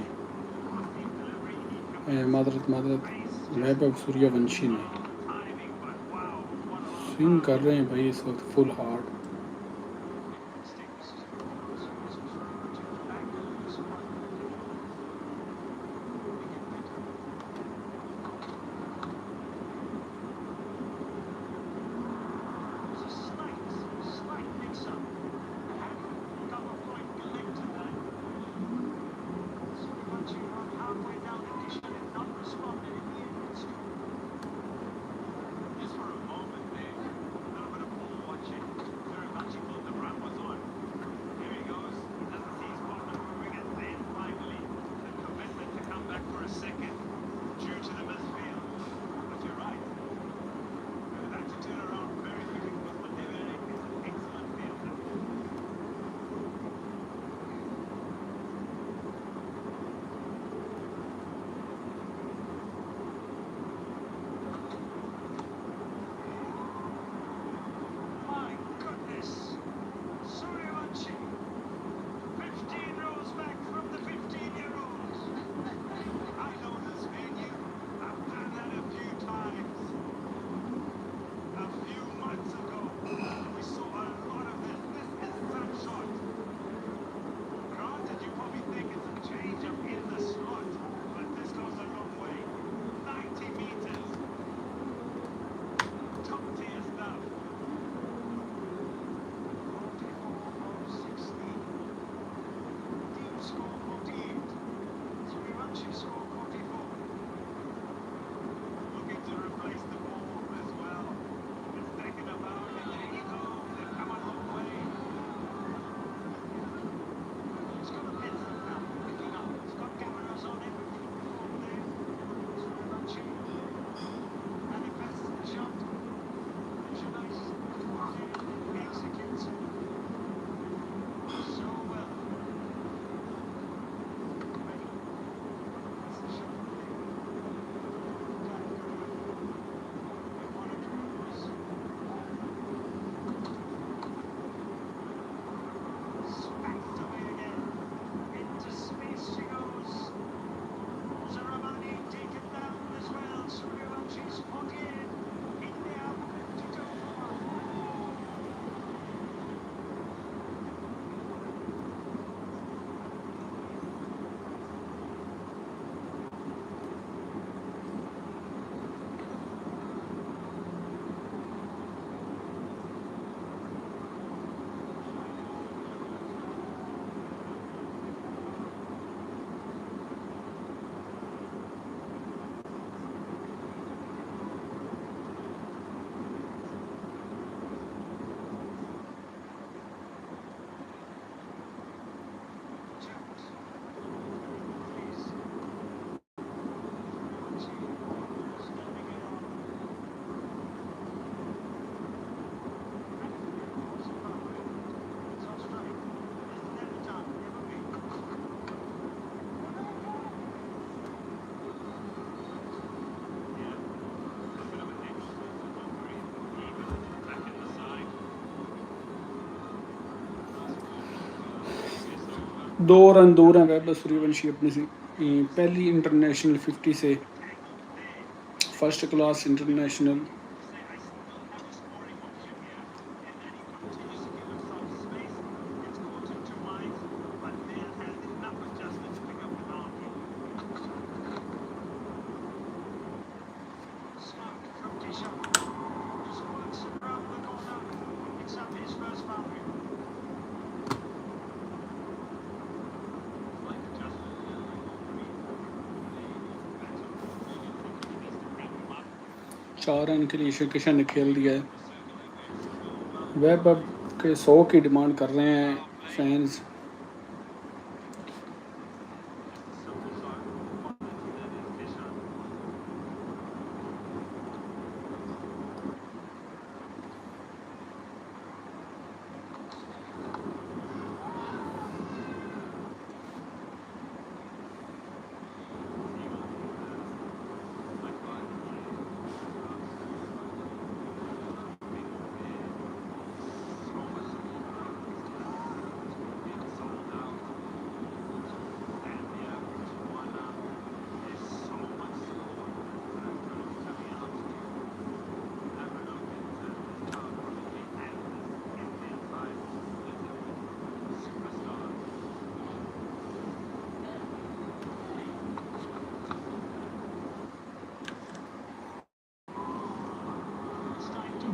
मादरत वैभव सूर्यवंशी ने। स्विंग कर रहे हैं भाई इस वक्त फुल हार्ड। दो रन दूर हैं वैभव सूर्यवंशी अपने से पहली इंटरनेशनल 50 से, फर्स्ट क्लास इंटरनेशनल। चार रन के लिए ईशान किशन ने खेल दिया है। वैभव के 100 की डिमांड कर रहे हैं फैंस।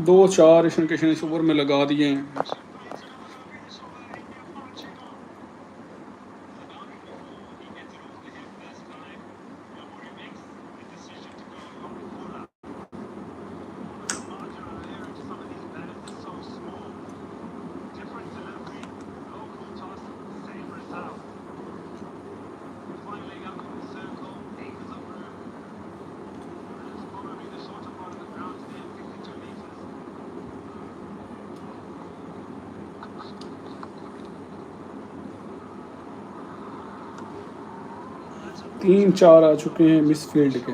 2-4 ईशान किशन इस ओवर में लगा दिए हैं। तीन 4 आ चुके हैं मिस फील्ड के।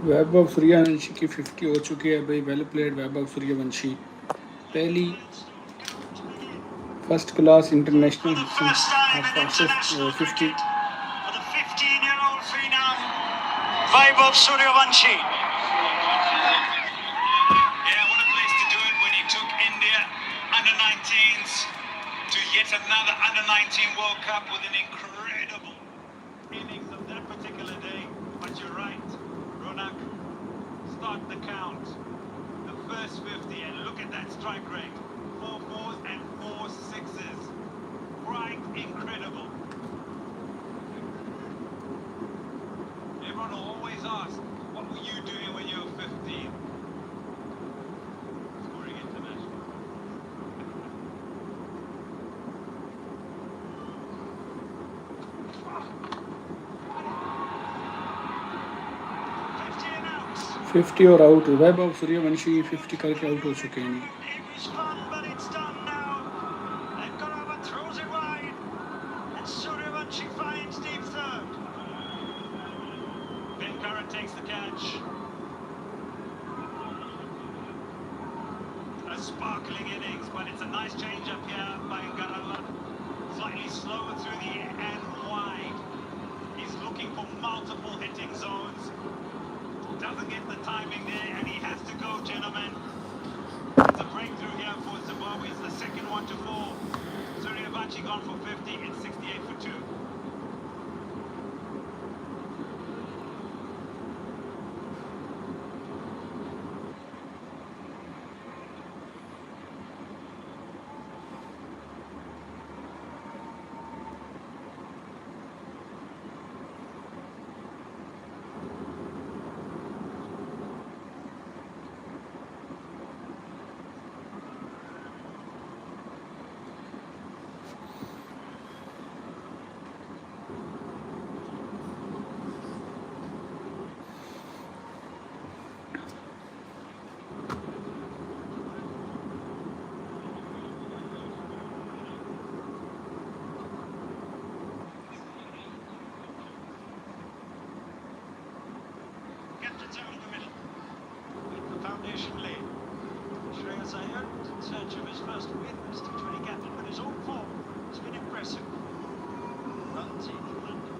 वैभव सूर्यवंशी की 50 हो चुकी है भाई। वेल प्लेड वैभव सूर्यवंशी, पहली first class international fastest 50। For the 15-year-old phenom, Vaibhav Suryavanshi. Yeah, what a place to do it when he took India under-19s to yet another under-19 World Cup with an incredible innings of that particular day. But you're right, Ronak, start the count. The first 50, and look at that strike rate. 4 fours and 4 sixes. Quite incredible. Everyone will always ask, what were you doing when you were 15? Scoring international. Out. 50 और out. Vaibhav Suryavanshi 50 करके out हो चुके हैं। It was fun, but it's done now. And Garava throws it wide. And Suryavanshi finds deep third. Ben Curran takes the catch. A sparkling innings, but it's a nice change up here by Garava. Slightly slower through the air and wide. He's looking for multiple hitting zones. Doesn't get the timing there, and he has to go, gentlemen. It's a breakthrough here for Zimbabwe. It's the second one to fall. Suryavanshi gone for 50. It's 68 for 2. down the middle. With the foundation laid. Shreyas Iyer in search of his first win as T20 captain, but his own form has been impressive. Runs in England